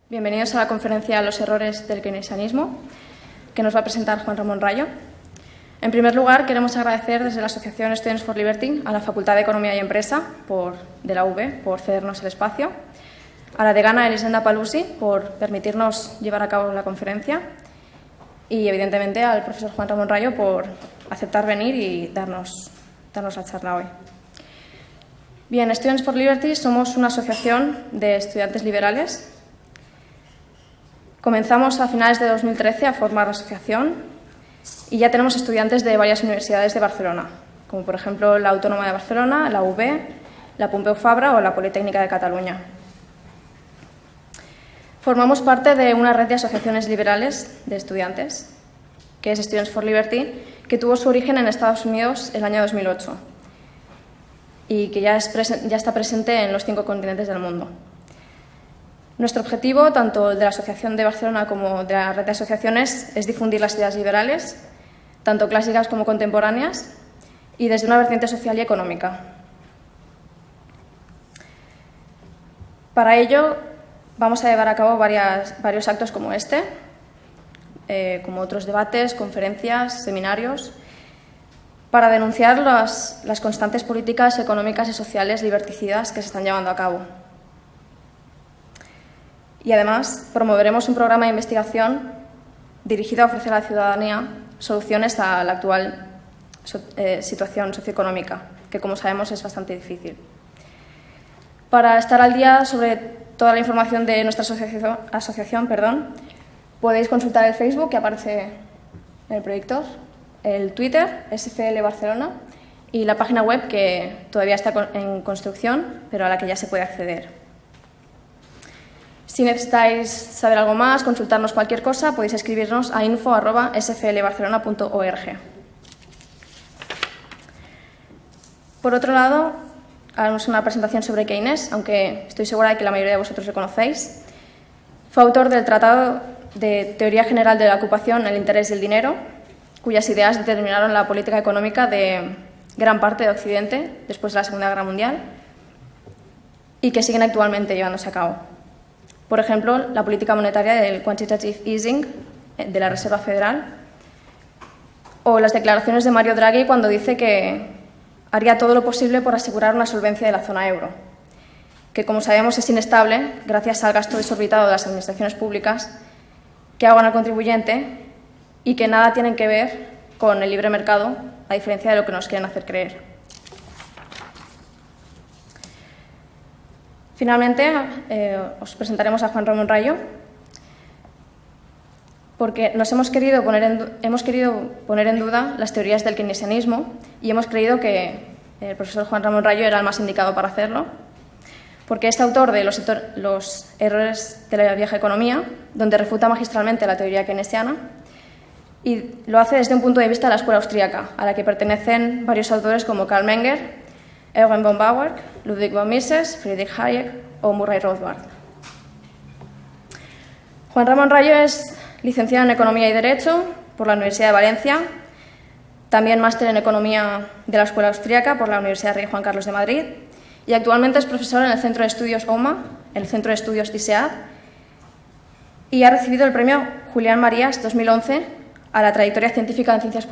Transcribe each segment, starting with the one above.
Bienvenidos a la conferencia Los errores del keynesianismo, que nos va a presentar Juan Ramón Rayo. En primer lugar, queremos agradecer desde la Asociación Students for Liberty a la Facultad de Economía y Empresa de la UB por cedernos el espacio, a la decana Elisenda Palusi por permitirnos llevar a cabo la conferencia y, evidentemente, al profesor Juan Ramón Rayo por aceptar venir y darnos la charla hoy. Bien, Students for Liberty somos una asociación de estudiantes liberales. Comenzamos a finales de 2013 a formar la asociación y ya tenemos estudiantes de varias universidades de Barcelona, como por ejemplo la Autónoma de Barcelona, la UB, la Pompeu Fabra o la Politécnica de Cataluña. Formamos parte de una red de asociaciones liberales de estudiantes, que es Students for Liberty, que tuvo su origen en Estados Unidos el año 2008 y que ya está presente en los 5 continentes del mundo. Nuestro objetivo, tanto de la Asociación de Barcelona como de la red de asociaciones, es difundir las ideas liberales, tanto clásicas como contemporáneas, y desde una vertiente social y económica. Para ello, vamos a llevar a cabo varios actos como este, como otros debates, conferencias, seminarios, para denunciar las constantes políticas económicas y sociales liberticidas que se están llevando a cabo. Y además promoveremos un programa de investigación dirigido a ofrecer a la ciudadanía soluciones a la actual situación socioeconómica, que como sabemos es bastante difícil. Para estar al día sobre toda la información de nuestra asociación, podéis consultar el Facebook que aparece en el proyector, el Twitter, SFL Barcelona, y la página web que todavía está en construcción, pero a la que ya se puede acceder. Si necesitáis saber algo más, consultarnos cualquier cosa, podéis escribirnos a info@sflbarcelona.org. Por otro lado, haremos una presentación sobre Keynes, aunque estoy segura de que la mayoría de vosotros lo conocéis. Fue autor del Tratado de Teoría General de la Ocupación, el Interés y el Dinero, cuyas ideas determinaron la política económica de gran parte de Occidente después de la Segunda Guerra Mundial y que siguen actualmente llevándose a cabo. Por ejemplo, la política monetaria del quantitative easing de la Reserva Federal o las declaraciones de Mario Draghi cuando dice que haría todo lo posible por asegurar una solvencia de la zona euro, que como sabemos es inestable gracias al gasto desorbitado de las administraciones públicas que ahogan al contribuyente y que nada tienen que ver con el libre mercado, a diferencia de lo que nos quieren hacer creer. Finalmente, os presentaremos a Juan Ramón Rayo, porque hemos querido poner en duda las teorías del keynesianismo y hemos creído que el profesor Juan Ramón Rayo era el más indicado para hacerlo, porque es autor de Los errores de la vieja economía, donde refuta magistralmente la teoría keynesiana, y lo hace desde un punto de vista de la escuela austríaca, a la que pertenecen varios autores como Karl Menger, Eugen von Bauer, Ludwig von Mises, Friedrich Hayek o Murray Rothbard. Juan Ramón Rayo es licenciado en Economía y Derecho por la Universidad de Valencia, también máster en Economía de la Escuela Austríaca por la Universidad Rey Juan Carlos de Madrid y actualmente es profesor en el Centro de Estudios OMA, el Centro de Estudios ISEAD, y ha recibido el premio Julián Marías 2011 a la trayectoria científica en ciencias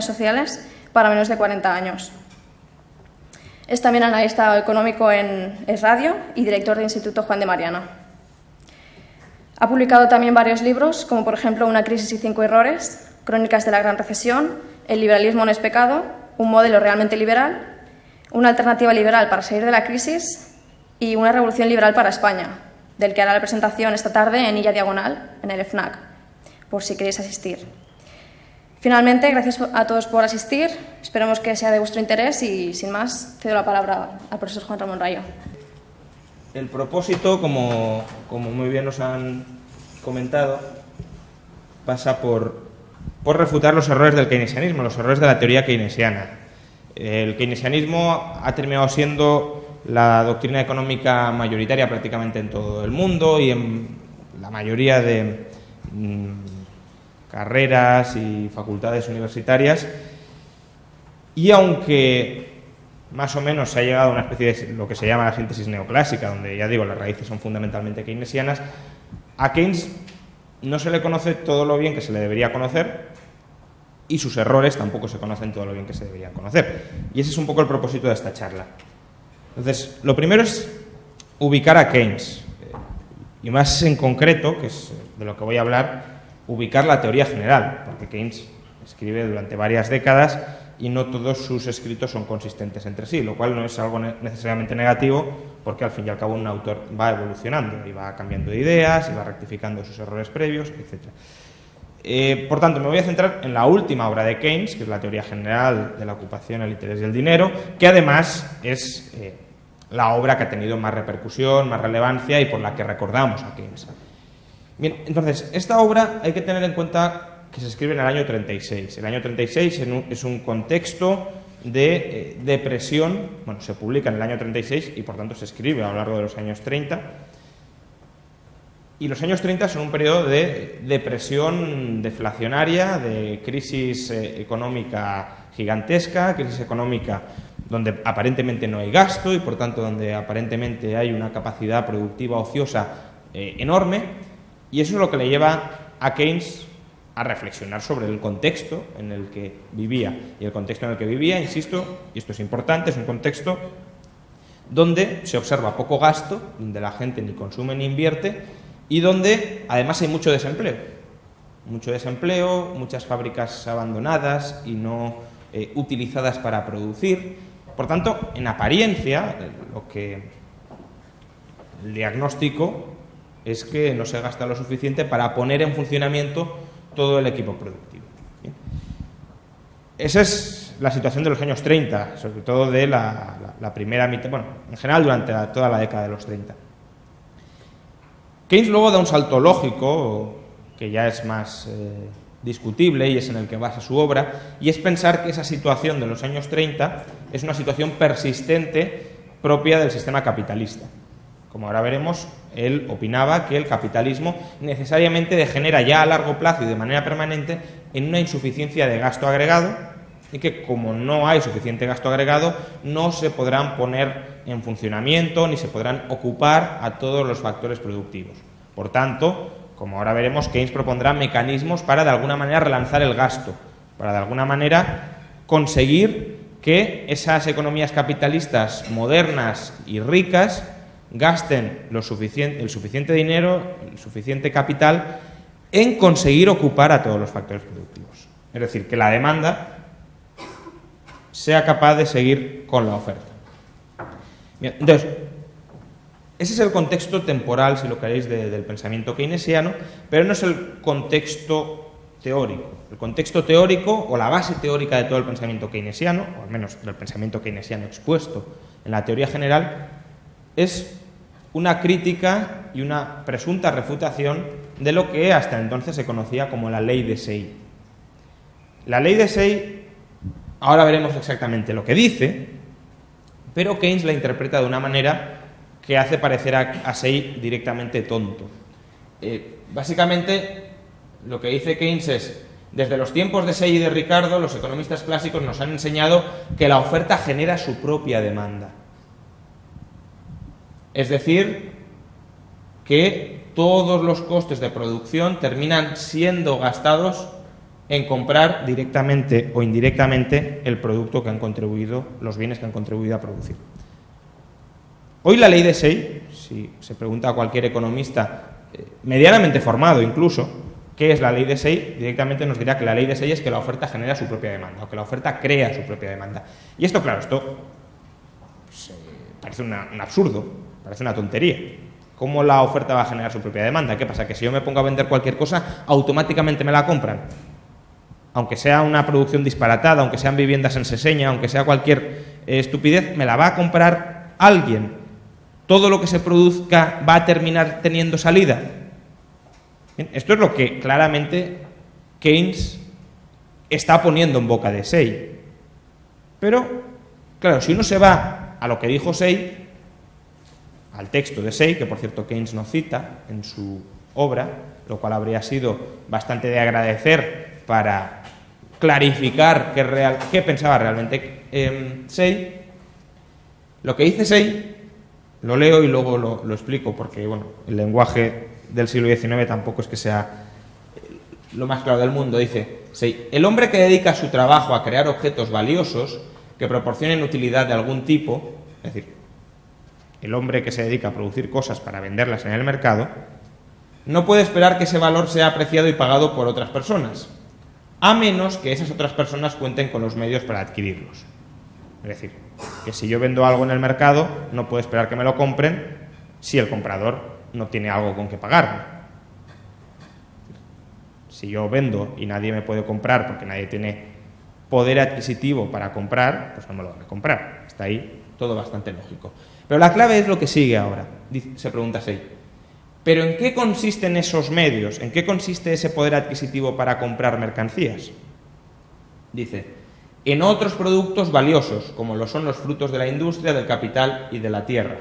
sociales para menos de 40 años. Es también analista económico en Es Radio y director del Instituto Juan de Mariana. Ha publicado también varios libros, como por ejemplo Una crisis y 5 errores, Crónicas de la Gran Recesión, El liberalismo no es pecado, Un modelo realmente liberal, Una alternativa liberal para salir de la crisis y Una revolución liberal para España, del que hará la presentación esta tarde en Illa Diagonal, en el FNAC, por si queréis asistir. Finalmente, gracias a todos por asistir, esperemos que sea de vuestro interés y, sin más, cedo la palabra al profesor Juan Ramón Rayo. El propósito, como muy bien nos han comentado, pasa por refutar los errores del keynesianismo, los errores de la teoría keynesiana. El keynesianismo ha terminado siendo la doctrina económica mayoritaria prácticamente en todo el mundo y en la mayoría de carreras y facultades universitarias, y aunque más o menos se ha llegado a una especie de lo que se llama la síntesis neoclásica, donde, ya digo, las raíces son fundamentalmente keynesianas. A Keynes no se le conoce todo lo bien que se le debería conocer y sus errores tampoco se conocen todo lo bien que se deberían conocer. Y ese es un poco el propósito de esta charla. Entonces, lo primero es ubicar a Keynes, y más en concreto, que es de lo que voy a hablar, ubicar la teoría general, porque Keynes escribe durante varias décadas y no todos sus escritos son consistentes entre sí, lo cual no es algo necesariamente negativo, porque al fin y al cabo un autor va evolucionando y va cambiando de ideas y va rectificando sus errores previos, etc. Por tanto, me voy a centrar en la última obra de Keynes, que es la teoría general de la ocupación, el interés y el dinero, que además es la obra que ha tenido más repercusión, más relevancia y por la que recordamos a Keynes. Bien, entonces, esta obra hay que tener en cuenta que se escribe en el año 36. El año 36 es un contexto de depresión, bueno, se publica en el año 36 y por tanto se escribe a lo largo de los años 30. Y los años 30 son un periodo de depresión deflacionaria, de crisis económica gigantesca, crisis económica donde aparentemente no hay gasto y por tanto donde aparentemente hay una capacidad productiva ociosa enorme, y eso es lo que le lleva a Keynes a reflexionar sobre el contexto en el que vivía. Y el contexto en el que vivía, insisto, y esto es importante, es un contexto donde se observa poco gasto, donde la gente ni consume ni invierte y donde además hay mucho desempleo. Mucho desempleo, muchas fábricas abandonadas y no utilizadas para producir. Por tanto, en apariencia, el diagnóstico es que no se gasta lo suficiente para poner en funcionamiento todo el equipo productivo. ¿Bien? Esa es la situación de los años 30, sobre todo de la primera mitad, bueno, en general durante toda la década de los 30. Keynes luego da un salto lógico, que ya es más discutible y es en el que basa su obra, y es pensar que esa situación de los años 30 es una situación persistente propia del sistema capitalista. Como ahora veremos, él opinaba que el capitalismo necesariamente degenera ya a largo plazo y de manera permanente en una insuficiencia de gasto agregado y que como no hay suficiente gasto agregado no se podrán poner en funcionamiento ni se podrán ocupar a todos los factores productivos. Por tanto, como ahora veremos, Keynes propondrá mecanismos para de alguna manera relanzar el gasto, para de alguna manera conseguir que esas economías capitalistas modernas y ricas gasten el suficiente dinero, el suficiente capital en conseguir ocupar a todos los factores productivos. Es decir, que la demanda sea capaz de seguir con la oferta. Bien, entonces, ese es el contexto temporal, si lo queréis, del pensamiento keynesiano, pero no es el contexto teórico. El contexto teórico o la base teórica de todo el pensamiento keynesiano, o al menos del pensamiento keynesiano expuesto en la teoría general, es una crítica y una presunta refutación de lo que hasta entonces se conocía como la ley de Say. La ley de Say, ahora veremos exactamente lo que dice, pero Keynes la interpreta de una manera que hace parecer a Say directamente tonto. Básicamente, lo que dice Keynes es: desde los tiempos de Say y de Ricardo, los economistas clásicos nos han enseñado que la oferta genera su propia demanda. Es decir, que todos los costes de producción terminan siendo gastados en comprar directamente o indirectamente el producto que han contribuido, los bienes que han contribuido a producir. Hoy la ley de Say, si se pregunta a cualquier economista medianamente formado incluso, ¿qué es la ley de Say? Directamente nos dirá que la ley de Say es que la oferta genera su propia demanda, o que la oferta crea su propia demanda. Y esto, claro, pues, parece un absurdo. Parece una tontería. ¿Cómo la oferta va a generar su propia demanda? ¿Qué pasa? ¿Que si yo me pongo a vender cualquier cosa, automáticamente me la compran? Aunque sea una producción disparatada, aunque sean viviendas en Seseña, aunque sea cualquier estupidez, me la va a comprar alguien. ¿Todo lo que se produzca va a terminar teniendo salida? Bien, esto es lo que claramente Keynes está poniendo en boca de Say. Pero, claro, si uno se va a lo que dijo Say, al texto de Say, que por cierto Keynes no cita en su obra, lo cual habría sido bastante de agradecer para clarificar qué pensaba realmente Say, Lo que dice Say, lo leo y luego lo explico, porque bueno, el lenguaje del siglo XIX tampoco es que sea lo más claro del mundo. Dice Say: el hombre que dedica su trabajo a crear objetos valiosos que proporcionen utilidad de algún tipo, es decir, el hombre que se dedica a producir cosas para venderlas en el mercado, no puede esperar que ese valor sea apreciado y pagado por otras personas, a menos que esas otras personas cuenten con los medios para adquirirlos. Es decir, que si yo vendo algo en el mercado, no puedo esperar que me lo compren si el comprador no tiene algo con que pagarme. Si yo vendo y nadie me puede comprar porque nadie tiene poder adquisitivo para comprar, pues no me lo van a comprar. Está ahí todo bastante lógico. Pero la clave es lo que sigue ahora. Se pregunta Say: ¿pero en qué consisten esos medios? ¿En qué consiste ese poder adquisitivo para comprar mercancías? Dice: en otros productos valiosos, como lo son los frutos de la industria, del capital y de la tierra.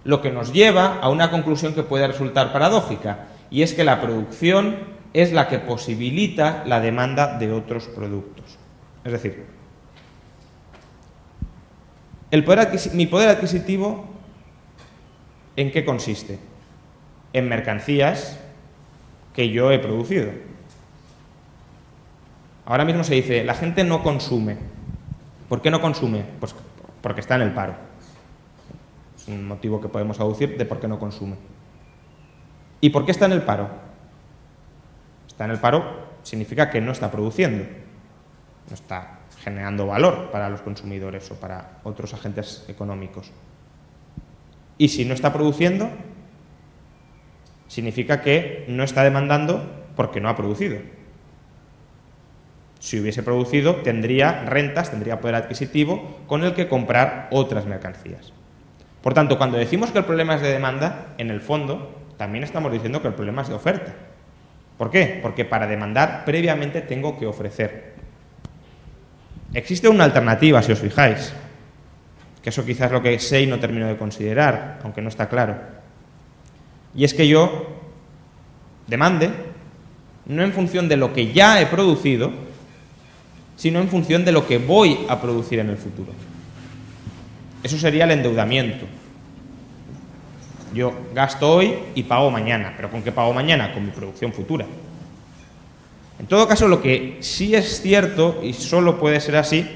Lo que nos lleva a una conclusión que puede resultar paradójica, y es que la producción es la que posibilita la demanda de otros productos. Es decir, mi poder adquisitivo, ¿en qué consiste? En mercancías que yo he producido. Ahora mismo se dice, la gente no consume. ¿Por qué no consume? Pues porque está en el paro. Es un motivo que podemos aducir de por qué no consume. ¿Y por qué está en el paro? Está en el paro significa que no está produciendo, no está generando valor para los consumidores o para otros agentes económicos. Y si no está produciendo, significa que no está demandando porque no ha producido. Si hubiese producido, tendría rentas, tendría poder adquisitivo con el que comprar otras mercancías. Por tanto, cuando decimos que el problema es de demanda, en el fondo también estamos diciendo que el problema es de oferta. ¿Por qué? Porque para demandar previamente tengo que ofrecer. Existe una alternativa, si os fijáis, que eso quizás es lo que Say no terminó de considerar, aunque no está claro. Y es que yo demande no en función de lo que ya he producido, sino en función de lo que voy a producir en el futuro. Eso sería el endeudamiento. Yo gasto hoy y pago mañana. ¿Pero con qué pago mañana? Con mi producción futura. En todo caso, lo que sí es cierto, y solo puede ser así,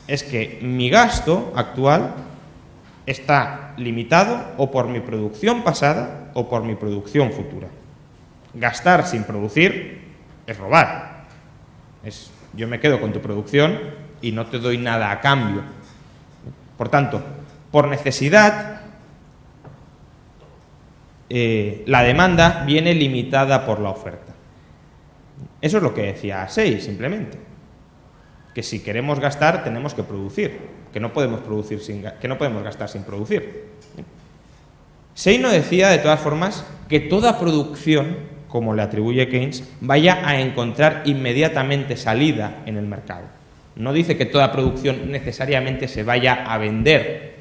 es que mi gasto actual está limitado o por mi producción pasada o por mi producción futura. Gastar sin producir es robar. Yo me quedo con tu producción y no te doy nada a cambio. Por tanto, por necesidad, la demanda viene limitada por la oferta. Eso es lo que decía Say, simplemente. Que si queremos gastar, tenemos que producir. Que no podemos gastar sin producir. Say no decía, de todas formas, que toda producción, como le atribuye Keynes, vaya a encontrar inmediatamente salida en el mercado. No dice que toda producción necesariamente se vaya a vender.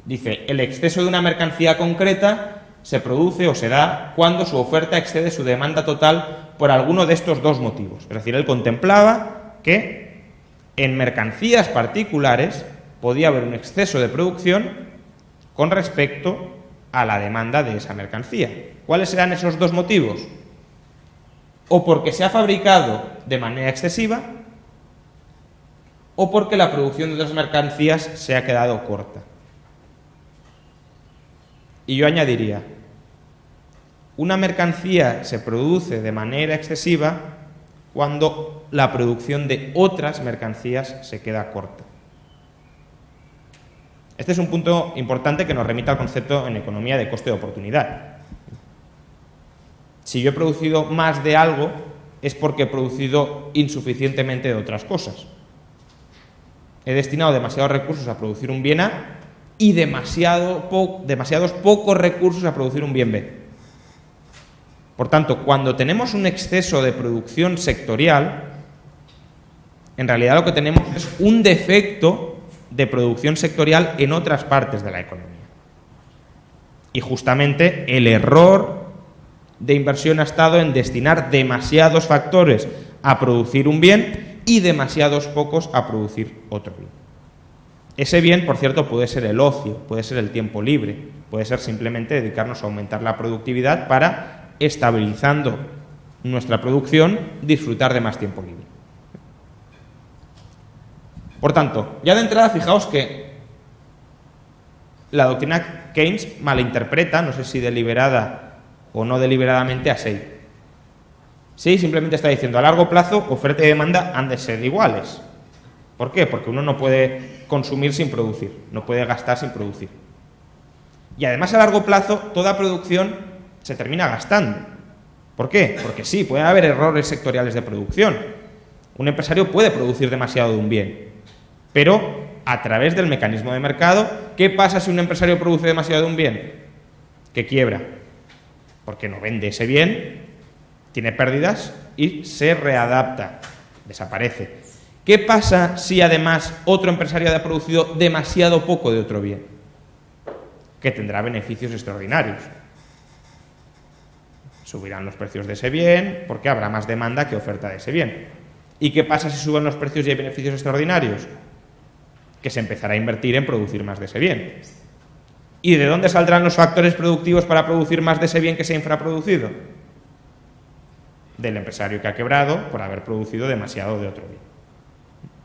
Dice, el exceso de una mercancía concreta se produce o se da cuando su oferta excede su demanda total por alguno de estos dos motivos. Es decir, él contemplaba que en mercancías particulares podía haber un exceso de producción con respecto a la demanda de esa mercancía. ¿Cuáles serán esos dos motivos? O porque se ha fabricado de manera excesiva, o porque la producción de otras mercancías se ha quedado corta. Y yo añadiría, una mercancía se produce de manera excesiva cuando la producción de otras mercancías se queda corta. Este es un punto importante que nos remite al concepto en economía de coste de oportunidad. Si yo he producido más de algo, es porque he producido insuficientemente de otras cosas. He destinado demasiados recursos a producir un bien A y demasiados pocos recursos a producir un bien B. Por tanto, cuando tenemos un exceso de producción sectorial, en realidad lo que tenemos es un defecto de producción sectorial en otras partes de la economía. Y justamente el error de inversión ha estado en destinar demasiados factores a producir un bien y demasiados pocos a producir otro bien. Ese bien, por cierto, puede ser el ocio, puede ser el tiempo libre, puede ser simplemente dedicarnos a aumentar la productividad para, estabilizando nuestra producción, disfrutar de más tiempo libre. Por tanto, ya de entrada, fijaos que la doctrina Keynes malinterpreta, no sé si deliberada o no deliberadamente, a Say. Say simplemente está diciendo, a largo plazo, oferta y demanda han de ser iguales. ¿Por qué? Porque uno no puede consumir sin producir, no puede gastar sin producir. Y además, a largo plazo, toda producción se termina gastando. ¿Por qué? Porque sí, puede haber errores sectoriales de producción. Un empresario puede producir demasiado de un bien, pero a través del mecanismo de mercado, ¿qué pasa si un empresario produce demasiado de un bien? Que quiebra, porque no vende ese bien, tiene pérdidas y se readapta, desaparece. ¿Qué pasa si además otro empresario ha producido demasiado poco de otro bien? Que tendrá beneficios extraordinarios. Subirán los precios de ese bien porque habrá más demanda que oferta de ese bien. ¿Y qué pasa si suben los precios y hay beneficios extraordinarios? Que se empezará a invertir en producir más de ese bien. ¿Y de dónde saldrán los factores productivos para producir más de ese bien que se ha infraproducido? Del empresario que ha quebrado por haber producido demasiado de otro bien.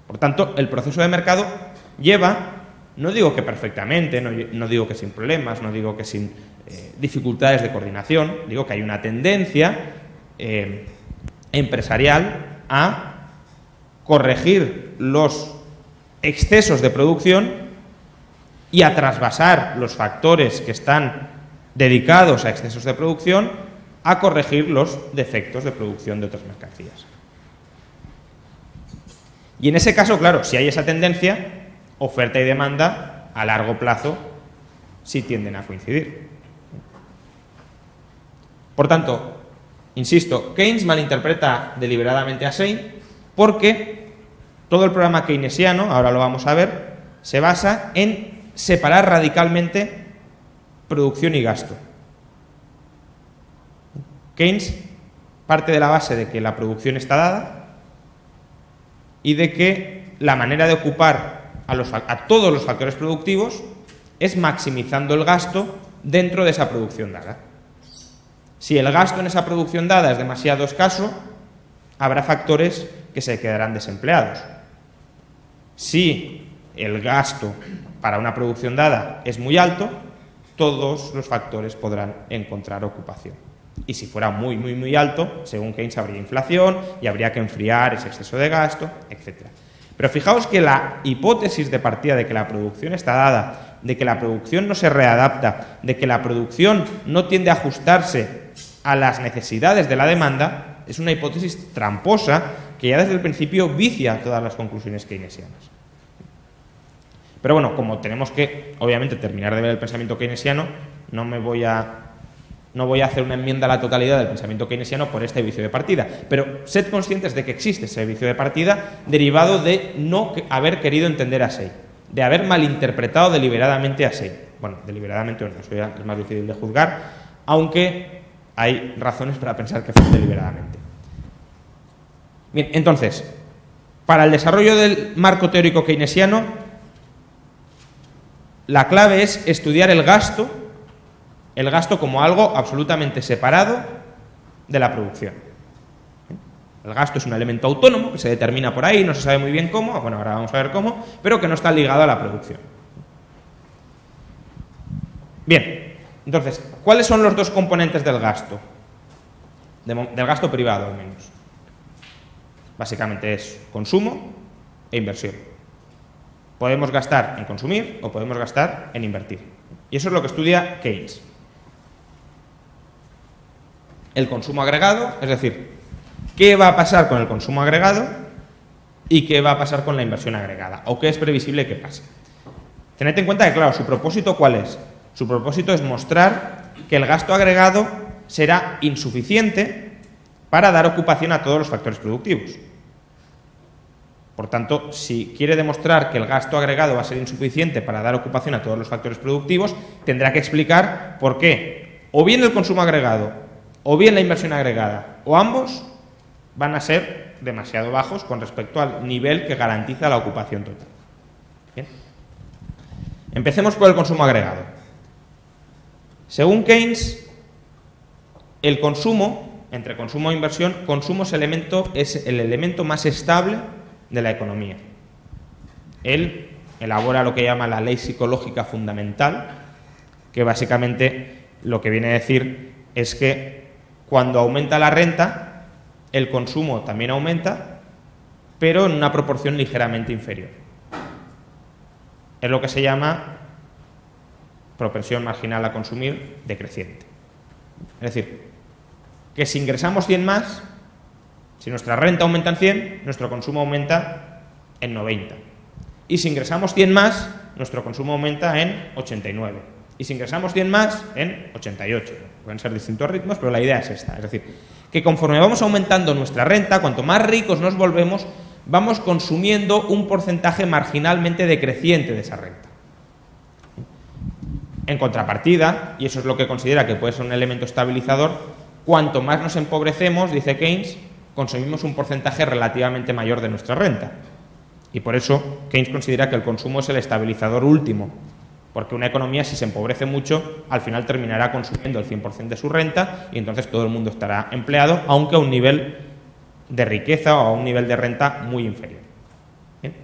Por tanto, el proceso de mercado lleva, no digo que perfectamente, no digo que sin problemas, no digo que sin dificultades de coordinación, digo que hay una tendencia empresarial a corregir los excesos de producción y a trasvasar los factores que están dedicados a excesos de producción a corregir los defectos de producción de otras mercancías. Y en ese caso, claro, si hay esa tendencia, oferta y demanda a largo plazo sí tienden a coincidir. Por tanto, insisto, Keynes malinterpreta deliberadamente a Say porque todo el programa keynesiano, ahora lo vamos a ver, se basa en separar radicalmente producción y gasto. Keynes parte de la base de que la producción está dada y de que la manera de ocupar a todos los factores productivos es maximizando el gasto dentro de esa producción dada. Si el gasto en esa producción dada es demasiado escaso, habrá factores que se quedarán desempleados. Si el gasto para una producción dada es muy alto, todos los factores podrán encontrar ocupación. Y si fuera muy, muy, muy alto, según Keynes, habría inflación y habría que enfriar ese exceso de gasto, etc. Pero fijaos que la hipótesis de partida de que la producción está dada, de que la producción no se readapta, de que la producción no tiende a ajustarse a las necesidades de la demanda, es una hipótesis tramposa que ya desde el principio vicia todas las conclusiones keynesianas. Pero bueno, como tenemos que, obviamente, terminar de ver el pensamiento keynesiano, no voy a hacer una enmienda a la totalidad del pensamiento keynesiano por este vicio de partida, pero sed conscientes de que existe ese vicio de partida derivado de no haber querido entender a Say, de haber malinterpretado deliberadamente a Say. Bueno, deliberadamente no, eso ya es más difícil de juzgar, aunque hay razones para pensar que fue deliberadamente. Bien, entonces, para el desarrollo del marco teórico keynesiano, la clave es estudiar el gasto como algo absolutamente separado de la producción. El gasto es un elemento autónomo que se determina por ahí, no se sabe muy bien cómo, bueno, ahora vamos a ver cómo, pero que no está ligado a la producción. Bien, entonces, ¿cuáles son los dos componentes del gasto? Del gasto privado, al menos. Básicamente es consumo e inversión. Podemos gastar en consumir o podemos gastar en invertir. Y eso es lo que estudia Keynes. El consumo agregado, es decir, qué va a pasar con el consumo agregado y qué va a pasar con la inversión agregada, o qué es previsible que pase. Tened en cuenta que, claro, su propósito, ¿cuál es? Su propósito es mostrar que el gasto agregado será insuficiente para dar ocupación a todos los factores productivos. Por tanto, si quiere demostrar que el gasto agregado va a ser insuficiente para dar ocupación a todos los factores productivos, tendrá que explicar por qué o bien el consumo agregado o bien la inversión agregada, o ambos van a ser demasiado bajos con respecto al nivel que garantiza la ocupación total. ¿Bien? Empecemos por el consumo agregado. Según Keynes, el consumo, entre consumo e inversión, consumo es el elemento más estable de la economía. Él elabora lo que llama la ley psicológica fundamental, que básicamente lo que viene a decir es que cuando aumenta la renta, el consumo también aumenta, pero en una proporción ligeramente inferior. Es lo que se llama propensión marginal a consumir decreciente. Es decir, que si ingresamos 100 más, si nuestra renta aumenta en 100, nuestro consumo aumenta en 90. Y si ingresamos 100 más, nuestro consumo aumenta en 89. Y si ingresamos 100 más, en 88. Pueden ser distintos ritmos, pero la idea es esta. Es decir, que conforme vamos aumentando nuestra renta, cuanto más ricos nos volvemos, vamos consumiendo un porcentaje marginalmente decreciente de esa renta. En contrapartida, y eso es lo que considera que puede ser un elemento estabilizador, cuanto más nos empobrecemos, dice Keynes, consumimos un porcentaje relativamente mayor de nuestra renta. Y por eso Keynes considera que el consumo es el estabilizador último, porque una economía, si se empobrece mucho, al final terminará consumiendo el 100% de su renta y entonces todo el mundo estará empleado, aunque a un nivel de riqueza o a un nivel de renta muy inferior. ¿Bien?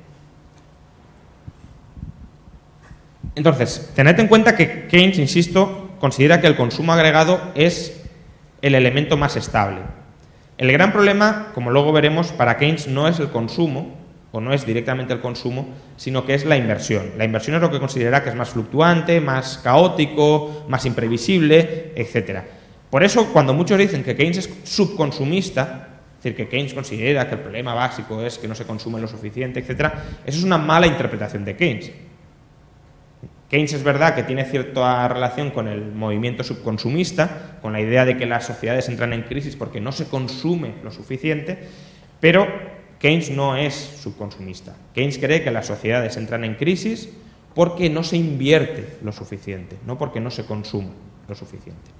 Entonces, tened en cuenta que Keynes, insisto, considera que el consumo agregado es el elemento más estable. El gran problema, como luego veremos, para Keynes no es el consumo, o no es directamente el consumo, sino que es la inversión. La inversión es lo que considera que es más fluctuante, más caótico, más imprevisible, etc. Por eso, cuando muchos dicen que Keynes es subconsumista, es decir, que Keynes considera que el problema básico es que no se consume lo suficiente, etc., eso es una mala interpretación de Keynes. Keynes es verdad que tiene cierta relación con el movimiento subconsumista, con la idea de que las sociedades entran en crisis porque no se consume lo suficiente, pero Keynes no es subconsumista. Keynes cree que las sociedades entran en crisis porque no se invierte lo suficiente, no porque no se consume lo suficiente.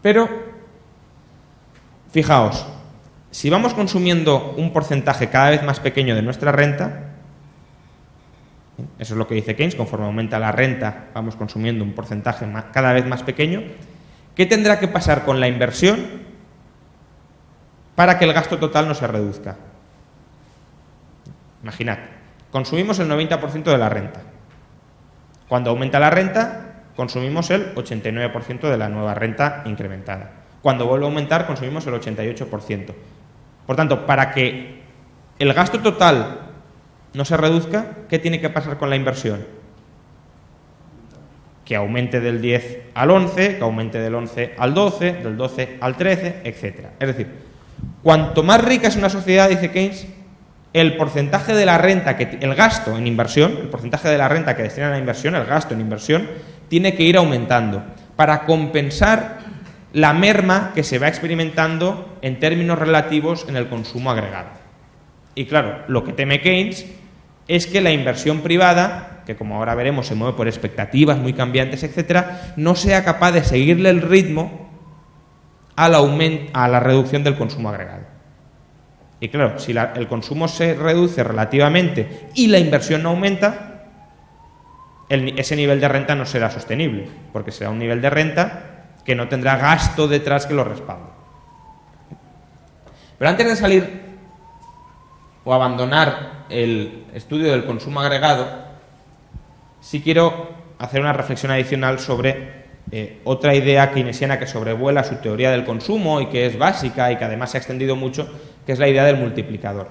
Pero, fijaos, si vamos consumiendo un porcentaje cada vez más pequeño de nuestra renta, eso es lo que dice Keynes, conforme aumenta la renta vamos consumiendo un porcentaje cada vez más pequeño, ¿qué tendrá que pasar con la inversión para que el gasto total no se reduzca? Imaginad, consumimos el 90% de la renta. Cuando aumenta la renta, consumimos el 89% de la nueva renta incrementada. Cuando vuelve a aumentar, consumimos el 88%. Por tanto, para que el gasto total no se reduzca, ¿qué tiene que pasar con la inversión? Que aumente del 10 al 11, que aumente del 11 al 12, del 12 al 13, etc. Es decir, cuanto más rica es una sociedad, dice Keynes, el porcentaje de la renta, el gasto en inversión, el porcentaje de la renta que destina a la inversión, el gasto en inversión, tiene que ir aumentando para compensar la merma que se va experimentando en términos relativos en el consumo agregado. Y claro, lo que teme Keynes es que la inversión privada, que como ahora veremos se mueve por expectativas muy cambiantes, etcétera, no sea capaz de seguirle el ritmo a la reducción del consumo agregado. Y claro, si el consumo se reduce relativamente y la inversión no aumenta, ese nivel de renta no será sostenible, porque será un nivel de renta que no tendrá gasto detrás que lo respalde. Pero antes de salir o abandonar el estudio del consumo agregado, sí quiero hacer una reflexión adicional sobre otra idea keynesiana que sobrevuela su teoría del consumo y que es básica y que además se ha extendido mucho, que es la idea del multiplicador,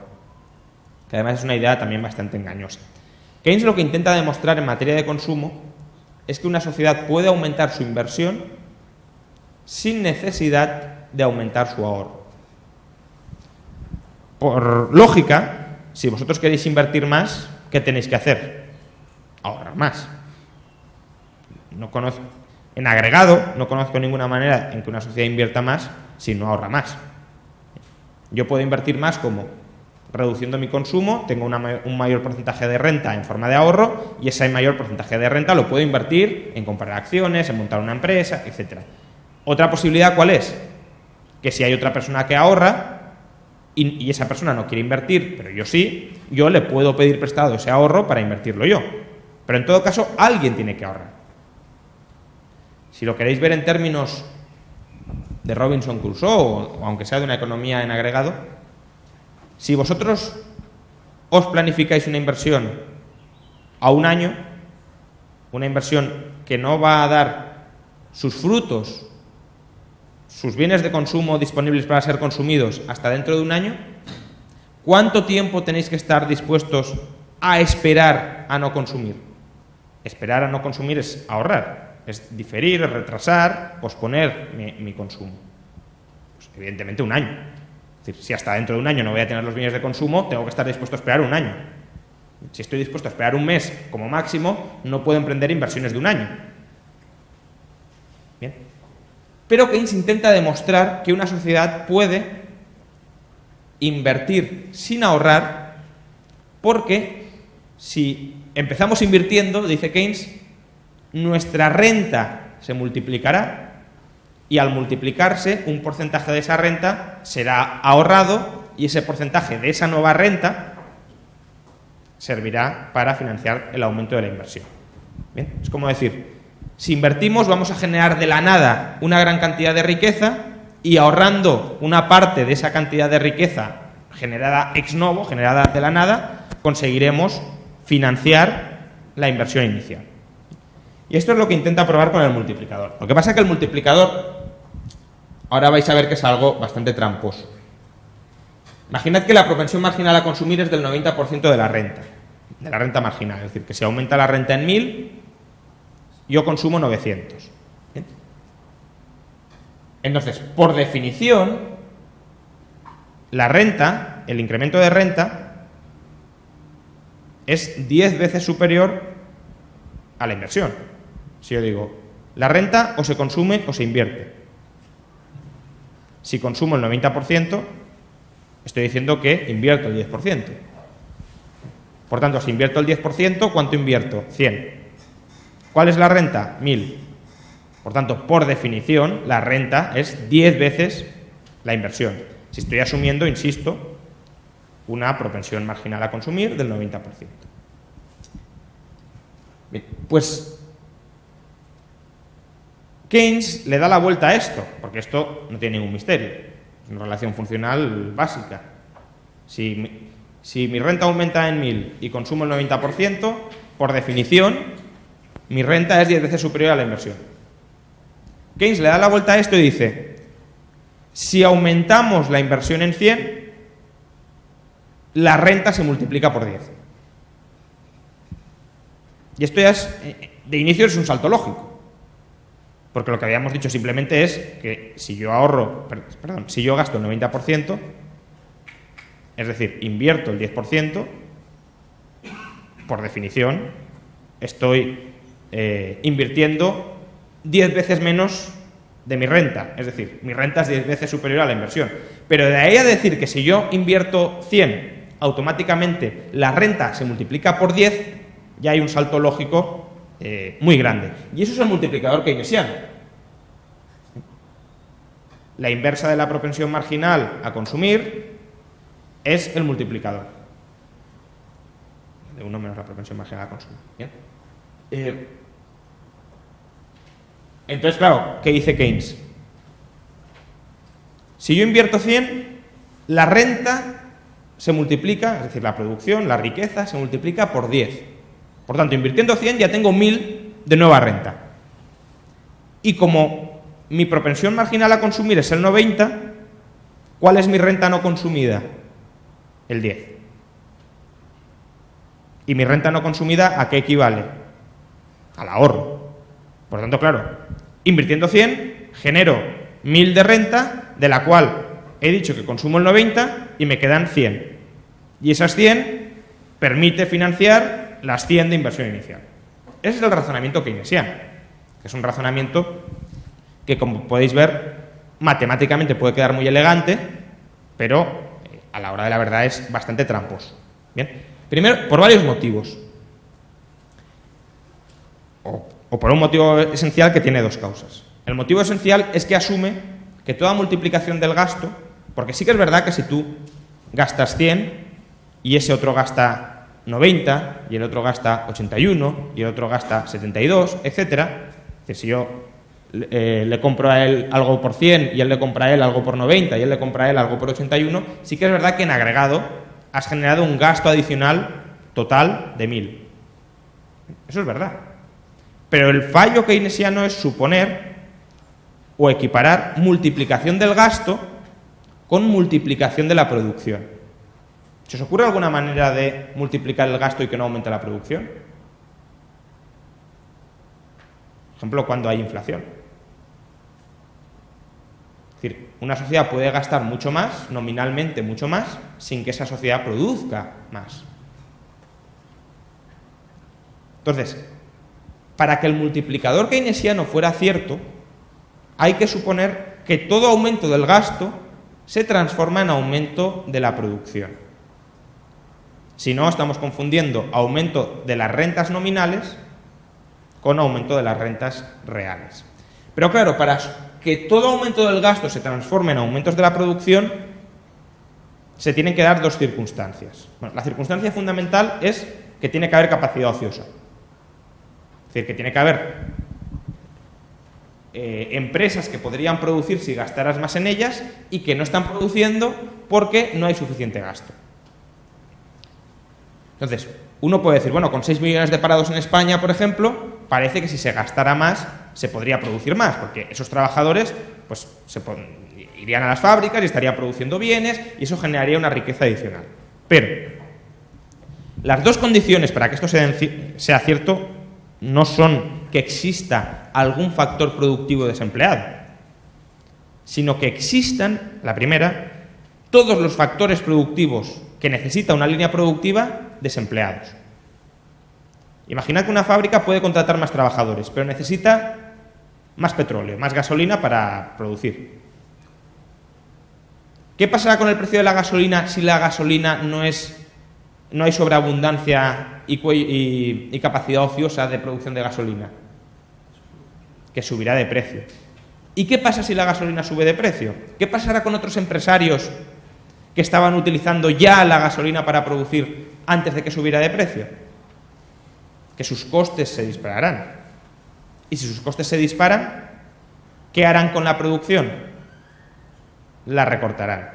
que además es una idea también bastante engañosa. Keynes lo que intenta demostrar en materia de consumo es que una sociedad puede aumentar su inversión sin necesidad de aumentar su ahorro. Por lógica, si vosotros queréis invertir más, ¿qué tenéis que hacer? Ahorrar más. En agregado, no conozco ninguna manera en que una sociedad invierta más si no ahorra más. Yo puedo invertir más como reduciendo mi consumo, tengo un mayor porcentaje de renta en forma de ahorro y ese mayor porcentaje de renta lo puedo invertir en comprar acciones, en montar una empresa, etc. Otra posibilidad, ¿cuál es? Que si hay otra persona que ahorra, y esa persona no quiere invertir, pero yo sí, yo le puedo pedir prestado ese ahorro para invertirlo yo. Pero en todo caso, alguien tiene que ahorrar. Si lo queréis ver en términos de Robinson Crusoe, o aunque sea de una economía en agregado, si vosotros os planificáis una inversión a un año, una inversión que no va a dar sus frutos, sus bienes de consumo disponibles para ser consumidos hasta dentro de un año, ¿cuánto tiempo tenéis que estar dispuestos a esperar a no consumir? Esperar a no consumir es ahorrar, es diferir, es retrasar, posponer mi consumo. Pues evidentemente un año. Es decir, si hasta dentro de un año no voy a tener los bienes de consumo, tengo que estar dispuesto a esperar un año. Si estoy dispuesto a esperar un mes como máximo, no puedo emprender inversiones de un año. Bien. Pero Keynes intenta demostrar que una sociedad puede invertir sin ahorrar, porque si empezamos invirtiendo, dice Keynes, nuestra renta se multiplicará y al multiplicarse un porcentaje de esa renta será ahorrado y ese porcentaje de esa nueva renta servirá para financiar el aumento de la inversión. Bien, es como decir, si invertimos vamos a generar de la nada una gran cantidad de riqueza y ahorrando una parte de esa cantidad de riqueza generada ex novo, generada de la nada, conseguiremos financiar la inversión inicial. Y esto es lo que intenta probar con el multiplicador. Lo que pasa es que el multiplicador, ahora vais a ver que es algo bastante tramposo. Imaginad que la propensión marginal a consumir es del 90% de la renta marginal. Es decir, que si aumenta la renta en 1.000, yo consumo 900. ¿Bien? Entonces, por definición, la renta, el incremento de renta, es 10 veces superior a la inversión. Si yo digo, la renta o se consume o se invierte. Si consumo el 90%, estoy diciendo que invierto el 10%. Por tanto, si invierto el 10%, ¿cuánto invierto? 100. ¿Cuál es la renta? 1.000. Por tanto, por definición, la renta es 10 veces la inversión. Si estoy asumiendo, insisto, una propensión marginal a consumir del 90%. Bien, pues Keynes le da la vuelta a esto, porque esto no tiene ningún misterio. Es una relación funcional básica. Si mi renta aumenta en 1.000 y consumo el 90%, por definición, mi renta es 10 veces superior a la inversión. Keynes le da la vuelta a esto y dice, si aumentamos la inversión en 100, la renta se multiplica por 10. Y esto ya es, de inicio es un salto lógico. Porque lo que habíamos dicho simplemente es que si yo si yo gasto el 90%, es decir, invierto el 10%, por definición, estoy invirtiendo 10 veces menos de mi renta. Es decir, mi renta es 10 veces superior a la inversión. Pero de ahí a decir que si yo invierto 100, automáticamente la renta se multiplica por 10, ya hay un salto lógico muy grande. Y eso es el multiplicador keynesiano. La inversa de la propensión marginal a consumir es el multiplicador. De 1 menos la propensión marginal a consumir. ¿Bien? Entonces, claro, ¿qué dice Keynes? Si yo invierto 100, la renta se multiplica, es decir, la producción, la riqueza, se multiplica por 10. Por tanto, invirtiendo 100 ya tengo 1.000 de nueva renta. Y como mi propensión marginal a consumir es el 90, ¿cuál es mi renta no consumida? El 10. ¿Y mi renta no consumida a qué equivale? Al ahorro. Por tanto, claro, invirtiendo 100, genero 1.000 de renta, de la cual he dicho que consumo el 90 y me quedan 100. Y esas 100 permite financiar las 100 de inversión inicial. Ese es el razonamiento keynesiano, que es un razonamiento que, como podéis ver, matemáticamente puede quedar muy elegante, pero a la hora de la verdad es bastante tramposo. Bien, primero, por varios motivos. O por un motivo esencial que tiene dos causas. El motivo esencial es que asume que toda multiplicación del gasto, porque sí que es verdad que si tú gastas 100 y ese otro gasta 90 y el otro gasta 81 y el otro gasta 72, etcétera. Es decir, si yo le compro a él algo por 100 y él le compra a él algo por 90 y él le compra a él algo por 81, sí que es verdad que en agregado has generado un gasto adicional total de 1000. Eso es verdad. Pero el fallo keynesiano es suponer o equiparar multiplicación del gasto con multiplicación de la producción. ¿Se os ocurre alguna manera de multiplicar el gasto y que no aumente la producción? Por ejemplo, cuando hay inflación. Es decir, una sociedad puede gastar mucho más, nominalmente mucho más, sin que esa sociedad produzca más. Entonces, para que el multiplicador keynesiano fuera cierto, hay que suponer que todo aumento del gasto se transforma en aumento de la producción. Si no, estamos confundiendo aumento de las rentas nominales con aumento de las rentas reales. Pero claro, para que todo aumento del gasto se transforme en aumentos de la producción, se tienen que dar dos circunstancias. Bueno, la circunstancia fundamental es que tiene que haber capacidad ociosa. Es decir, que tiene que haber empresas que podrían producir si gastaras más en ellas y que no están produciendo porque no hay suficiente gasto. Entonces, uno puede decir, bueno, con 6 millones de parados en España, por ejemplo, parece que si se gastara más se podría producir más, porque esos trabajadores pues irían a las fábricas y estarían produciendo bienes y eso generaría una riqueza adicional. Pero las dos condiciones para que esto sea cierto no son que exista algún factor productivo desempleado, sino que existan, la primera, todos los factores productivos que necesita una línea productiva desempleados. Imaginad que una fábrica puede contratar más trabajadores, pero necesita más petróleo, más gasolina para producir. ¿Qué pasará con el precio de la gasolina si la gasolina no hay sobreabundancia y capacidad ociosa de producción de gasolina? Que subirá de precio. ¿Y qué pasa si la gasolina sube de precio? ¿Qué pasará con otros empresarios que estaban utilizando ya la gasolina para producir antes de que subiera de precio? Que sus costes se dispararán. Y si sus costes se disparan, ¿qué harán con la producción? La recortarán.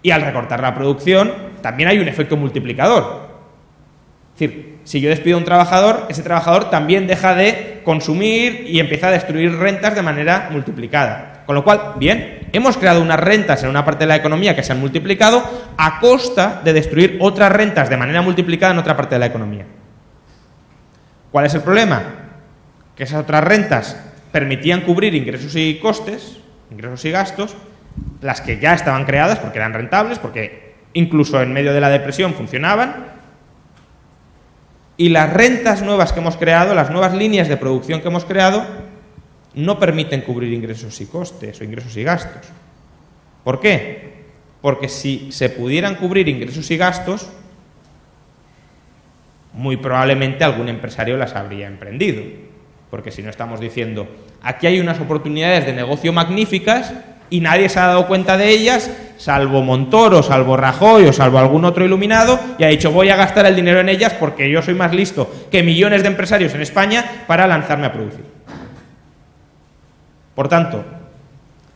Y al recortar la producción, también hay un efecto multiplicador. Es decir, si yo despido a un trabajador, ese trabajador también deja de consumir y empieza a destruir rentas de manera multiplicada. Con lo cual, bien, hemos creado unas rentas en una parte de la economía que se han multiplicado a costa de destruir otras rentas de manera multiplicada en otra parte de la economía. ¿Cuál es el problema? Que esas otras rentas permitían cubrir ingresos y costes, ingresos y gastos, las que ya estaban creadas porque eran rentables, porque incluso en medio de la depresión funcionaban, y las rentas nuevas que hemos creado, las nuevas líneas de producción que hemos creado, no permiten cubrir ingresos y costes o ingresos y gastos. ¿Por qué? Porque si se pudieran cubrir ingresos y gastos, muy probablemente algún empresario las habría emprendido. Porque si no estamos diciendo, aquí hay unas oportunidades de negocio magníficas y nadie se ha dado cuenta de ellas, salvo Montoro, salvo Rajoy o salvo algún otro iluminado, y ha dicho voy a gastar el dinero en ellas porque yo soy más listo que millones de empresarios en España para lanzarme a producir. Por tanto,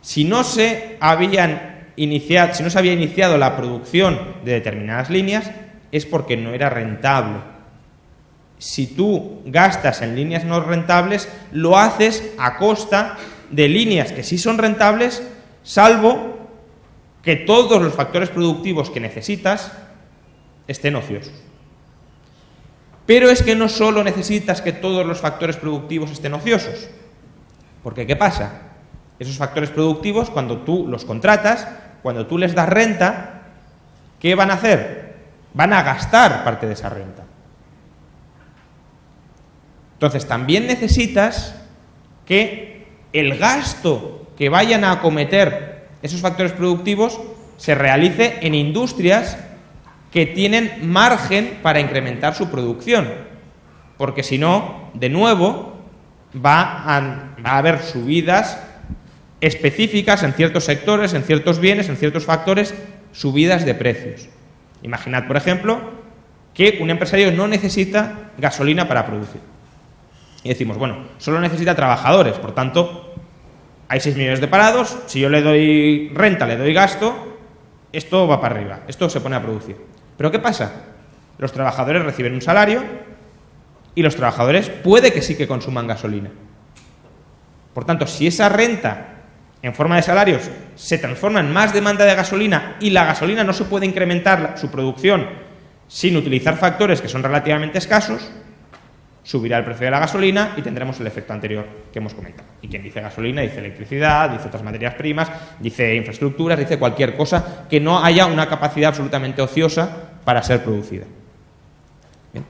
si no se había iniciado la producción de determinadas líneas, es porque no era rentable. Si tú gastas en líneas no rentables, lo haces a costa de líneas que sí son rentables, salvo que todos los factores productivos que necesitas estén ociosos. Pero es que no solo necesitas que todos los factores productivos estén ociosos, porque ¿qué pasa? Esos factores productivos, cuando tú los contratas, cuando tú les das renta, ¿qué van a hacer? Van a gastar parte de esa renta. Entonces, también necesitas que el gasto que vayan a acometer esos factores productivos se realice en industrias que tienen margen para incrementar su producción, porque si no, de nuevo, va a haber subidas específicas en ciertos sectores, en ciertos bienes, en ciertos factores, subidas de precios. Imaginad, por ejemplo, que un empresario no necesita gasolina para producir. Y decimos, bueno, solo necesita trabajadores, por tanto, hay 6 millones de parados, si yo le doy renta, le doy gasto, esto va para arriba, esto se pone a producir. ¿Pero qué pasa? Los trabajadores reciben un salario y los trabajadores puede que sí que consuman gasolina. Por tanto, si esa renta en forma de salarios se transforma en más demanda de gasolina y la gasolina no se puede incrementar su producción sin utilizar factores que son relativamente escasos, subirá el precio de la gasolina y tendremos el efecto anterior que hemos comentado. Y quien dice gasolina dice electricidad, dice otras materias primas, dice infraestructuras, dice cualquier cosa que no haya una capacidad absolutamente ociosa para ser producida. Bien.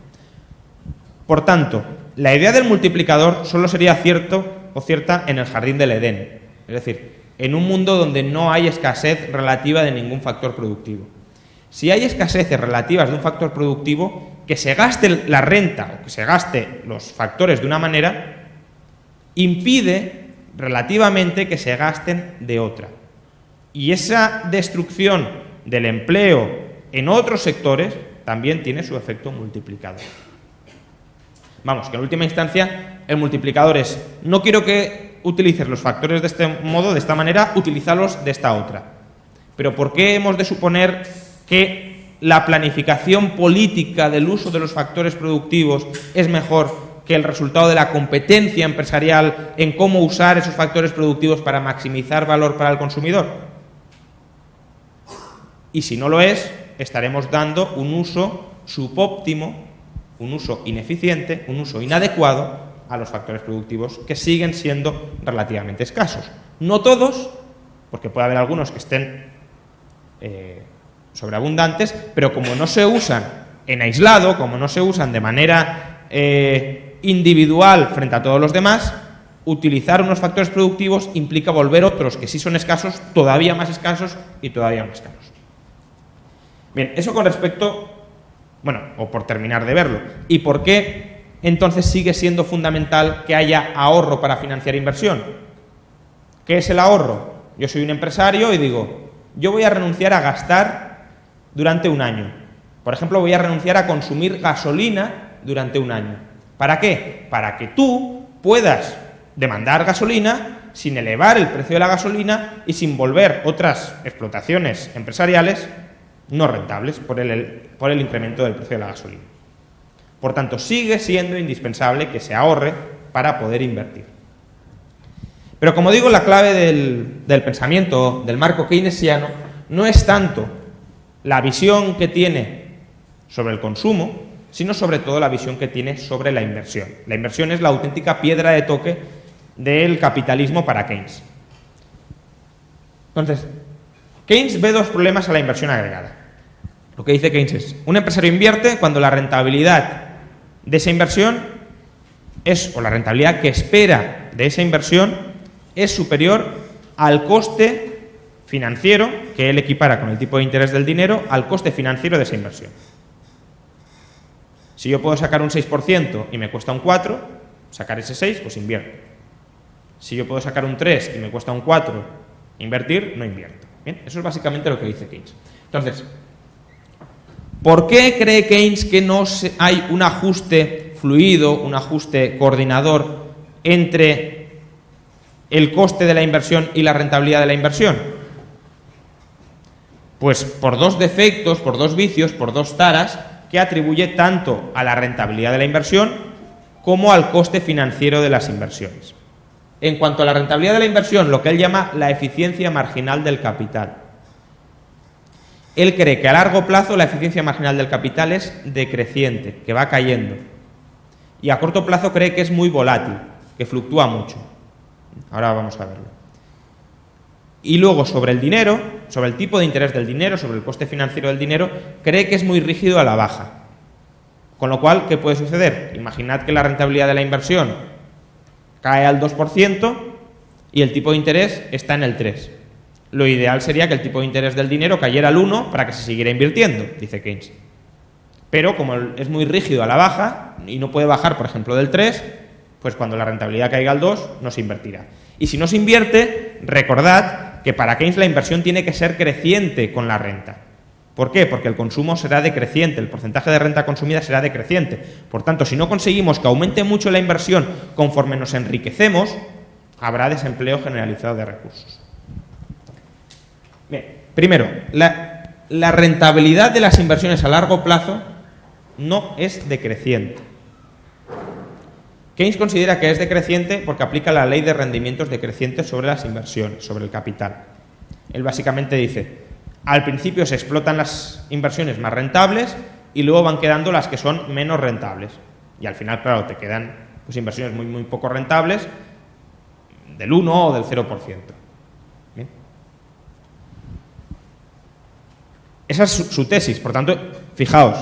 Por tanto, la idea del multiplicador solo sería cierta en el jardín del Edén, es decir, en un mundo donde no hay escasez relativa de ningún factor productivo. Si hay escaseces relativas de un factor productivo, que se gaste la renta o que se gaste los factores de una manera impide relativamente que se gasten de otra. Y esa destrucción del empleo en otros sectores también tiene su efecto multiplicador. Vamos, que en última instancia el multiplicador es: no quiero que utilices los factores de este modo, de esta manera, utilízalos de esta otra. Pero ¿por qué hemos de suponer que la planificación política del uso de los factores productivos es mejor que el resultado de la competencia empresarial en cómo usar esos factores productivos para maximizar valor para el consumidor? Y si no lo es, estaremos dando un uso subóptimo, un uso ineficiente, un uso inadecuado a los factores productivos que siguen siendo relativamente escasos. No todos, porque puede haber algunos que estén sobreabundantes, pero como no se usan en aislado, como no se usan de manera individual frente a todos los demás, utilizar unos factores productivos implica volver otros que sí son escasos, todavía más escasos y todavía más caros. Bien, eso con respecto, bueno, o por terminar de verlo. ¿Y por qué entonces sigue siendo fundamental que haya ahorro para financiar inversión? ¿Qué es el ahorro? Yo soy un empresario y digo, yo voy a renunciar a gastar durante un año. Por ejemplo, voy a renunciar a consumir gasolina durante un año. ¿Para qué? Para que tú puedas demandar gasolina sin elevar el precio de la gasolina y sin volver otras explotaciones empresariales no rentables por el incremento del precio de la gasolina. Por tanto, sigue siendo indispensable que se ahorre para poder invertir. Pero como digo, la clave del pensamiento, del marco keynesiano, no es tanto la visión que tiene sobre el consumo, sino sobre todo la visión que tiene sobre la inversión. La inversión es la auténtica piedra de toque del capitalismo para Keynes. Entonces, Keynes ve dos problemas a la inversión agregada. Lo que dice Keynes es: un empresario invierte cuando la rentabilidad de esa inversión o la rentabilidad que espera de esa inversión es superior al coste financiero, que él equipara con el tipo de interés del dinero, al coste financiero de esa inversión. Si yo puedo sacar un 6% y me cuesta un 4%, sacar ese 6, pues invierto. Si yo puedo sacar un 3 y me cuesta un 4, invertir, no invierto. Bien, eso es básicamente lo que dice Keynes. Entonces, ¿por qué cree Keynes que no hay un ajuste fluido, un ajuste coordinador entre el coste de la inversión y la rentabilidad de la inversión? Pues por dos defectos, por dos vicios, por dos taras que atribuye tanto a la rentabilidad de la inversión como al coste financiero de las inversiones. En cuanto a la rentabilidad de la inversión, lo que él llama la eficiencia marginal del capital. Él cree que a largo plazo la eficiencia marginal del capital es decreciente, que va cayendo. Y a corto plazo cree que es muy volátil, que fluctúa mucho. Ahora vamos a verlo. Y luego sobre el dinero, sobre el tipo de interés del dinero, sobre el coste financiero del dinero, cree que es muy rígido a la baja. Con lo cual, ¿qué puede suceder? Imaginad que la rentabilidad de la inversión cae al 2% y el tipo de interés está en el 3%. Lo ideal sería que el tipo de interés del dinero cayera al 1 para que se siguiera invirtiendo, dice Keynes. Pero como es muy rígido a la baja y no puede bajar, por ejemplo, del 3, pues cuando la rentabilidad caiga al 2 no se invertirá. Y si no se invierte, recordad que para Keynes la inversión tiene que ser creciente con la renta. ¿Por qué? Porque el consumo será decreciente, el porcentaje de renta consumida será decreciente. Por tanto, si no conseguimos que aumente mucho la inversión conforme nos enriquecemos, habrá desempleo generalizado de recursos. Bien, primero, la rentabilidad de las inversiones a largo plazo no es decreciente. Keynes considera que es decreciente porque aplica la ley de rendimientos decrecientes sobre las inversiones, sobre el capital. Él básicamente dice: al principio se explotan las inversiones más rentables y luego van quedando las que son menos rentables. Y al final, claro, te quedan pues, inversiones muy poco rentables del 1 o del 0%. ¿Bien? Esa es su tesis. Por tanto, fijaos,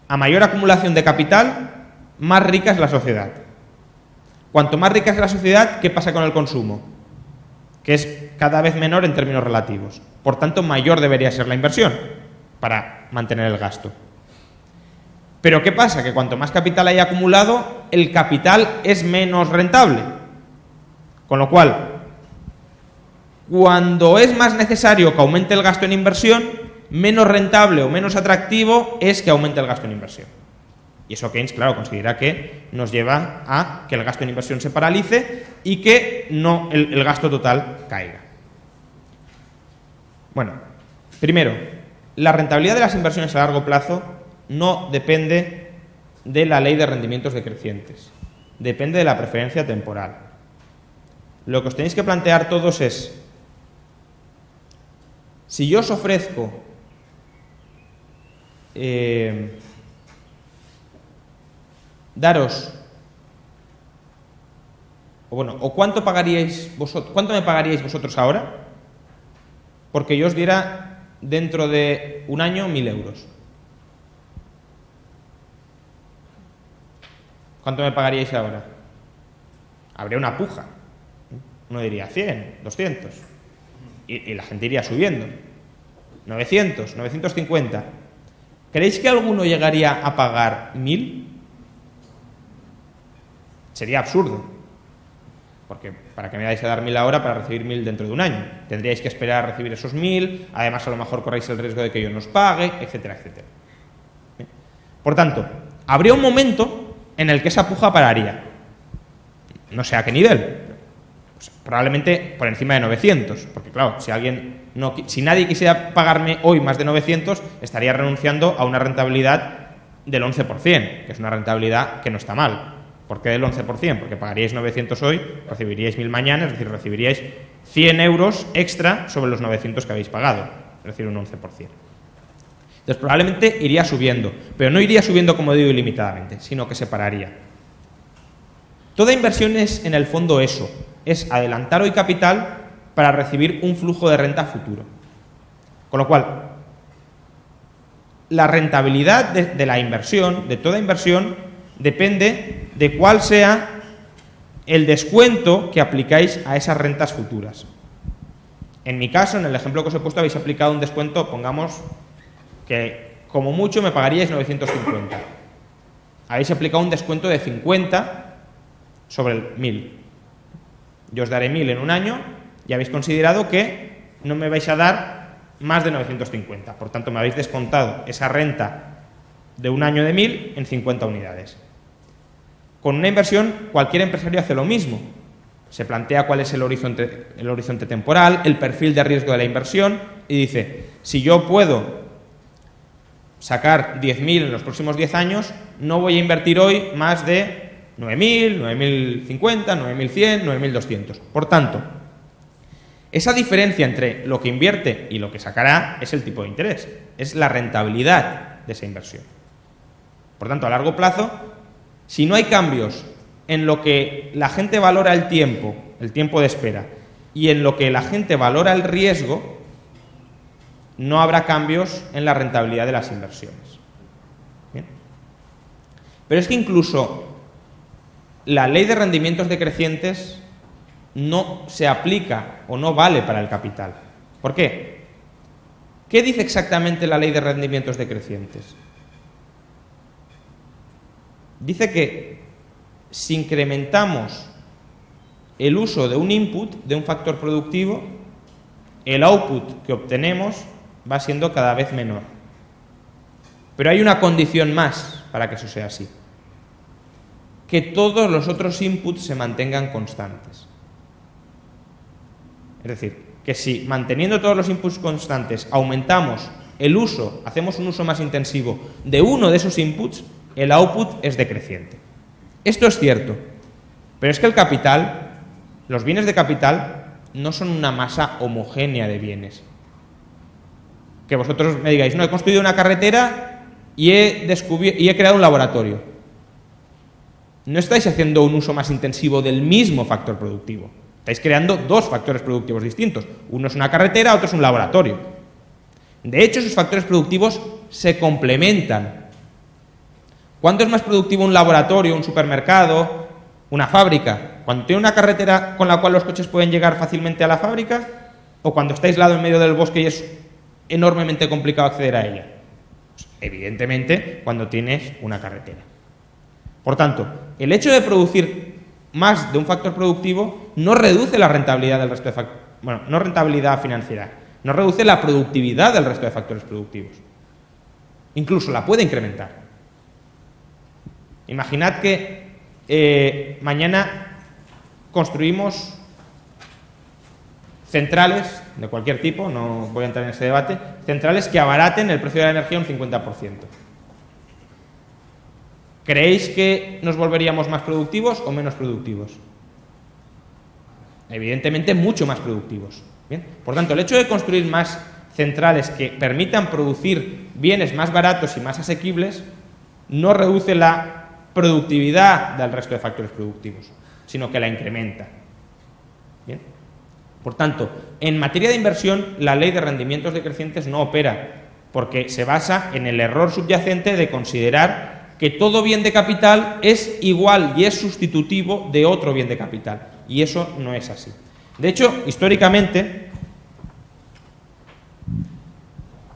a mayor acumulación de capital, más rica es la sociedad. Cuanto más rica es la sociedad, ¿qué pasa con el consumo? Que es cada vez menor en términos relativos. Por tanto, mayor debería ser la inversión para mantener el gasto. Pero ¿qué pasa? Que cuanto más capital haya acumulado, el capital es menos rentable. Con lo cual, cuando es más necesario que aumente el gasto en inversión, menos rentable o menos atractivo es que aumente el gasto en inversión. Y eso Keynes, claro, considera que nos lleva a que el gasto en inversión se paralice y que no el gasto total caiga. Bueno, primero, la rentabilidad de las inversiones a largo plazo no depende de la ley de rendimientos decrecientes, depende de la preferencia temporal. Lo que os tenéis que plantear todos es: si yo os ofrezco daros, o cuánto pagaríais vosotros, cuánto me pagaríais vosotros ahora porque yo os diera dentro de un año 1.000 euros. ¿Cuánto me pagaríais ahora? Habría una puja. Uno diría 100, 200. Y la gente iría subiendo. 900, 950. ¿Creéis que alguno llegaría a pagar 1.000? Sería absurdo. Porque ¿para qué me vais a dar 1.000 ahora para recibir 1.000 dentro de un año? Tendríais que esperar a recibir esos 1.000, además a lo mejor corréis el riesgo de que yo no os pague, etcétera, etcétera. ¿Bien? Por tanto, habría un momento en el que esa puja pararía. No sé a qué nivel. Pues, probablemente por encima de 900. Porque claro, si nadie quisiera pagarme hoy más de 900, estaría renunciando a una rentabilidad del 11%, que es una rentabilidad que no está mal. ¿Por qué del 11%? Porque pagaríais 900 hoy, recibiríais 1.000 mañana, es decir, recibiríais 100 euros extra sobre los 900 que habéis pagado, es decir, un 11%. Entonces, probablemente iría subiendo, pero no iría subiendo, como digo, ilimitadamente, sino que se pararía. Toda inversión es, en el fondo, eso, es adelantar hoy capital para recibir un flujo de renta futuro. Con lo cual, la rentabilidad de la inversión, de toda inversión, depende de cuál sea el descuento que aplicáis a esas rentas futuras. En mi caso, en el ejemplo que os he puesto, habéis aplicado un descuento, pongamos que como mucho me pagaríais 950. Habéis aplicado un descuento de 50 sobre el 1.000. Yo os daré 1.000 en un año y habéis considerado que no me vais a dar más de 950. Por tanto, me habéis descontado esa renta de un año de 1.000 en 50 unidades. Con una inversión, cualquier empresario hace lo mismo. Se plantea cuál es el horizonte temporal, el perfil de riesgo de la inversión y dice: si yo puedo sacar 10.000 en los próximos 10 años, no voy a invertir hoy más de 9.000, 9.050, 9.100, 9.200. Por tanto, esa diferencia entre lo que invierte y lo que sacará es el tipo de interés, es la rentabilidad de esa inversión. Por tanto, a largo plazo, si no hay cambios en lo que la gente valora el tiempo de espera, y en lo que la gente valora el riesgo, no habrá cambios en la rentabilidad de las inversiones. ¿Bien? Pero es que incluso la ley de rendimientos decrecientes no se aplica o no vale para el capital. ¿Por qué? ¿Qué dice exactamente la ley de rendimientos decrecientes? Dice que si incrementamos el uso de un input, de un factor productivo, el output que obtenemos va siendo cada vez menor. Pero hay una condición más para que eso sea así: que todos los otros inputs se mantengan constantes. Es decir, que si manteniendo todos los inputs constantes aumentamos el uso, hacemos un uso más intensivo de uno de esos inputs, el output es decreciente. Esto es cierto, pero es que el capital, los bienes de capital, no son una masa homogénea de bienes. Que vosotros me digáis, no, he construido una carretera y he creado un laboratorio. No estáis haciendo un uso más intensivo del mismo factor productivo. Estáis creando dos factores productivos distintos. Uno es una carretera, otro es un laboratorio. De hecho, esos factores productivos se complementan. ¿Cuánto es más productivo un laboratorio, un supermercado, una fábrica? ¿Cuando tiene una carretera con la cual los coches pueden llegar fácilmente a la fábrica? ¿O cuando está aislado en medio del bosque y es enormemente complicado acceder a ella? Pues, evidentemente, cuando tienes una carretera. Por tanto, el hecho de producir más de un factor productivo no reduce la rentabilidad del resto de factores. Bueno, no rentabilidad financiera, no reduce la productividad del resto de factores productivos. Incluso la puede incrementar. Imaginad que mañana construimos centrales de cualquier tipo, no voy a entrar en ese debate, centrales que abaraten el precio de la energía un 50%. ¿Creéis que nos volveríamos más productivos o menos productivos? Evidentemente mucho más productivos. ¿Bien? Por tanto, el hecho de construir más centrales que permitan producir bienes más baratos y más asequibles no reduce la productividad del resto de factores productivos, sino que la incrementa. ¿Bien? Por tanto, en materia de inversión, la ley de rendimientos decrecientes no opera, porque se basa en el error subyacente de considerar que todo bien de capital es igual y es sustitutivo de otro bien de capital. Y eso no es así. De hecho, históricamente,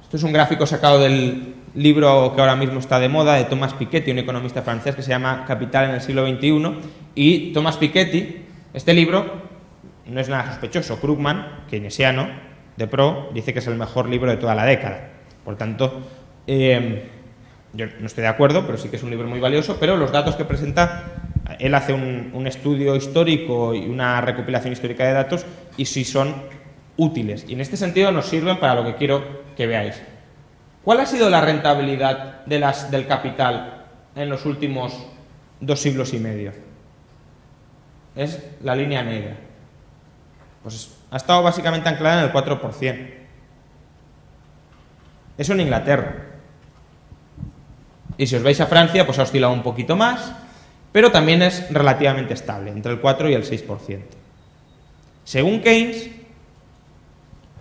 esto es un gráfico sacado del libro que ahora mismo está de moda, de Thomas Piketty, un economista francés, que se llama Capital en el siglo XXI. Y Thomas Piketty, este libro, no es nada sospechoso. Krugman, keynesiano, de pro, dice que es el mejor libro de toda la década. Por tanto, yo no estoy de acuerdo, pero sí que es un libro muy valioso, pero los datos que presenta, él hace un estudio histórico y una recopilación histórica de datos y sí son útiles. Y en este sentido nos sirven para lo que quiero que veáis. ¿Cuál ha sido la rentabilidad del capital en los últimos 2 siglos y medio? Es la línea negra. Pues ha estado básicamente anclada en el 4%. Eso en Inglaterra. Y si os vais a Francia, pues ha oscilado un poquito más, pero también es relativamente estable, entre el 4 y el 6%. Según Keynes,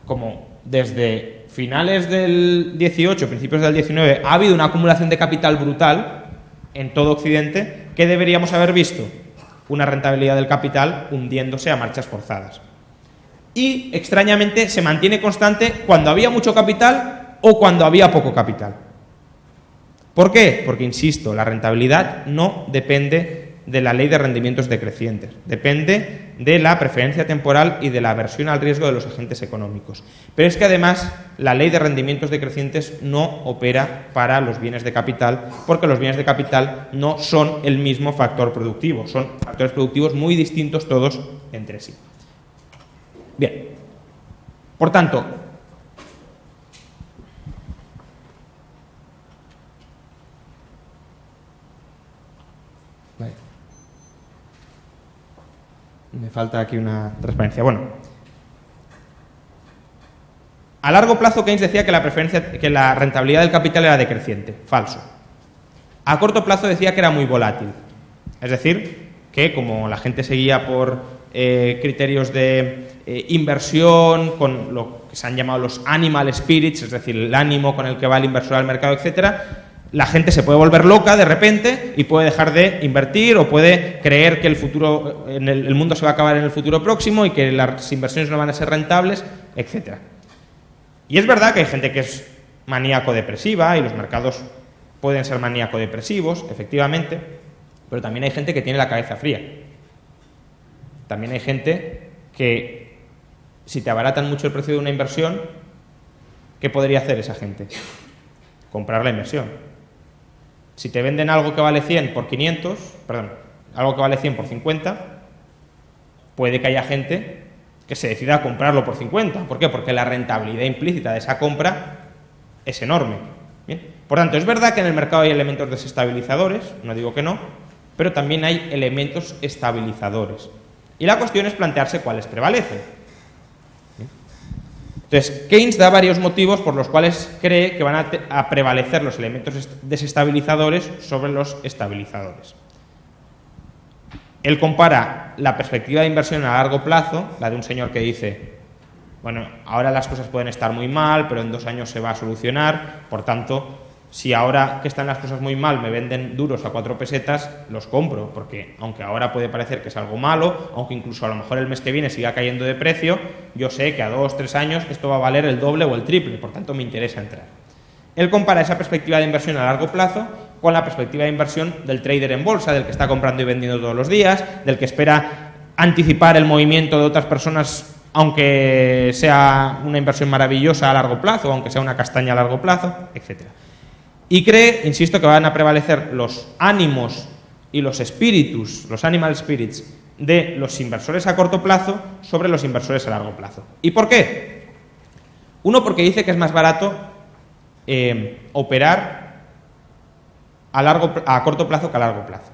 como desde finales del 18, principios del 19, ha habido una acumulación de capital brutal en todo Occidente, ¿qué deberíamos haber visto? Una rentabilidad del capital hundiéndose a marchas forzadas. Y, extrañamente, se mantiene constante cuando había mucho capital o cuando había poco capital. ¿Por qué? Porque, insisto, la rentabilidad no depende de la ley de rendimientos decrecientes, depende de la preferencia temporal y de la aversión al riesgo de los agentes económicos. Pero es que además la ley de rendimientos decrecientes no opera para los bienes de capital, porque los bienes de capital no son el mismo factor productivo, son factores productivos muy distintos todos entre sí. Bien, por tanto, me falta aquí una transparencia. Bueno, a largo plazo Keynes decía que la rentabilidad del capital era decreciente. Falso. A corto plazo decía que era muy volátil. Es decir, que como la gente seguía por criterios de inversión, con lo que se han llamado los animal spirits, es decir, el ánimo con el que va el inversor al mercado, etcétera, la gente se puede volver loca de repente y puede dejar de invertir o puede creer que el mundo se va a acabar en el futuro próximo y que las inversiones no van a ser rentables, etcétera. Y es verdad que hay gente que es maníaco-depresiva y los mercados pueden ser maníaco-depresivos, efectivamente, pero también hay gente que tiene la cabeza fría. También hay gente que Si te abaratan mucho el precio de una inversión, ¿qué podría hacer esa gente? Comprar la inversión. Si te venden algo que vale 100 por 500, perdón, algo que vale 100 por 50, puede que haya gente que se decida a comprarlo por 50. ¿Por qué? Porque la rentabilidad implícita de esa compra es enorme. Bien. Por tanto, es verdad que en el mercado hay elementos desestabilizadores, no digo que no, pero también hay elementos estabilizadores. Y la cuestión es plantearse cuáles prevalecen. Bien. Entonces, Keynes da varios motivos por los cuales cree que van a prevalecer los elementos desestabilizadores sobre los estabilizadores. Él compara la perspectiva de inversión a largo plazo, la de un señor que dice, bueno, ahora las cosas pueden estar muy mal, pero en 2 años se va a solucionar, por tanto, si ahora que están las cosas muy mal me venden duros a 4 pesetas, los compro, porque aunque ahora puede parecer que es algo malo, aunque incluso a lo mejor el mes que viene siga cayendo de precio, yo sé que a 2 o 3 años esto va a valer el doble o el triple, por tanto me interesa entrar. Él compara esa perspectiva de inversión a largo plazo con la perspectiva de inversión del trader en bolsa, del que está comprando y vendiendo todos los días, del que espera anticipar el movimiento de otras personas, aunque sea una inversión maravillosa a largo plazo, aunque sea una castaña a largo plazo, etc. Y cree, insisto, que van a prevalecer los ánimos y los espíritus, los animal spirits, de los inversores a corto plazo sobre los inversores a largo plazo. ¿Y por qué? Uno, porque dice que es más barato operar a corto plazo que a largo plazo.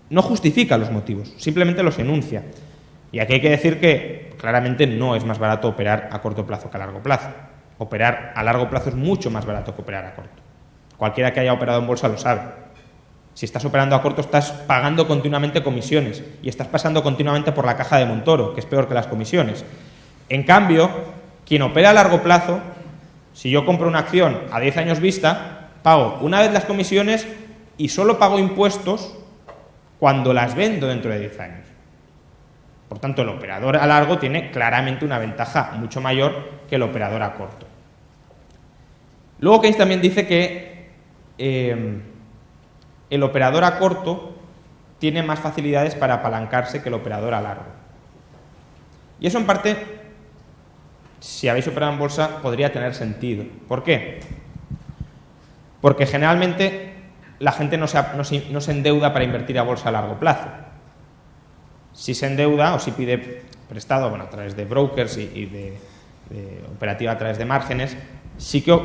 No justifica los motivos, simplemente los enuncia. Y aquí hay que decir que claramente no es más barato operar a corto plazo que a largo plazo. Operar a largo plazo es mucho más barato que operar a corto. Cualquiera que haya operado en bolsa lo sabe. Si estás operando a corto, estás pagando continuamente comisiones y estás pasando continuamente por la caja de Montoro, que es peor que las comisiones. En cambio, quien opera a largo plazo, si yo compro una acción a 10 años vista, pago una vez las comisiones y solo pago impuestos cuando las vendo dentro de 10 años. Por tanto, el operador a largo tiene claramente una ventaja mucho mayor que el operador a corto. Luego Keynes también dice que el operador a corto tiene más facilidades para apalancarse que el operador a largo. Y eso en parte, si habéis operado en bolsa, podría tener sentido. ¿Por qué? Porque generalmente la gente no se endeuda para invertir a bolsa a largo plazo. Si se endeuda o si pide prestado, bueno, a través de brokers y de operativa a través de márgenes, sí que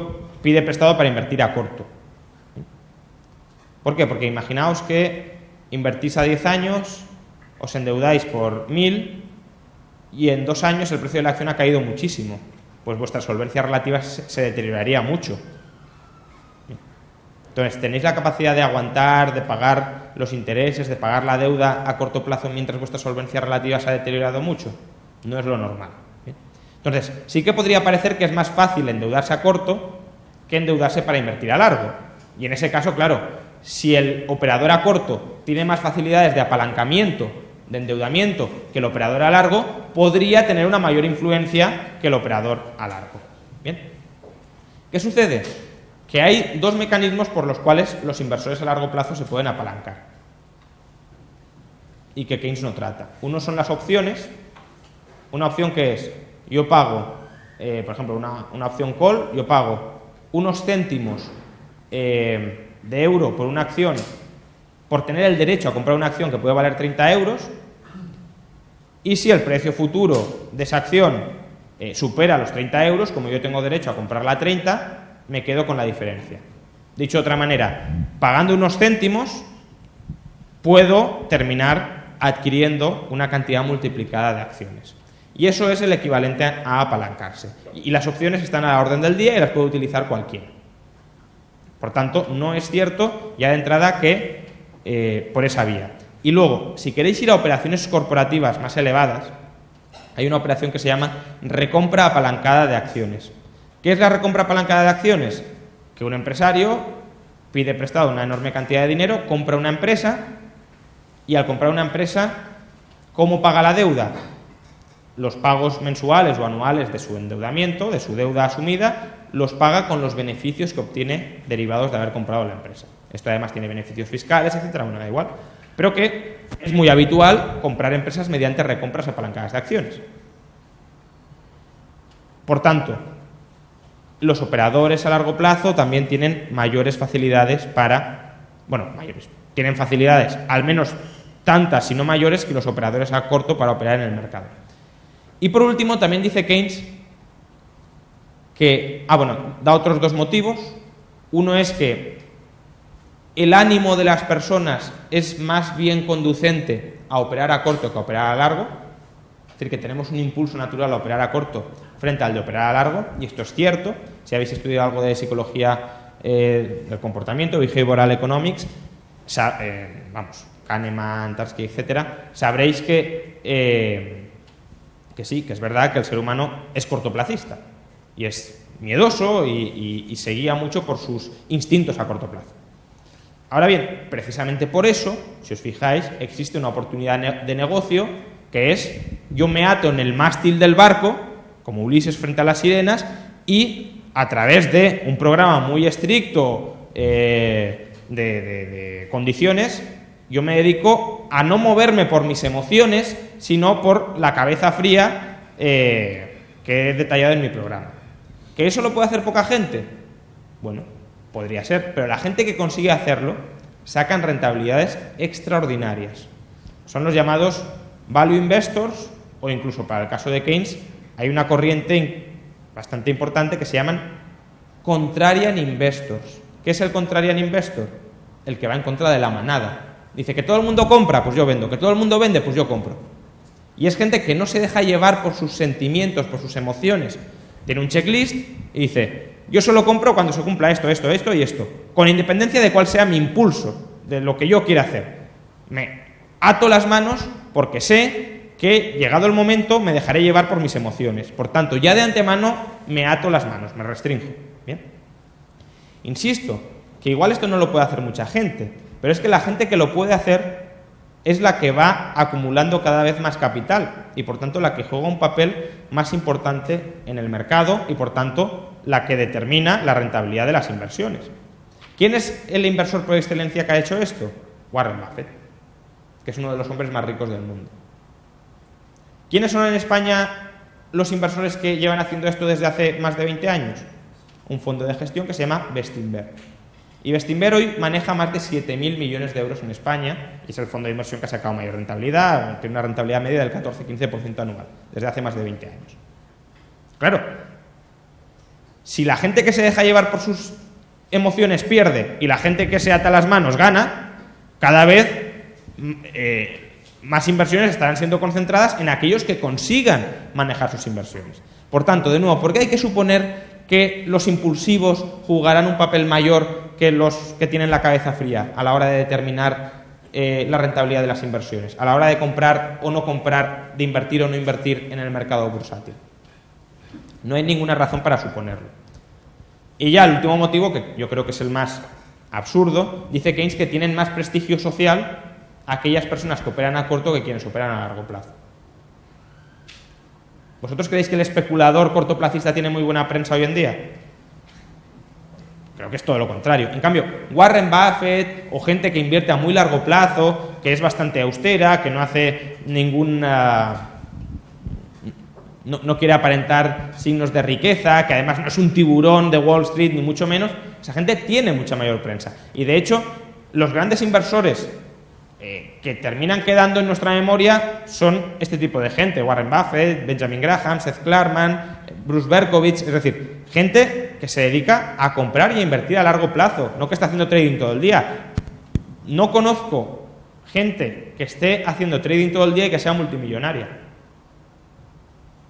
pide prestado para invertir a corto. ¿Por qué? Porque imaginaos que invertís a 10 años, os endeudáis por 1.000 y en 2 años el precio de la acción ha caído muchísimo. Pues vuestra solvencia relativa se deterioraría mucho. Entonces, ¿tenéis la capacidad de aguantar, de pagar los intereses, de pagar la deuda a corto plazo mientras vuestra solvencia relativa se ha deteriorado mucho? No es lo normal. ¿Bien? Entonces, sí que podría parecer que es más fácil endeudarse a corto que endeudarse para invertir a largo. Y en ese caso, claro, si el operador a corto tiene más facilidades de apalancamiento, de endeudamiento que el operador a largo, podría tener una mayor influencia que el operador a largo. ¿Bien? ¿Qué sucede? Que hay 2 mecanismos por los cuales los inversores a largo plazo se pueden apalancar y que Keynes no trata. Uno son las opciones. Una opción que es, yo pago, por ejemplo, una opción call, yo pago unos céntimos de euro por una acción, por tener el derecho a comprar una acción que puede valer 30 euros, y si el precio futuro de esa acción supera los 30 euros, como yo tengo derecho a comprarla a 30, me quedo con la diferencia. Dicho de otra manera, pagando unos céntimos, puedo terminar adquiriendo una cantidad multiplicada de acciones. Y eso es el equivalente a apalancarse. Y las opciones están a la orden del día y las puede utilizar cualquiera. Por tanto, no es cierto ya de entrada que por esa vía. Y luego, si queréis ir a operaciones corporativas más elevadas, hay una operación que se llama recompra apalancada de acciones. ¿Qué es la recompra apalancada de acciones? Que un empresario pide prestado una enorme cantidad de dinero, compra una empresa y al comprar una empresa, ¿cómo paga la deuda? Los pagos mensuales o anuales de su endeudamiento, de su deuda asumida, los paga con los beneficios que obtiene derivados de haber comprado la empresa. Esto además tiene beneficios fiscales, etcétera, bueno, da igual. Pero que es muy habitual comprar empresas mediante recompras apalancadas de acciones. Por tanto, los operadores a largo plazo también tienen mayores facilidades tienen facilidades, al menos tantas, si no mayores, que los operadores a corto para operar en el mercado. Y por último, también dice Keynes que, da otros dos motivos. Uno es que el ánimo de las personas es más bien conducente a operar a corto que a operar a largo. Es decir, que tenemos un impulso natural a operar a corto frente al de operar a largo, y esto es cierto. Si habéis estudiado algo de psicología del comportamiento, behavioral economics, Kahneman, Tarski, etcétera, sabréis que sí, que es verdad que el ser humano es cortoplacista y es miedoso y se guía mucho por sus instintos a corto plazo. Ahora bien, precisamente por eso, si os fijáis, existe una oportunidad de negocio que es: yo me ato en el mástil del barco, como Ulises frente a las sirenas, y a través de un programa muy estricto de condiciones, yo me dedico a no moverme por mis emociones, sino por la cabeza fría que he detallado en mi programa. ¿Que eso lo puede hacer poca gente? Bueno, podría ser, pero la gente que consigue hacerlo sacan rentabilidades extraordinarias. Son los llamados value investors, o incluso para el caso de Keynes hay una corriente bastante importante que se llaman contrarian investors. ¿Qué es el contrarian investor? El que va en contra de la manada. Dice que todo el mundo compra, pues yo vendo. Que todo el mundo vende, pues yo compro. Y es gente que no se deja llevar por sus sentimientos, por sus emociones. Tiene un checklist y dice: yo solo compro cuando se cumpla esto, esto, esto y esto, con independencia de cuál sea mi impulso, de lo que yo quiera hacer. Me ato las manos porque sé que, llegado el momento, me dejaré llevar por mis emociones. Por tanto, ya de antemano me ato las manos, me restringo. ¿Bien? Insisto, que igual esto no lo puede hacer mucha gente, pero es que la gente que lo puede hacer es la que va acumulando cada vez más capital y, por tanto, la que juega un papel más importante en el mercado y, por tanto, la que determina la rentabilidad de las inversiones. ¿Quién es el inversor por excelencia que ha hecho esto? Warren Buffett, que es uno de los hombres más ricos del mundo. ¿Quiénes son en España los inversores que llevan haciendo esto desde hace más de 20 años? Un fondo de gestión que se llama Bestinver. Y Bestinver hoy maneja más de 7.000 millones de euros en España y es el fondo de inversión que ha sacado mayor rentabilidad, tiene una rentabilidad media del 14-15% anual, desde hace más de 20 años. Claro, si la gente que se deja llevar por sus emociones pierde y la gente que se ata las manos gana, cada vez más inversiones estarán siendo concentradas en aquellos que consigan manejar sus inversiones. Por tanto, de nuevo, ¿por qué hay que suponer que los impulsivos jugarán un papel mayor que los que tienen la cabeza fría a la hora de determinar la rentabilidad de las inversiones, a la hora de comprar o no comprar, de invertir o no invertir en el mercado bursátil? No hay ninguna razón para suponerlo. Y ya el último motivo, que yo creo que es el más absurdo, dice Keynes que tienen más prestigio social aquellas personas que operan a corto que quienes operan a largo plazo. ¿Vosotros creéis que el especulador cortoplacista tiene muy buena prensa hoy en día? Creo que es todo lo contrario. En cambio, Warren Buffett o gente que invierte a muy largo plazo, que es bastante austera, que no hace ninguna... No quiere aparentar signos de riqueza, que además no es un tiburón de Wall Street, ni mucho menos, esa gente tiene mucha mayor prensa. Y de hecho, los grandes inversores que terminan quedando en nuestra memoria son este tipo de gente: Warren Buffett, Benjamin Graham, Seth Klarman, Bruce Berkowitz, es decir, gente que se dedica a comprar y a invertir a largo plazo, no que está haciendo trading todo el día. No conozco gente que esté haciendo trading todo el día y que sea multimillonaria.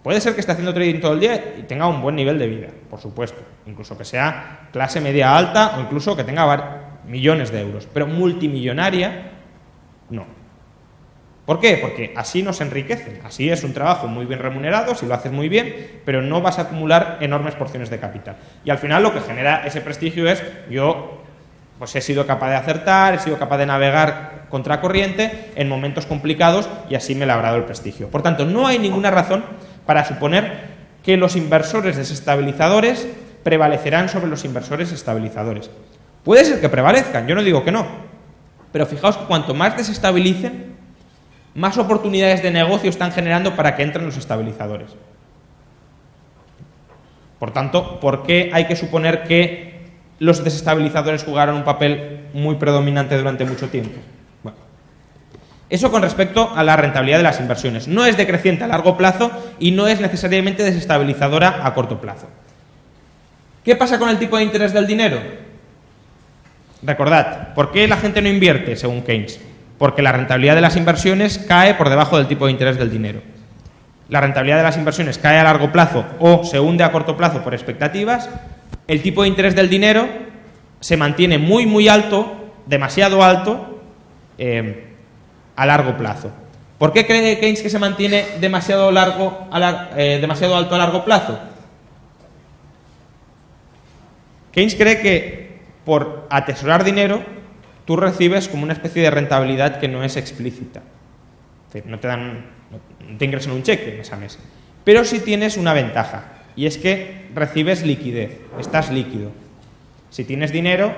Puede ser que esté haciendo trading todo el día y tenga un buen nivel de vida, por supuesto, incluso que sea clase media alta o incluso que tenga millones de euros, pero multimillonaria no. ¿Por qué? Porque así no se enriquecen. Así es un trabajo muy bien remunerado, si lo haces muy bien, pero no vas a acumular enormes porciones de capital. Y al final lo que genera ese prestigio es: yo pues he sido capaz de acertar, he sido capaz de navegar contracorriente en momentos complicados y así me he labrado el prestigio. Por tanto, no hay ninguna razón para suponer que los inversores desestabilizadores prevalecerán sobre los inversores estabilizadores. Puede ser que prevalezcan, yo no digo que no, pero fijaos que cuanto más desestabilicen, más oportunidades de negocio están generando para que entren los estabilizadores. Por tanto, ¿por qué hay que suponer que los desestabilizadores jugaron un papel muy predominante durante mucho tiempo? Bueno, eso con respecto a la rentabilidad de las inversiones. No es decreciente a largo plazo y no es necesariamente desestabilizadora a corto plazo. ¿Qué pasa con el tipo de interés del dinero? Recordad, ¿por qué la gente no invierte según Keynes? Porque la rentabilidad de las inversiones cae por debajo del tipo de interés del dinero. La rentabilidad de las inversiones cae a largo plazo o se hunde a corto plazo por expectativas. El tipo de interés del dinero se mantiene muy, muy alto, demasiado alto, a largo plazo. ¿Por qué cree Keynes que se mantiene demasiado alto a largo plazo? Keynes cree que por atesorar dinero tú recibes como una especie de rentabilidad que no es explícita. Es decir, no te ingresan un cheque mes a mes. Pero sí tienes una ventaja, y es que recibes liquidez, estás líquido. Si tienes dinero,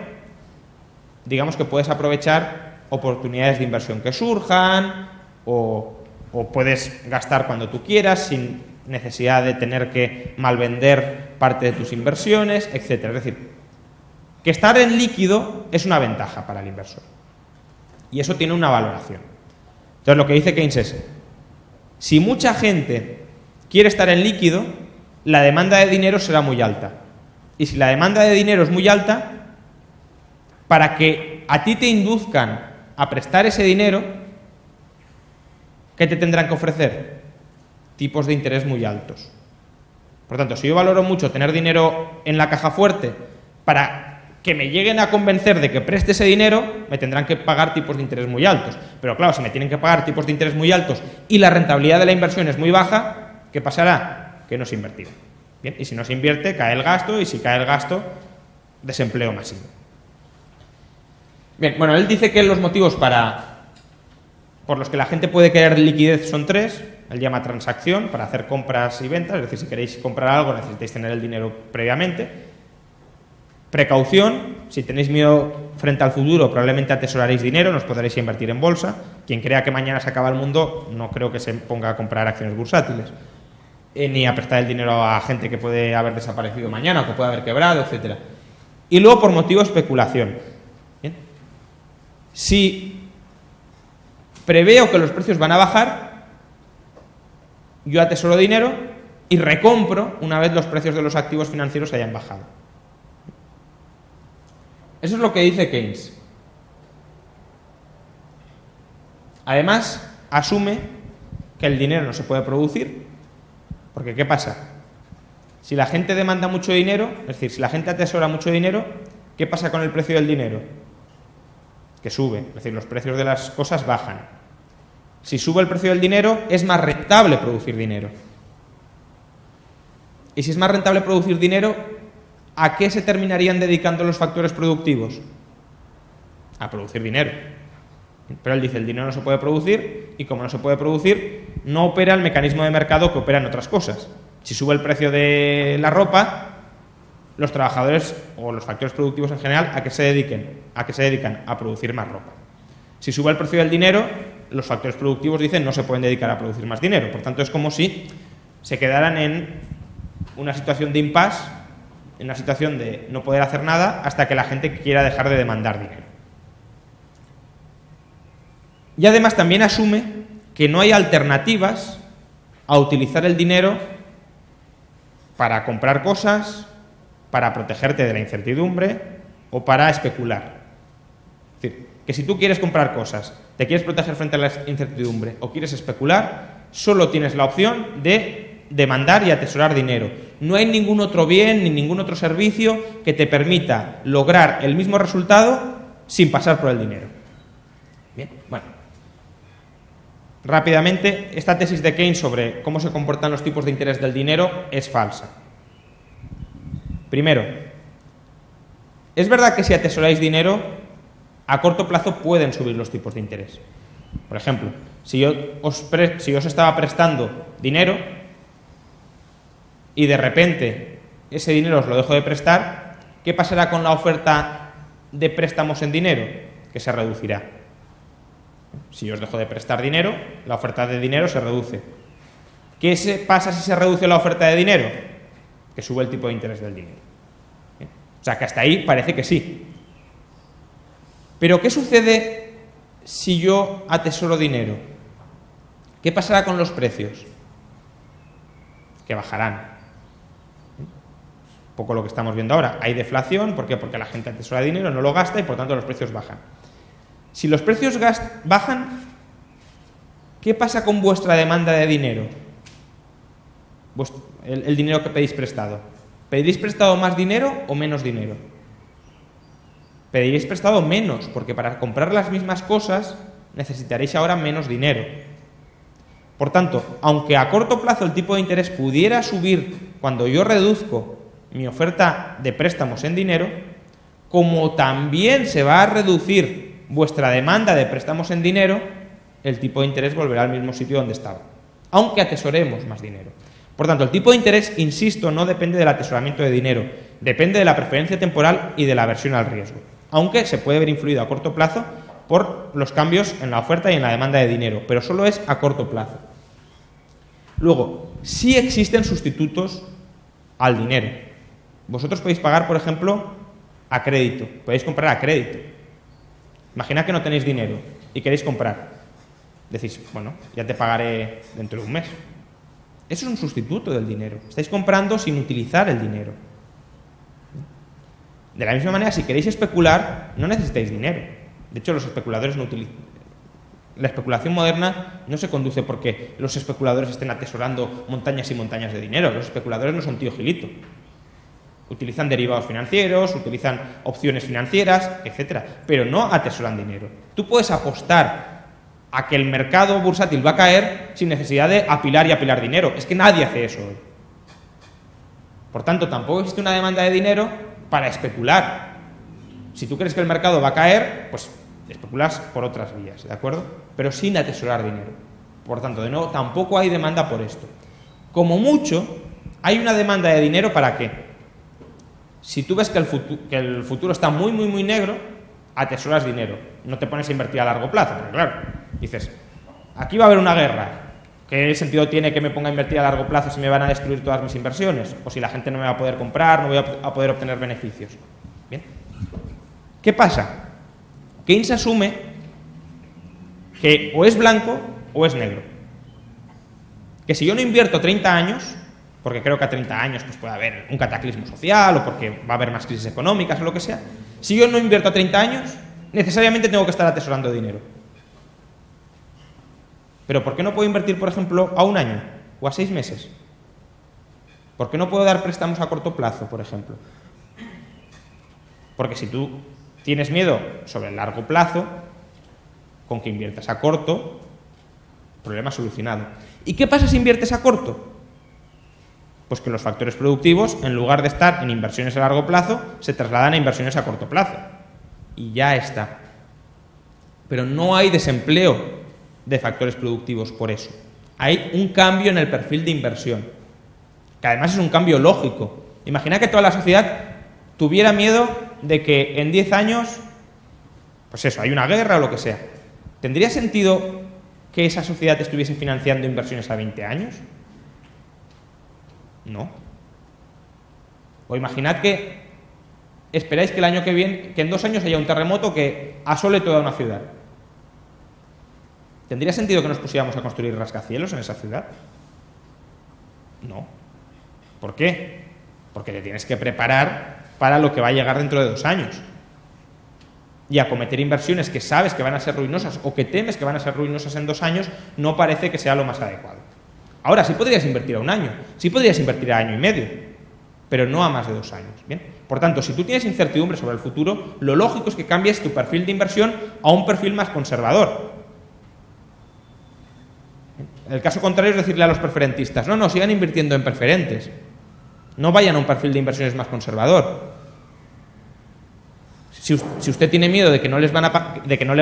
digamos que puedes aprovechar oportunidades de inversión que surjan, o puedes gastar cuando tú quieras sin necesidad de tener que malvender parte de tus inversiones, etc. Es decir, que estar en líquido es una ventaja para el inversor. Y eso tiene una valoración. Entonces lo que dice Keynes es, si mucha gente quiere estar en líquido, la demanda de dinero será muy alta. Y si la demanda de dinero es muy alta, para que a ti te induzcan a prestar ese dinero, ¿qué te tendrán que ofrecer? Tipos de interés muy altos. Por tanto, si yo valoro mucho tener dinero en la caja fuerte, para que me lleguen a convencer de que preste ese dinero, me tendrán que pagar tipos de interés muy altos. Pero claro, si me tienen que pagar tipos de interés muy altos y la rentabilidad de la inversión es muy baja, ¿qué pasará? Que no se invertirá. Bien, y si no se invierte, cae el gasto, y si cae el gasto, desempleo masivo. Bien, bueno, él dice que los motivos por los que la gente puede querer liquidez son tres. Él llama transacción, para hacer compras y ventas, es decir, si queréis comprar algo necesitáis tener el dinero previamente. Precaución, si tenéis miedo frente al futuro, probablemente atesoraréis dinero, no os podréis invertir en bolsa. Quien crea que mañana se acaba el mundo, no creo que se ponga a comprar acciones bursátiles, ni a prestar el dinero a gente que puede haber desaparecido mañana o que puede haber quebrado, etc. Y luego por motivo de especulación. ¿Bien? Si preveo que los precios van a bajar, yo atesoro dinero y recompro una vez los precios de los activos financieros hayan bajado. Eso es lo que dice Keynes. Además, asume que el dinero no se puede producir, porque ¿qué pasa? Si la gente demanda mucho dinero, es decir, si la gente atesora mucho dinero, ¿qué pasa con el precio del dinero? Que sube, es decir, los precios de las cosas bajan. Si sube el precio del dinero, es más rentable producir dinero. Y si es más rentable producir dinero, ¿a qué se terminarían dedicando los factores productivos? A producir dinero. Pero él dice, el dinero no se puede producir, y como no se puede producir, no opera el mecanismo de mercado que opera en otras cosas. Si sube el precio de la ropa, los trabajadores o los factores productivos en general, ¿a qué se dedican? A producir más ropa. Si sube el precio del dinero, los factores productivos dicen no se pueden dedicar a producir más dinero. Por tanto, es como si se quedaran en una situación de impasse, en una situación de no poder hacer nada hasta que la gente quiera dejar de demandar dinero. Y además también asume que no hay alternativas a utilizar el dinero para comprar cosas, para protegerte de la incertidumbre o para especular. Es decir, que si tú quieres comprar cosas, te quieres proteger frente a la incertidumbre o quieres especular, solo tienes la opción de demandar y atesorar dinero. No hay ningún otro bien ni ningún otro servicio que te permita lograr el mismo resultado sin pasar por el dinero. Bien, bueno. Rápidamente, esta tesis de Keynes sobre cómo se comportan los tipos de interés del dinero es falsa. Primero, es verdad que si atesoráis dinero, a corto plazo pueden subir los tipos de interés. Por ejemplo, si yo os estaba prestando dinero y de repente ese dinero os lo dejo de prestar, ¿qué pasará con la oferta de préstamos en dinero? Que se reducirá. Si yo os dejo de prestar dinero, la oferta de dinero se reduce. ¿Qué pasa si se reduce la oferta de dinero? que sube el tipo de interés del dinero. ¿Bien? O sea, que hasta ahí parece que sí. Pero ¿qué sucede si yo atesoro dinero? ¿Qué pasará con los precios? Que bajarán. Un poco lo que estamos viendo ahora. Hay deflación, ¿por qué? Porque la gente atesora dinero, no lo gasta y por tanto los precios bajan. Si los precios bajan, ¿qué pasa con vuestra demanda de dinero? El dinero que pedís prestado. ¿Pediréis prestado más dinero o menos dinero? Pediréis prestado menos, porque para comprar las mismas cosas necesitaréis ahora menos dinero. Por tanto, aunque a corto plazo el tipo de interés pudiera subir cuando yo reduzco mi oferta de préstamos en dinero, como también se va a reducir vuestra demanda de préstamos en dinero, el tipo de interés volverá al mismo sitio donde estaba, aunque atesoremos más dinero. Por tanto, el tipo de interés, insisto, no depende del atesoramiento de dinero, depende de la preferencia temporal y de la aversión al riesgo, aunque se puede ver influido a corto plazo por los cambios en la oferta y en la demanda de dinero, pero solo es a corto plazo. Luego, sí existen sustitutos al dinero. Vosotros podéis pagar, por ejemplo, a crédito, podéis comprar a crédito. Imaginad que no tenéis dinero y queréis comprar. Decís, bueno, ya te pagaré dentro de un mes. Eso es un sustituto del dinero. Estáis comprando sin utilizar el dinero. De la misma manera, si queréis especular, no necesitáis dinero. De hecho, los especuladores no utilizan. La especulación moderna no se conduce porque los especuladores estén atesorando montañas y montañas de dinero. Los especuladores no son tío Gilito. Utilizan derivados financieros, utilizan opciones financieras, etcétera, pero no atesoran dinero. Tú puedes apostar a que el mercado bursátil va a caer sin necesidad de apilar y apilar dinero. Es que nadie hace eso hoy. Por tanto, tampoco existe una demanda de dinero para especular. Si tú crees que el mercado va a caer, pues especulas por otras vías, ¿de acuerdo? Pero sin atesorar dinero. Por tanto, de nuevo, tampoco hay demanda por esto. Como mucho, hay una demanda de dinero ¿para qué? Si tú ves que el futuro está muy, muy, muy negro, atesoras dinero. No te pones a invertir a largo plazo, porque claro, dices, aquí va a haber una guerra. ¿Qué sentido tiene que me ponga a invertir a largo plazo si me van a destruir todas mis inversiones? O si la gente no me va a poder comprar, no voy a poder obtener beneficios. Bien. ¿Qué pasa? Keynes asume que o es blanco o es negro. Que si yo no invierto 30 años, porque creo que a 30 años pues puede haber un cataclismo social o porque va a haber más crisis económicas o lo que sea, si yo no invierto a 30 años, necesariamente tengo que estar atesorando dinero. Pero ¿por qué no puedo invertir, por ejemplo, a un año o a 6 meses? ¿Por qué no puedo dar préstamos a corto plazo, por ejemplo? Porque si tú tienes miedo sobre el largo plazo, con que inviertas a corto, problema solucionado. ¿Y qué pasa si inviertes a corto? Pues que los factores productivos, en lugar de estar en inversiones a largo plazo, se trasladan a inversiones a corto plazo. Y ya está. Pero no hay desempleo de factores productivos por eso. Hay un cambio en el perfil de inversión, que además es un cambio lógico. Imagina que toda la sociedad tuviera miedo de que en 10 años, pues eso, hay una guerra o lo que sea. ¿Tendría sentido que esa sociedad estuviese financiando inversiones a 20 años? No. O imaginad que esperáis que el año que viene, que en 2 años haya un terremoto que asole toda una ciudad. ¿Tendría sentido que nos pusiéramos a construir rascacielos en esa ciudad? No. ¿Por qué? Porque te tienes que preparar para lo que va a llegar dentro de 2 años. Y acometer inversiones que sabes que van a ser ruinosas o que temes que van a ser ruinosas en 2 años no parece que sea lo más adecuado. Ahora, sí podrías invertir a 1 año, sí podrías invertir a 1 año y medio, pero no a más de 2 años. ¿Bien? Por tanto, si tú tienes incertidumbre sobre el futuro, lo lógico es que cambies tu perfil de inversión a un perfil más conservador. El caso contrario es decirle a los preferentistas, no, sigan invirtiendo en preferentes, no vayan a un perfil de inversiones más conservador. Si usted tiene miedo de que no le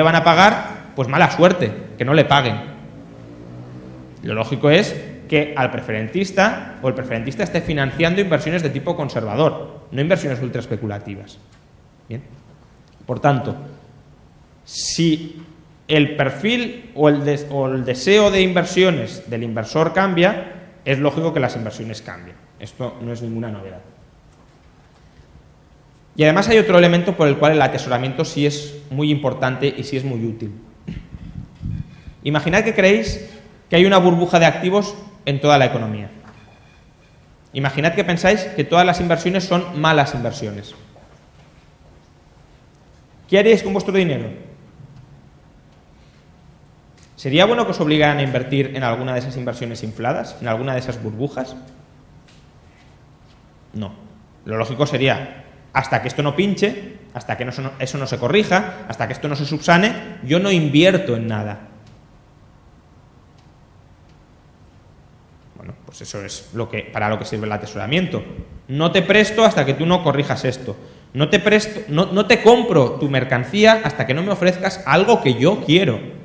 van a pagar, pues mala suerte, que no le paguen. Lo lógico es que al preferentista o el preferentista esté financiando inversiones de tipo conservador, no inversiones ultra especulativas. Bien. Por tanto, si el perfil o el deseo de inversiones del inversor cambia, es lógico que las inversiones cambien. Esto no es ninguna novedad. Y además hay otro elemento por el cual el atesoramiento sí es muy importante y sí es muy útil. Imaginad que creéis que hay una burbuja de activos en toda la economía. Imaginad que pensáis que todas las inversiones son malas inversiones. ¿Qué haríais con vuestro dinero? ¿Sería bueno que os obligaran a invertir en alguna de esas inversiones infladas, en alguna de esas burbujas? No. Lo lógico sería, hasta que esto no pinche, hasta que eso no se corrija, hasta que esto no se subsane, yo no invierto en nada. Bueno, pues eso es para lo que sirve el atesoramiento. No te presto hasta que tú no corrijas esto. No te compro tu mercancía hasta que no me ofrezcas algo que yo quiero.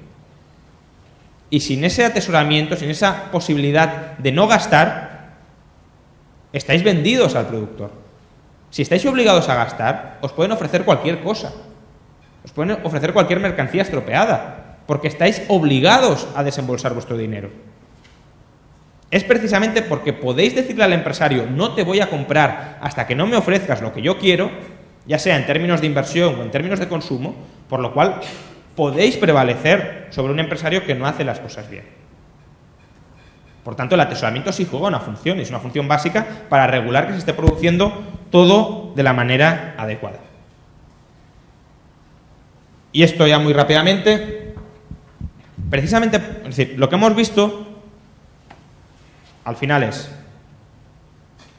Y sin ese atesoramiento, sin esa posibilidad de no gastar, estáis vendidos al productor. Si estáis obligados a gastar, os pueden ofrecer cualquier cosa. Os pueden ofrecer cualquier mercancía estropeada, porque estáis obligados a desembolsar vuestro dinero. Es precisamente porque podéis decirle al empresario, no te voy a comprar hasta que no me ofrezcas lo que yo quiero, ya sea en términos de inversión o en términos de consumo, por lo cual podéis prevalecer sobre un empresario que no hace las cosas bien. Por tanto, el atesoramiento sí juega una función, y es una función básica para regular que se esté produciendo todo de la manera adecuada. Y esto ya muy rápidamente, precisamente, es decir, lo que hemos visto al final es,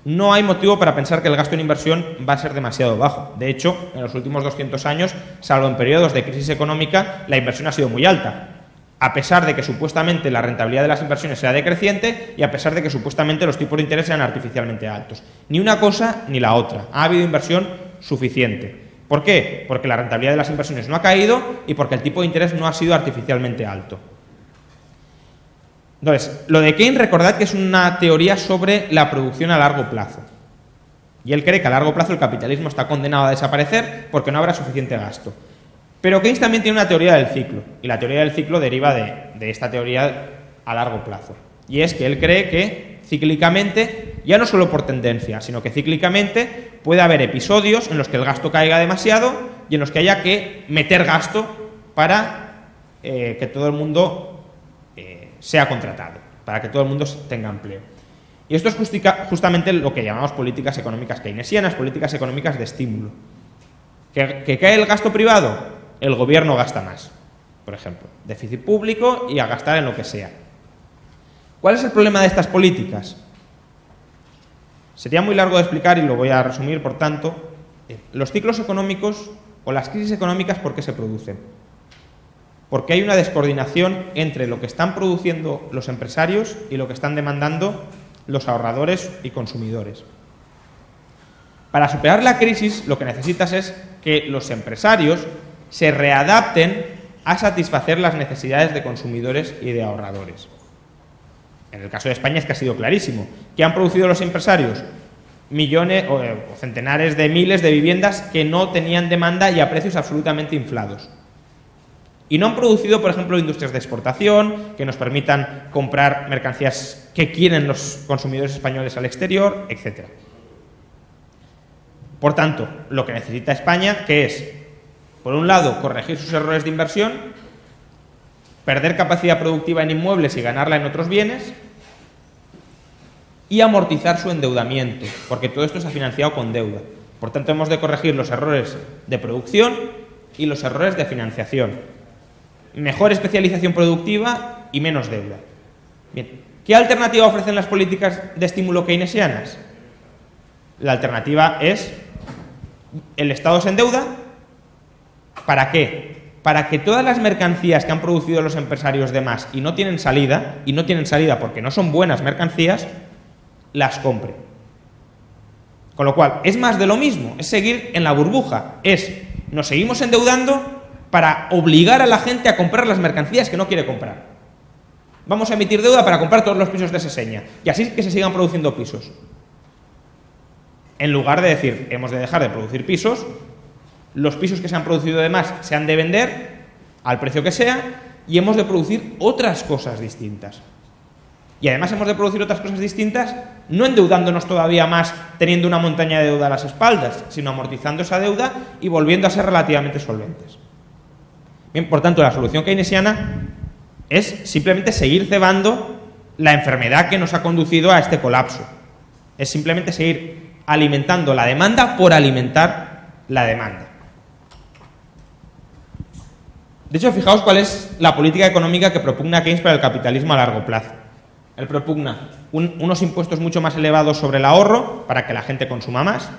no hay motivo para pensar que el gasto en inversión va a ser demasiado bajo. De hecho, en los últimos 200 años, salvo en periodos de crisis económica, la inversión ha sido muy alta, a pesar de que supuestamente la rentabilidad de las inversiones sea decreciente y a pesar de que supuestamente los tipos de interés sean artificialmente altos. Ni una cosa ni la otra. Ha habido inversión suficiente. ¿Por qué? Porque la rentabilidad de las inversiones no ha caído y porque el tipo de interés no ha sido artificialmente alto. Entonces, lo de Keynes, recordad que es una teoría sobre la producción a largo plazo. Y él cree que a largo plazo el capitalismo está condenado a desaparecer porque no habrá suficiente gasto. Pero Keynes también tiene una teoría del ciclo, y la teoría del ciclo deriva de esta teoría a largo plazo. Y es que él cree que cíclicamente, ya no solo por tendencia, sino que cíclicamente puede haber episodios en los que el gasto caiga demasiado y en los que haya que meter gasto para que todo el mundo sea contratado, para que todo el mundo tenga empleo. Y esto es justamente lo que llamamos políticas económicas keynesianas, políticas económicas de estímulo. ¿Que cae el gasto privado? El gobierno gasta más, por ejemplo, déficit público y a gastar en lo que sea. ¿Cuál es el problema de estas políticas? Sería muy largo de explicar y lo voy a resumir, por tanto. Los ciclos económicos o las crisis económicas, ¿por qué se producen? Porque hay una descoordinación entre lo que están produciendo los empresarios y lo que están demandando los ahorradores y consumidores. Para superar la crisis, lo que necesitas es que los empresarios se readapten a satisfacer las necesidades de consumidores y de ahorradores. En el caso de España es que ha sido clarísimo. ¿Qué han producido los empresarios? Millones o centenares de miles de viviendas que no tenían demanda y a precios absolutamente inflados. Y no han producido, por ejemplo, industrias de exportación que nos permitan comprar mercancías que quieren los consumidores españoles al exterior, etc. Por tanto, lo que necesita España, que es, por un lado, corregir sus errores de inversión, perder capacidad productiva en inmuebles y ganarla en otros bienes, y amortizar su endeudamiento, porque todo esto se ha financiado con deuda. Por tanto, hemos de corregir los errores de producción y los errores de financiación. Mejor especialización productiva y menos deuda. Bien, ¿qué alternativa ofrecen las políticas de estímulo keynesianas? La alternativa es: el Estado se endeuda. ¿Para qué? Para que todas las mercancías que han producido los empresarios de más y no tienen salida porque no son buenas mercancías, las compre. Con lo cual, es más de lo mismo, es seguir en la burbuja, nos seguimos endeudando para obligar a la gente a comprar las mercancías que no quiere comprar. Vamos a emitir deuda para comprar todos los pisos de Seseña y así que se sigan produciendo pisos. En lugar de decir, hemos de dejar de producir pisos, los pisos que se han producido de más se han de vender al precio que sea y hemos de producir otras cosas distintas. Y además hemos de producir otras cosas distintas, no endeudándonos todavía más, teniendo una montaña de deuda a las espaldas, sino amortizando esa deuda y volviendo a ser relativamente solventes. Bien, por tanto, la solución keynesiana es simplemente seguir cebando la enfermedad que nos ha conducido a este colapso. Es simplemente seguir alimentando la demanda por alimentar la demanda. De hecho, fijaos cuál es la política económica que propugna Keynes para el capitalismo a largo plazo. Él propugna unos impuestos mucho más elevados sobre el ahorro para que la gente consuma más,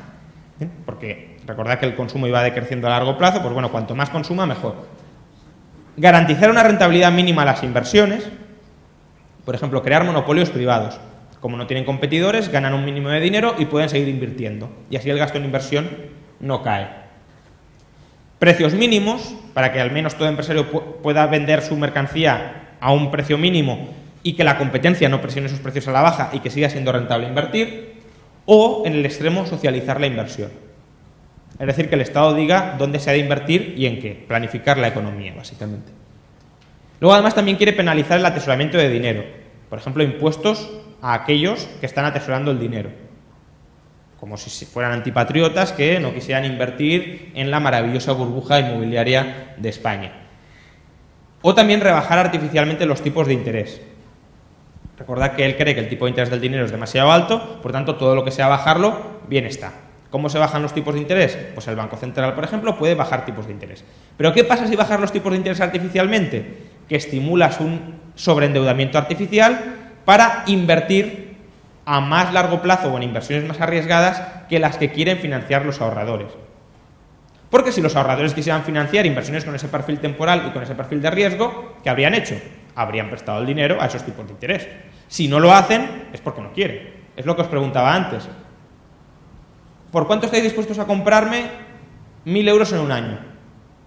porque recordad que el consumo iba decreciendo a largo plazo, pues bueno, cuanto más consuma, mejor. Garantizar una rentabilidad mínima a las inversiones, por ejemplo, crear monopolios privados. Como no tienen competidores, ganan un mínimo de dinero y pueden seguir invirtiendo. Y así el gasto en inversión no cae. Precios mínimos, para que al menos todo empresario pueda vender su mercancía a un precio mínimo y que la competencia no presione esos precios a la baja y que siga siendo rentable invertir. O, en el extremo, socializar la inversión. Es decir, que el Estado diga dónde se ha de invertir y en qué. Planificar la economía, básicamente. Luego, además, también quiere penalizar el atesoramiento de dinero. Por ejemplo, impuestos a aquellos que están atesorando el dinero. Como si fueran antipatriotas que no quisieran invertir en la maravillosa burbuja inmobiliaria de España. O también rebajar artificialmente los tipos de interés. Recordad que él cree que el tipo de interés del dinero es demasiado alto, por tanto, todo lo que sea bajarlo, bien está. ¿Cómo se bajan los tipos de interés? Pues el Banco Central, por ejemplo, puede bajar tipos de interés. ¿Pero qué pasa si bajas los tipos de interés artificialmente? Que estimulas un sobreendeudamiento artificial para invertir a más largo plazo o en inversiones más arriesgadas que las que quieren financiar los ahorradores. Porque si los ahorradores quisieran financiar inversiones con ese perfil temporal y con ese perfil de riesgo, ¿qué habrían hecho? Habrían prestado el dinero a esos tipos de interés. Si no lo hacen, es porque no quieren. Es lo que os preguntaba antes. ¿Por cuánto estáis dispuestos a comprarme 1.000 euros en un año?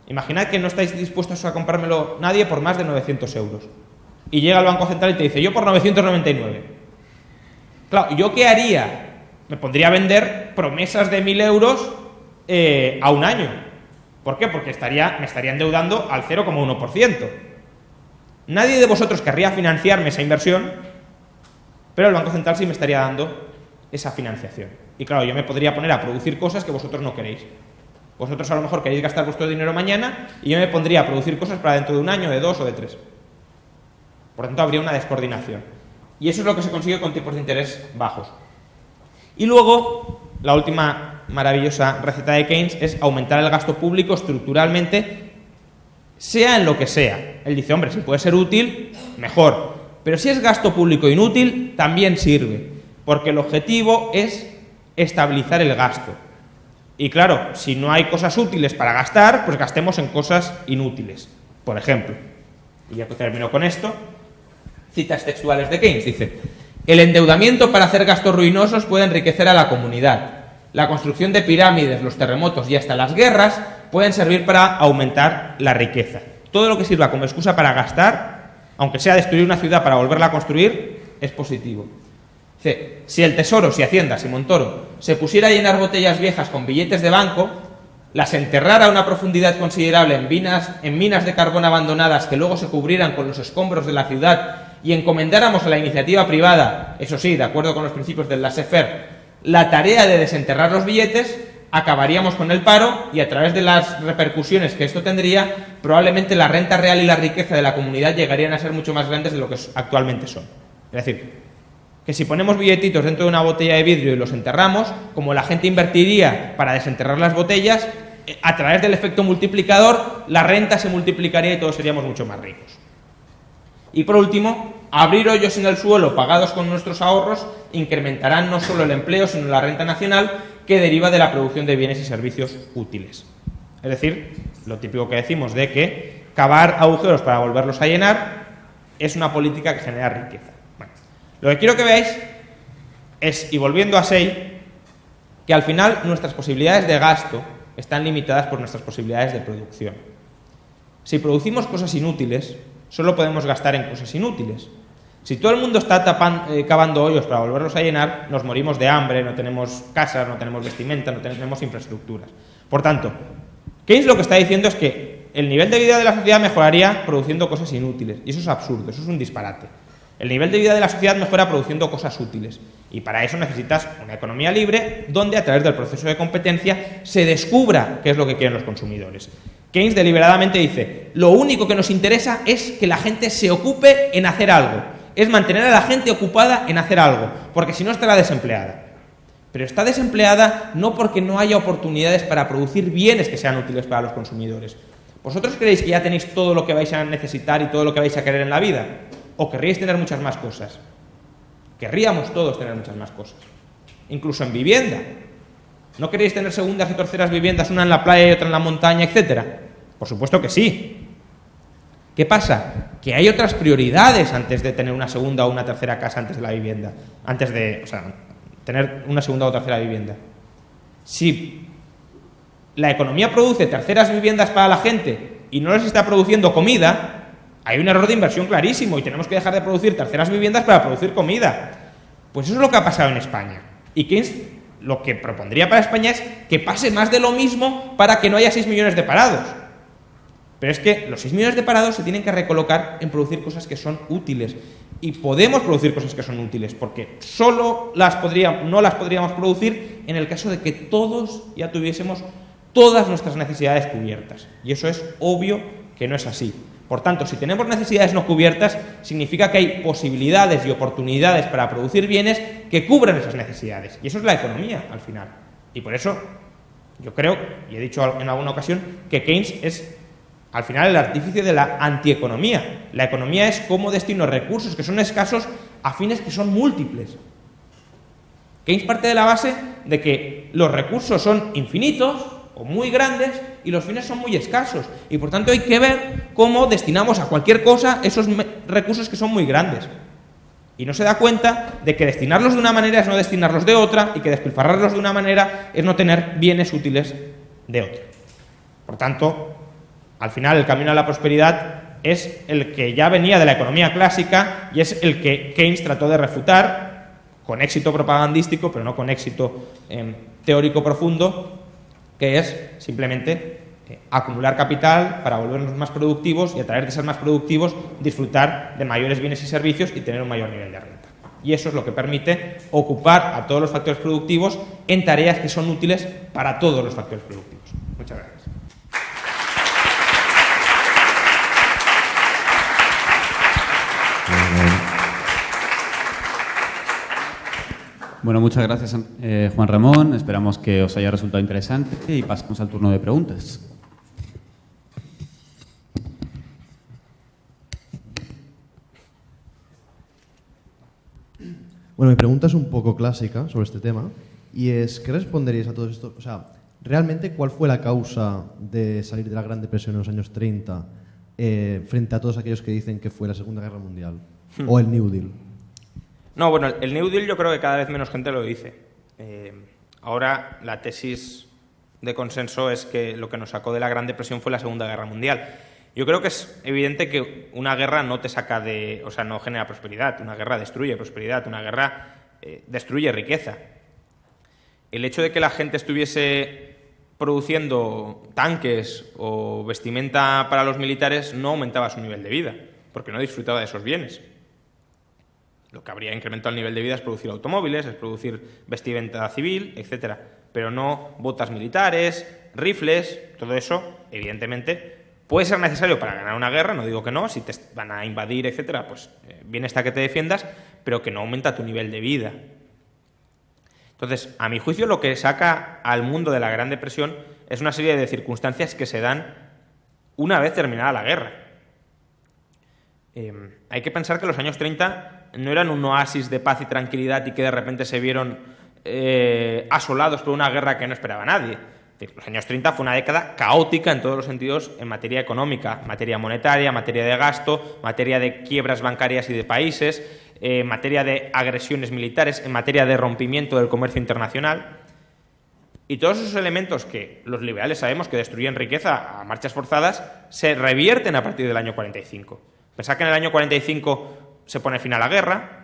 Imaginad que no estáis dispuestos a comprármelo nadie por más de 900 euros. Y llega el Banco Central y te dice, yo por 999. Claro, ¿yo qué haría? Me pondría a vender promesas de 1.000 euros a un año. ¿Por qué? Porque me estaría endeudando al 0,1%. Nadie de vosotros querría financiarme esa inversión, pero el Banco Central sí me estaría dando esa financiación. Y claro, yo me podría poner a producir cosas que vosotros no queréis. Vosotros a lo mejor queréis gastar vuestro dinero mañana y yo me pondría a producir cosas para dentro de un año, de 2 o de 3. Por lo tanto, habría una descoordinación. Y eso es lo que se consigue con tipos de interés bajos. Y luego, la última maravillosa receta de Keynes es aumentar el gasto público estructuralmente, sea en lo que sea. Él dice, hombre, si puede ser útil, mejor. Pero si es gasto público inútil, también sirve. Porque el objetivo es estabilizar el gasto. Y claro, si no hay cosas útiles para gastar, pues gastemos en cosas inútiles. Por ejemplo, y ya termino con esto, citas textuales de Keynes, dice: el endeudamiento para hacer gastos ruinosos puede enriquecer a la comunidad. La construcción de pirámides, los terremotos y hasta las guerras pueden servir para aumentar la riqueza. Todo lo que sirva como excusa para gastar, aunque sea destruir una ciudad para volverla a construir, es positivo. Dice, si el Tesoro, si Hacienda, si Montoro se pusiera a llenar botellas viejas con billetes de banco, las enterrara a una profundidad considerable en minas de carbón abandonadas que luego se cubrieran con los escombros de la ciudad y encomendáramos a la iniciativa privada, eso sí, de acuerdo con los principios del laissez-faire, la tarea de desenterrar los billetes, acabaríamos con el paro y a través de las repercusiones que esto tendría, probablemente la renta real y la riqueza de la comunidad llegarían a ser mucho más grandes de lo que actualmente son. Es decir, que si ponemos billetitos dentro de una botella de vidrio y los enterramos, como la gente invertiría para desenterrar las botellas, a través del efecto multiplicador, la renta se multiplicaría y todos seríamos mucho más ricos. Y por último, abrir hoyos en el suelo pagados con nuestros ahorros incrementarán no solo el empleo, sino la renta nacional que deriva de la producción de bienes y servicios útiles. Es decir, lo típico que decimos de que cavar agujeros para volverlos a llenar es una política que genera riqueza. Bueno, lo que quiero que veáis es, y volviendo a Say, que al final nuestras posibilidades de gasto están limitadas por nuestras posibilidades de producción. Si producimos cosas inútiles, solo podemos gastar en cosas inútiles. Si todo el mundo está cavando hoyos para volverlos a llenar, nos morimos de hambre, no tenemos casas, no tenemos vestimenta, no tenemos infraestructuras. Por tanto, Keynes lo que está diciendo es que el nivel de vida de la sociedad mejoraría produciendo cosas inútiles. Y eso es absurdo, eso es un disparate. El nivel de vida de la sociedad mejora produciendo cosas útiles. Y para eso necesitas una economía libre donde a través del proceso de competencia se descubra qué es lo que quieren los consumidores. Keynes deliberadamente dice, lo único que nos interesa es que la gente se ocupe en hacer algo. Es mantener a la gente ocupada en hacer algo, porque si no estará desempleada. Pero está desempleada no porque no haya oportunidades para producir bienes que sean útiles para los consumidores. ¿Vosotros creéis que ya tenéis todo lo que vais a necesitar y todo lo que vais a querer en la vida? ¿O querríais tener muchas más cosas? Querríamos todos tener muchas más cosas. Incluso en vivienda. ¿No queréis tener segundas y terceras viviendas, una en la playa y otra en la montaña, etcétera? Por supuesto que sí. ¿Qué pasa? Que hay otras prioridades antes de tener una segunda o una tercera casa antes de la vivienda. Tener una segunda o tercera vivienda. Si la economía produce terceras viviendas para la gente y no les está produciendo comida, hay un error de inversión clarísimo y tenemos que dejar de producir terceras viviendas para producir comida. Pues eso es lo que ha pasado en España. Y Keynes lo que propondría para España es que pase más de lo mismo para que no haya 6 millones de parados. Pero es que los 6 millones de parados se tienen que recolocar en producir cosas que son útiles. Y podemos producir cosas que son útiles, porque no las podríamos producir en el caso de que todos ya tuviésemos todas nuestras necesidades cubiertas. Y eso es obvio que no es así. Por tanto, si tenemos necesidades no cubiertas, significa que hay posibilidades y oportunidades para producir bienes que cubran esas necesidades. Y eso es la economía, al final. Y por eso, yo creo, y he dicho en alguna ocasión, que Keynes es, al final, el artífice de la antieconomía. La economía es cómo destino recursos que son escasos a fines que son múltiples. Keynes parte de la base de que los recursos son infinitos o muy grandes y los fines son muy escasos. Y por tanto hay que ver cómo destinamos a cualquier cosa esos recursos que son muy grandes. Y no se da cuenta de que destinarlos de una manera es no destinarlos de otra y que despilfarrarlos de una manera es no tener bienes útiles de otra. Por tanto, al final el camino a la prosperidad es el que ya venía de la economía clásica y es el que Keynes trató de refutar con éxito propagandístico, pero no con éxito teórico profundo, que es simplemente acumular capital para volvernos más productivos y a través de ser más productivos disfrutar de mayores bienes y servicios y tener un mayor nivel de renta. Y eso es lo que permite ocupar a todos los factores productivos en tareas que son útiles para todos los factores productivos. Muchas gracias. Bueno, muchas gracias, Juan Ramón. Esperamos que os haya resultado interesante y pasamos al turno de preguntas. Bueno, mi pregunta es un poco clásica sobre este tema y es, ¿qué responderíais a todo esto? O sea, ¿realmente cuál fue la causa de salir de la Gran Depresión en los años 30 frente a todos aquellos que dicen que fue la Segunda Guerra Mundial o el New Deal? No, bueno, el New Deal yo creo que cada vez menos gente lo dice. Ahora la tesis de consenso es que lo que nos sacó de la Gran Depresión fue la Segunda Guerra Mundial. Yo creo que es evidente que una guerra no te saca de... O sea, no genera prosperidad. Una guerra destruye prosperidad. Una guerra destruye riqueza. El hecho de que la gente estuviese produciendo tanques o vestimenta para los militares no aumentaba su nivel de vida, porque no disfrutaba de esos bienes. Lo que habría incrementado el nivel de vida es producir automóviles, es producir vestimenta civil, etcétera, pero no botas militares, rifles, todo eso, evidentemente, puede ser necesario para ganar una guerra, no digo que no, si te van a invadir, etcétera, pues bien está que te defiendas, pero que no aumenta tu nivel de vida. Entonces, a mi juicio, lo que saca al mundo de la Gran Depresión es una serie de circunstancias que se dan una vez terminada la guerra. Hay que pensar que los años 30 no eran un oasis de paz y tranquilidad y que de repente se vieron asolados por una guerra que no esperaba nadie. Los años 30 fue una década caótica en todos los sentidos en materia económica, materia monetaria, materia de gasto, materia de quiebras bancarias y de países, materia de agresiones militares, en materia de rompimiento del comercio internacional. Y todos esos elementos que los liberales sabemos que destruyen riqueza a marchas forzadas se revierten a partir del año 45. Pensad que en el año 45 se pone fin a la guerra.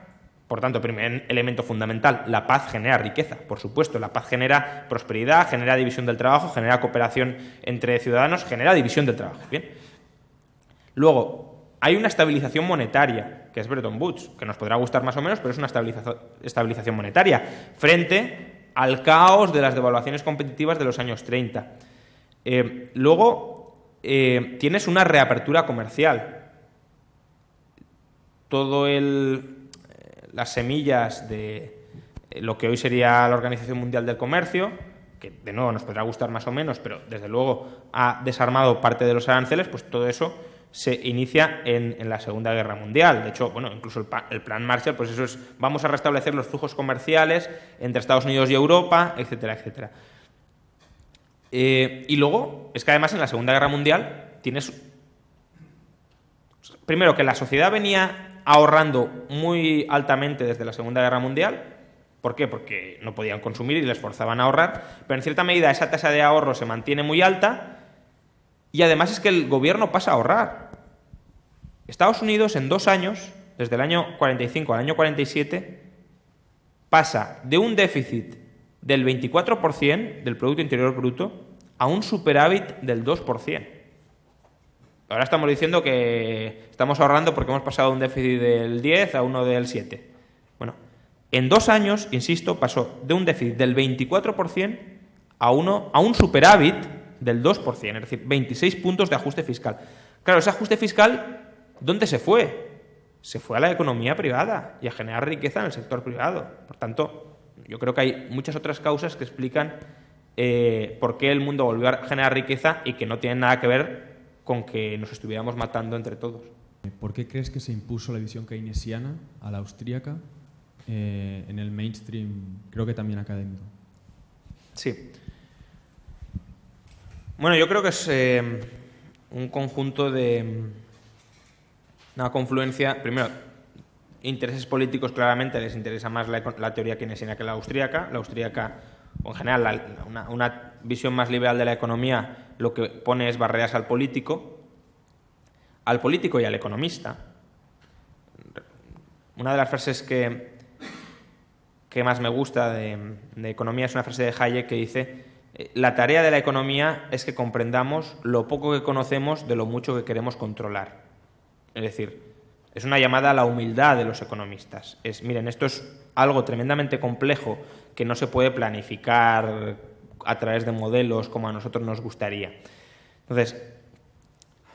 Por tanto, primer elemento fundamental, la paz genera riqueza, por supuesto. La paz genera prosperidad, genera división del trabajo, genera cooperación entre ciudadanos, genera división del trabajo. Bien. Luego, hay una estabilización monetaria, que es Bretton Woods, que nos podrá gustar más o menos, pero es una estabilización monetaria, frente al caos de las devaluaciones competitivas de los años 30. Luego, tienes una reapertura comercial. Las semillas de lo que hoy sería la Organización Mundial del Comercio, que de nuevo nos podrá gustar más o menos, pero desde luego ha desarmado parte de los aranceles, pues todo eso se inicia en la Segunda Guerra Mundial. De hecho, bueno, incluso el Plan Marshall, pues eso es, vamos a restablecer los flujos comerciales entre Estados Unidos y Europa, etcétera, etcétera. Y luego, es que además en la Segunda Guerra Mundial tienes... Primero, que la sociedad venía ahorrando muy altamente desde la Segunda Guerra Mundial. ¿Por qué? Porque no podían consumir y les forzaban a ahorrar, pero en cierta medida esa tasa de ahorro se mantiene muy alta y además es que el gobierno pasa a ahorrar. Estados Unidos en 2 años, desde el año 45 al año 47, pasa de un déficit del 24% del Producto Interior Bruto a un superávit del 2%. Ahora estamos diciendo que estamos ahorrando porque hemos pasado de un déficit del 10 a uno del 7. Bueno, en 2 años, insisto, pasó de un déficit del 24% a un superávit del 2%, es decir, 26 puntos de ajuste fiscal. Claro, ese ajuste fiscal, ¿dónde se fue? Se fue a la economía privada y a generar riqueza en el sector privado. Por tanto, yo creo que hay muchas otras causas que explican por qué el mundo volvió a generar riqueza y que no tienen nada que ver con que nos estuviéramos matando entre todos. ¿Por qué crees que se impuso la visión keynesiana a la austríaca en el mainstream, creo que también académico? Sí. Bueno, yo creo que es un conjunto de... una confluencia, primero, intereses políticos. Claramente les interesa más la teoría keynesiana que la austríaca. La austríaca, o en general, una visión más liberal de la economía, lo que pone es barreras al político y al economista. Una de las frases que más me gusta de economía es una frase de Hayek que dice: la tarea de la economía es que comprendamos lo poco que conocemos de lo mucho que queremos controlar. Es decir, es una llamada a la humildad de los economistas. Miren, esto es algo tremendamente complejo que no se puede planificar a través de modelos como a nosotros nos gustaría. Entonces,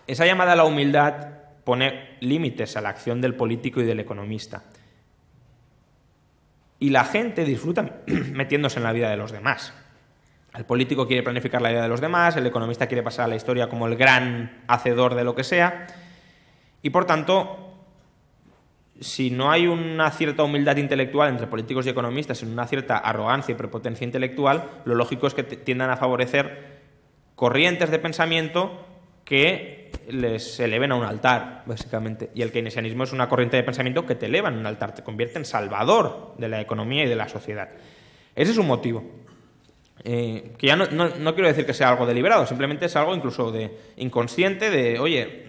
esa llamada a la humildad pone límites a la acción del político y del economista. Y la gente disfruta metiéndose en la vida de los demás. El político quiere planificar la vida de los demás, el economista quiere pasar a la historia como el gran hacedor de lo que sea. Y por tanto, si no hay una cierta humildad intelectual entre políticos y economistas, sino una cierta arrogancia y prepotencia intelectual, lo lógico es que tiendan a favorecer corrientes de pensamiento que les eleven a un altar, básicamente. Y el keynesianismo es una corriente de pensamiento que te eleva en un altar, te convierte en salvador de la economía y de la sociedad. Ese es un motivo. Que ya no quiero decir que sea algo deliberado, simplemente es algo incluso de inconsciente, de, oye,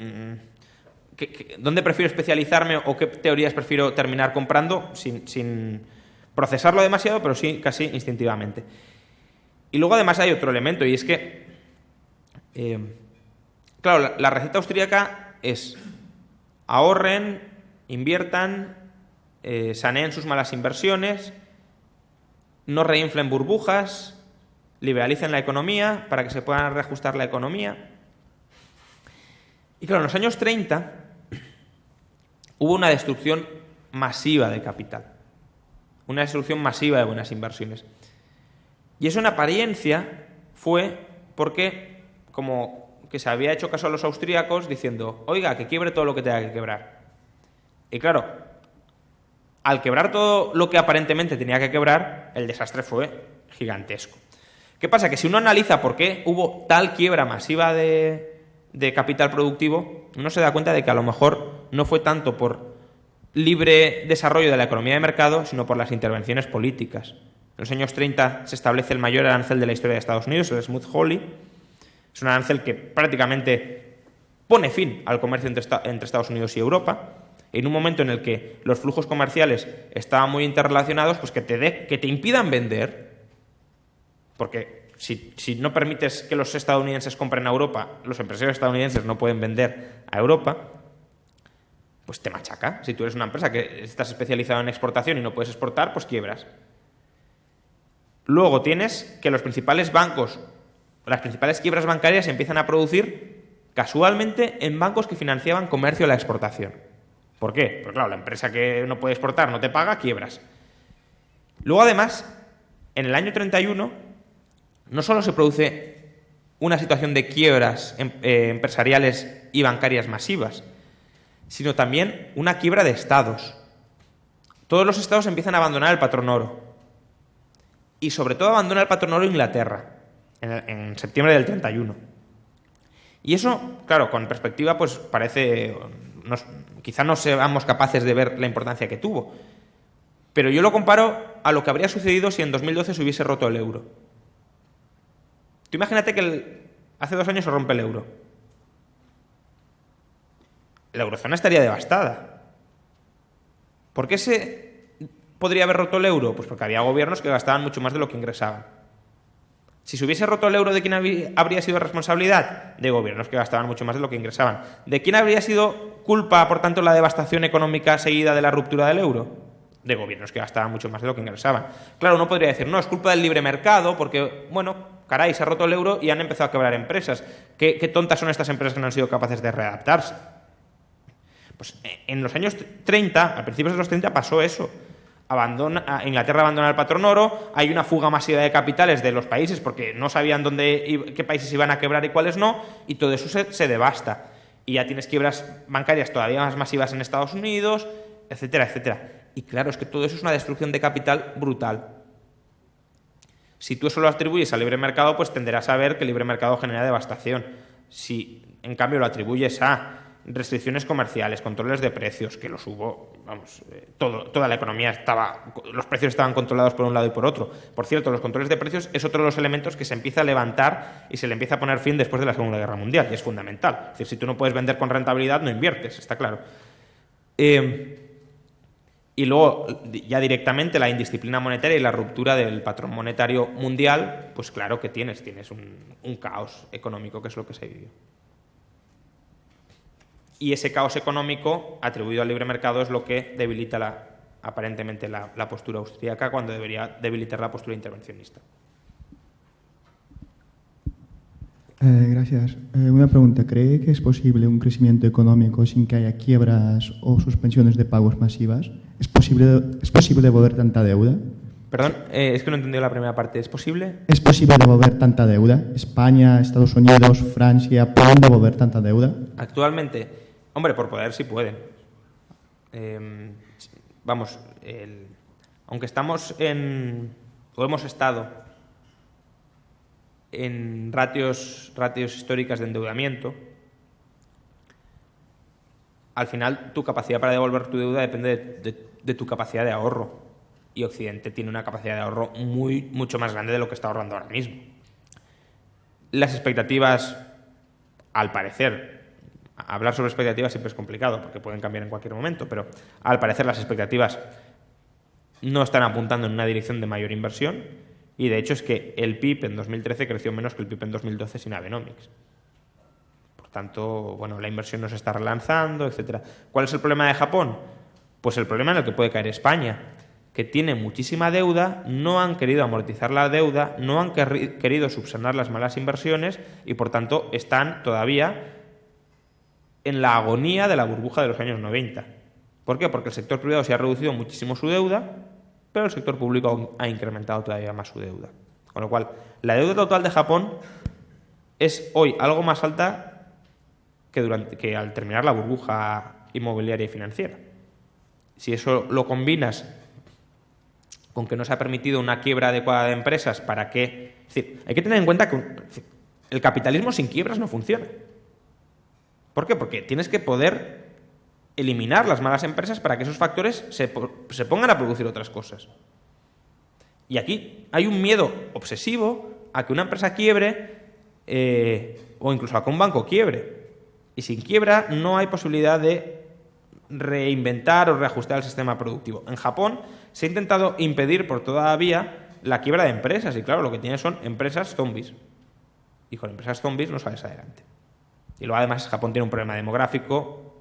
¿dónde prefiero especializarme o qué teorías prefiero terminar comprando sin procesarlo demasiado, pero sí casi instintivamente? Y luego además hay otro elemento, y es que, claro, la receta austríaca es ahorren, inviertan, saneen sus malas inversiones, no reinflen burbujas, liberalicen la economía para que se pueda reajustar la economía. Y claro, en los años 30 hubo una destrucción masiva de capital, una destrucción masiva de buenas inversiones. Y eso en apariencia fue porque como que se había hecho caso a los austríacos diciendo, oiga, que quiebre todo lo que tenga que quebrar. Y claro, al quebrar todo lo que aparentemente tenía que quebrar, el desastre fue gigantesco. ¿Qué pasa? Que si uno analiza por qué hubo tal quiebra masiva de capital productivo, uno se da cuenta de que a lo mejor no fue tanto por libre desarrollo de la economía de mercado, sino por las intervenciones políticas. En los años 30 se establece el mayor arancel de la historia de Estados Unidos, el Smoot-Hawley. Es un arancel que prácticamente pone fin al comercio entre Estados Unidos y Europa. En un momento en el que los flujos comerciales estaban muy interrelacionados, pues que te impidan vender, porque si no permites que los estadounidenses compren a Europa, los empresarios estadounidenses no pueden vender a Europa, pues te machaca. Si tú eres una empresa que estás especializada en exportación y no puedes exportar, pues quiebras. Luego tienes que los principales bancos, las principales quiebras bancarias se empiezan a producir casualmente en bancos que financiaban comercio a la exportación. ¿Por qué? Pues claro, la empresa que no puede exportar no te paga, quiebras. Luego, además, en el año 31, no solo se produce una situación de quiebras empresariales y bancarias masivas, sino también una quiebra de estados. Todos los estados empiezan a abandonar el patrón oro. Y sobre todo abandona el patrón oro Inglaterra, en septiembre del 31. Y eso, claro, con perspectiva, pues parece... quizá no seamos capaces de ver la importancia que tuvo. Pero yo lo comparo a lo que habría sucedido si en 2012 se hubiese roto el euro. Tú imagínate que hace 2 años se rompe el euro. La eurozona estaría devastada. ¿Por qué se podría haber roto el euro? Pues porque había gobiernos que gastaban mucho más de lo que ingresaban. Si se hubiese roto el euro, ¿de quién habría sido responsabilidad? De gobiernos que gastaban mucho más de lo que ingresaban. ¿De quién habría sido culpa, por tanto, la devastación económica seguida de la ruptura del euro? De gobiernos que gastaban mucho más de lo que ingresaban. Claro, uno podría decir, no, es culpa del libre mercado, porque, bueno, caray, se ha roto el euro y han empezado a quebrar empresas. ¿Qué tontas son estas empresas que no han sido capaces de readaptarse? Pues en los años 30, a principios de los 30, pasó eso. Inglaterra abandona el patrón oro, hay una fuga masiva de capitales de los países porque no sabían qué países iban a quebrar y cuáles no, y todo eso se devasta. Y ya tienes quiebras bancarias todavía más masivas en Estados Unidos, etcétera, etcétera. Y claro, es que todo eso es una destrucción de capital brutal. Si tú eso lo atribuyes al libre mercado, pues tenderás a ver que el libre mercado genera devastación. Si, en cambio, lo atribuyes a restricciones comerciales, controles de precios, que los hubo, vamos, toda la economía los precios estaban controlados por un lado y por otro. Por cierto, los controles de precios es otro de los elementos que se empieza a levantar y se le empieza a poner fin después de la Segunda Guerra Mundial, y es fundamental. Es decir, si tú no puedes vender con rentabilidad, no inviertes, está claro. Y luego, ya directamente, la indisciplina monetaria y la ruptura del patrón monetario mundial, pues claro que tienes un caos económico, que es lo que se vivió. Y ese caos económico atribuido al libre mercado es lo que debilita aparentemente la postura austríaca cuando debería debilitar la postura intervencionista. Gracias. Una pregunta. ¿Cree que es posible un crecimiento económico sin que haya quiebras o suspensiones de pagos masivas? ¿Es posible devolver tanta deuda? Perdón, es que no he entendido la primera parte. ¿Es posible? ¿Es posible devolver tanta deuda? ¿España, Estados Unidos, Francia pueden devolver tanta deuda? Actualmente, hombre, por poder sí pueden. Aunque estamos o hemos estado en ratios históricas de endeudamiento, al final tu capacidad para devolver tu deuda depende de tu capacidad de ahorro. Y Occidente tiene una capacidad de ahorro mucho más grande de lo que está ahorrando ahora mismo. Las expectativas, al parecer, hablar sobre expectativas siempre es complicado porque pueden cambiar en cualquier momento, pero al parecer las expectativas no están apuntando en una dirección de mayor inversión. Y de hecho es que el PIB en 2013 creció menos que el PIB en 2012 sin Abenomics. Por tanto, bueno, la inversión no se está relanzando, etcétera. ¿Cuál es el problema de Japón? Pues el problema en el que puede caer España, que tiene muchísima deuda, no han querido amortizar la deuda, no han querido subsanar las malas inversiones y por tanto están todavía en la agonía de la burbuja de los años 90. ¿Por qué? Porque el sector privado se ha reducido muchísimo su deuda, pero el sector público ha incrementado todavía más su deuda. Con lo cual, la deuda total de Japón es hoy algo más alta que al terminar la burbuja inmobiliaria y financiera. Si eso lo combinas con que no se ha permitido una quiebra adecuada de empresas para que... Es decir, hay que tener en cuenta que el capitalismo sin quiebras no funciona. ¿Por qué? Porque tienes que poder eliminar las malas empresas para que esos factores se pongan a producir otras cosas. Y aquí hay un miedo obsesivo a que una empresa quiebre o incluso a que un banco quiebre. Y sin quiebra no hay posibilidad de reinventar o reajustar el sistema productivo. En Japón se ha intentado impedir por toda vía la quiebra de empresas y claro, lo que tiene son empresas zombies. Y con empresas zombies no sales adelante. Y luego además Japón tiene un problema demográfico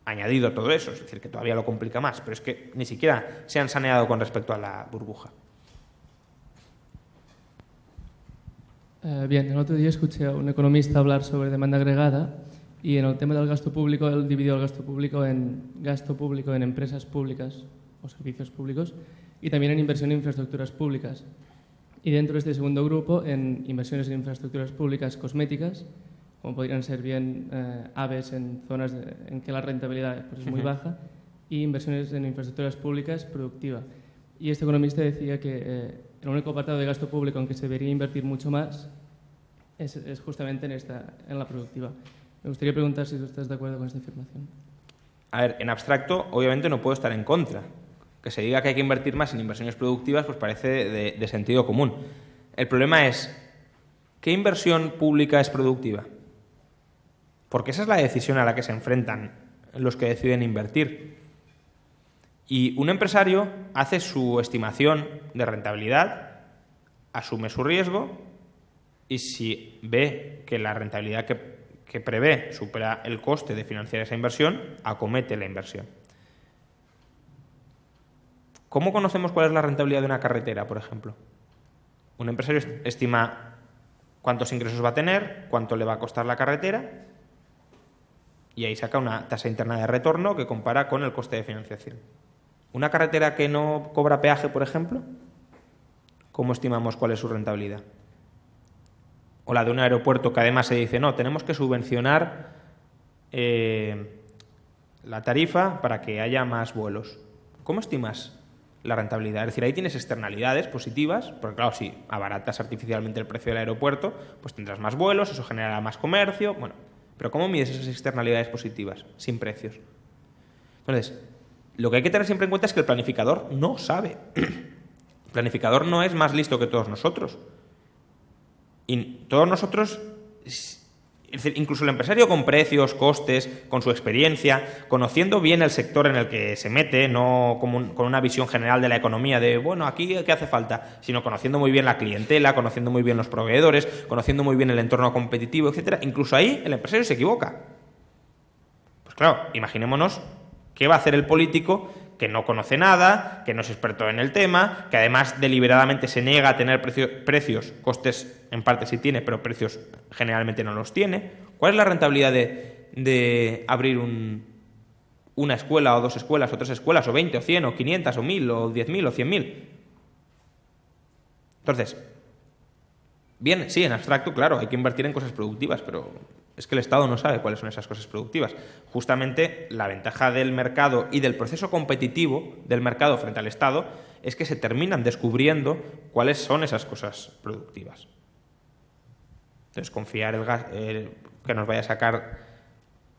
añadido todo eso, es decir, que todavía lo complica más, pero es que ni siquiera se han saneado con respecto a la burbuja. Bien, el otro día escuché a un economista hablar sobre demanda agregada y en el tema del gasto público, él dividió el gasto público en empresas públicas o servicios públicos y también en inversión en infraestructuras públicas. Y dentro de este segundo grupo, en inversiones en infraestructuras públicas cosméticas, como podrían ser bien AVEs en zonas en que la rentabilidad pues, es muy baja, y inversiones en infraestructuras públicas productiva. Y este economista decía que el único apartado de gasto público en que se debería invertir mucho más es justamente en la productiva. Me gustaría preguntar si tú estás de acuerdo con esta afirmación. A ver, en abstracto, obviamente no puedo estar en contra. Que se diga que hay que invertir más en inversiones productivas, pues parece de sentido común. El problema es, ¿qué inversión pública es productiva? Porque esa es la decisión a la que se enfrentan los que deciden invertir. Y un empresario hace su estimación de rentabilidad, asume su riesgo y si ve que la rentabilidad que prevé supera el coste de financiar esa inversión, acomete la inversión. ¿Cómo conocemos cuál es la rentabilidad de una carretera, por ejemplo? Un empresario estima cuántos ingresos va a tener, cuánto le va a costar la carretera y ahí saca una tasa interna de retorno que compara con el coste de financiación. ¿Una carretera que no cobra peaje, por ejemplo? ¿Cómo estimamos cuál es su rentabilidad? O la de un aeropuerto que además se dice, no, tenemos que subvencionar la tarifa para que haya más vuelos. ¿Cómo estimas la rentabilidad? Es decir, ahí tienes externalidades positivas, porque claro, si abaratas artificialmente el precio del aeropuerto, pues tendrás más vuelos, eso generará más comercio, bueno, pero ¿cómo mides esas externalidades positivas sin precios? Entonces, lo que hay que tener siempre en cuenta es que el planificador no sabe. El planificador no es más listo que todos nosotros. Y todos nosotros, es decir, incluso el empresario con precios, costes, con su experiencia, conociendo bien el sector en el que se mete, no con una visión general de la economía de, bueno, aquí ¿qué hace falta? Sino conociendo muy bien la clientela, conociendo muy bien los proveedores, conociendo muy bien el entorno competitivo, etcétera. Incluso ahí el empresario se equivoca. Pues claro, imaginémonos qué va a hacer el político que no conoce nada, que no es experto en el tema, que además deliberadamente se niega a tener precios, costes en parte sí tiene, pero precios generalmente no los tiene. ¿Cuál es la rentabilidad de abrir una escuela o dos escuelas o tres escuelas o 20 o 100 o 500 o 1000 o 10.000 o 100.000? Entonces, bien, sí, en abstracto, claro, hay que invertir en cosas productivas, pero es que el Estado no sabe cuáles son esas cosas productivas. Justamente la ventaja del mercado y del proceso competitivo del mercado frente al Estado es que se terminan descubriendo cuáles son esas cosas productivas. Entonces, confiar que nos vaya a sacar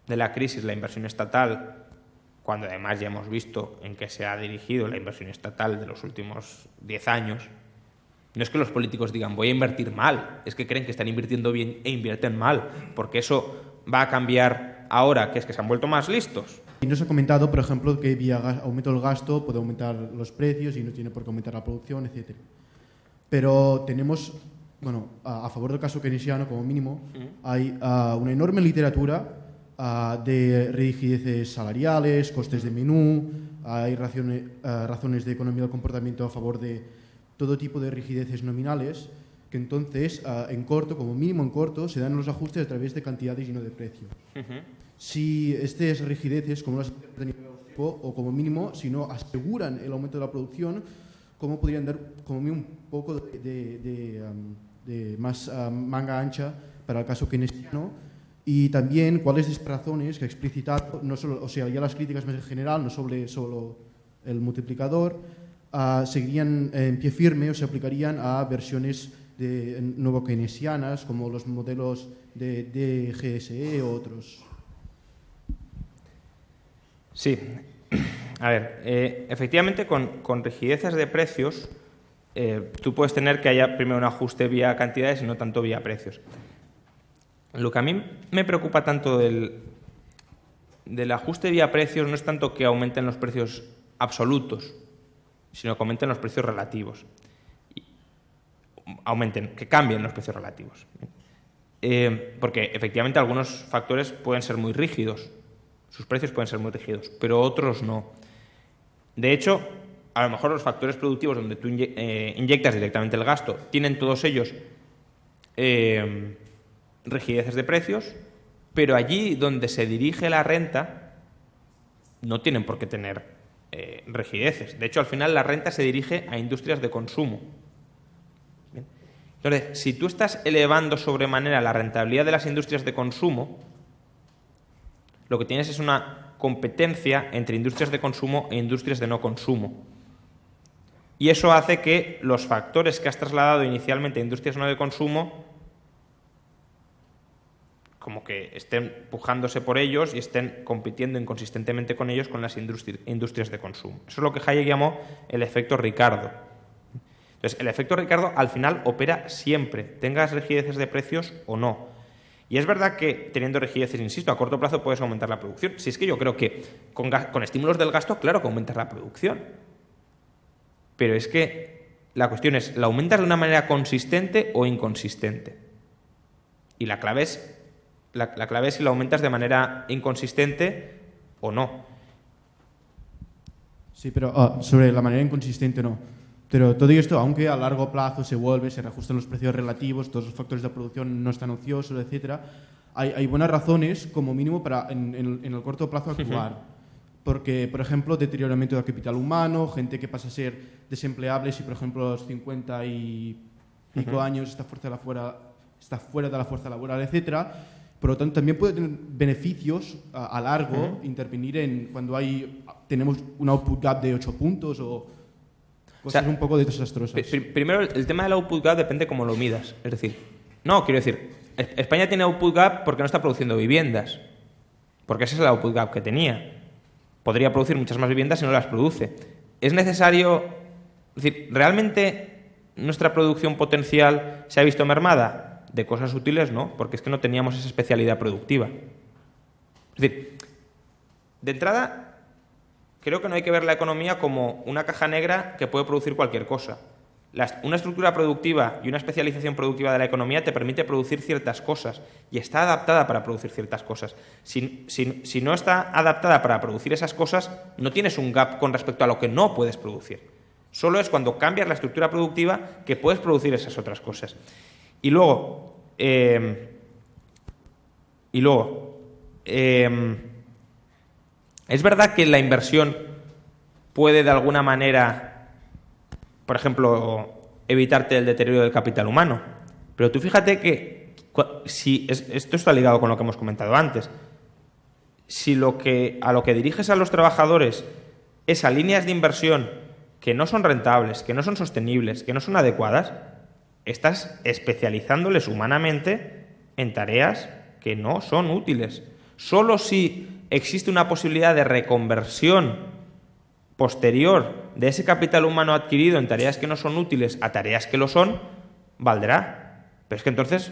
de la crisis la inversión estatal, cuando además ya hemos visto en qué se ha dirigido la inversión estatal de los últimos 10 años, no es que los políticos digan voy a invertir mal, es que creen que están invirtiendo bien e invierten mal, porque eso va a cambiar ahora, que es que se han vuelto más listos. Y nos ha comentado, por ejemplo, que vía aumento del gasto puede aumentar los precios y no tiene por qué aumentar la producción, etc. Pero tenemos, bueno, a favor del caso keynesiano, como mínimo, hay una enorme literatura de rigideces salariales, costes de menú, hay razones de economía del comportamiento a favor de todo tipo de rigideces nominales, que entonces, en corto, como mínimo en corto, se dan los ajustes a través de cantidades y no de precio. Si estas rigideces, como las o como mínimo, si no aseguran el aumento de la producción, ¿cómo podrían dar como mínimo un poco de más manga ancha para el caso keynesiano? Y también cuáles de estas razones que ha explicitado, no solo, o sea, ya las críticas más en general, no sobre solo el multiplicador, seguirían en pie firme o se aplicarían a versiones nuevo keynesianas, como los modelos de GSE o otros. Sí. A ver, efectivamente, con rigideces de precios, tú puedes tener que haya primero un ajuste vía cantidades y no tanto vía precios. Lo que a mí me preocupa tanto del ajuste vía precios no es tanto que aumenten los precios absolutos, sino que aumenten los precios relativos. Que cambien los precios relativos. Porque efectivamente algunos factores pueden ser muy rígidos. Sus precios pueden ser muy rígidos, pero otros no. De hecho, a lo mejor los factores productivos donde tú inyectas directamente el gasto tienen todos ellos rigideces de precios, pero allí donde se dirige la renta no tienen por qué tener rigideces. De hecho, al final la renta se dirige a industrias de consumo. Bien. Entonces, si tú estás elevando sobremanera la rentabilidad de las industrias de consumo, lo que tienes es una competencia entre industrias de consumo e industrias de no consumo. Y eso hace que los factores que has trasladado inicialmente a industrias no de consumo como que estén pujándose por ellos y estén compitiendo inconsistentemente con ellos con las industrias de consumo. Eso es lo que Hayek llamó el efecto Ricardo. Entonces, el efecto Ricardo al final opera siempre, tengas rigideces de precios o no. Y es verdad que teniendo rigideces, insisto, a corto plazo puedes aumentar la producción. Si es que yo creo que con estímulos del gasto, claro que aumentas la producción. Pero es que la cuestión es, ¿la aumentas de una manera consistente o inconsistente? Y la clave es si la aumentas de manera inconsistente o no. Sí, pero sobre la manera inconsistente no. Pero todo esto, aunque a largo plazo se reajustan los precios relativos, todos los factores de producción no están ociosos, etcétera, hay buenas razones, como mínimo, para en el corto plazo actuar. Porque, por ejemplo, deterioramiento del capital humano, gente que pasa a ser desempleable si, por ejemplo, a los 50 y pico años está fuera de la fuerza laboral, etcétera. Por lo tanto, también puede tener beneficios a largo intervenir en cuando tenemos un output gap de 8 puntos o cosas un poco desastrosas. Primero, el tema del output gap depende cómo lo midas. Es decir, quiero decir, España tiene output gap porque no está produciendo viviendas. Porque ese es el output gap que tenía. Podría producir muchas más viviendas si no las produce. Es necesario... Es decir, ¿realmente nuestra producción potencial se ha visto mermada? De cosas útiles no, porque es que no teníamos esa especialidad productiva. Es decir, de entrada, creo que no hay que ver la economía como una caja negra que puede producir cualquier cosa. Una estructura productiva y una especialización productiva de la economía te permite producir ciertas cosas y está adaptada para producir ciertas cosas. Si no está adaptada para producir esas cosas, no tienes un gap con respecto a lo que no puedes producir. Solo es cuando cambias la estructura productiva que puedes producir esas otras cosas. Y luego, es verdad que la inversión puede de alguna manera, por ejemplo, evitarte el deterioro del capital humano. Pero tú fíjate que esto está ligado con lo que hemos comentado antes. Si a lo que diriges a los trabajadores es a líneas de inversión que no son rentables, que no son sostenibles, que no son adecuadas, estás especializándoles humanamente en tareas que no son útiles. Solo si existe una posibilidad de reconversión posterior de ese capital humano adquirido en tareas que no son útiles a tareas que lo son, valdrá. Pero es que entonces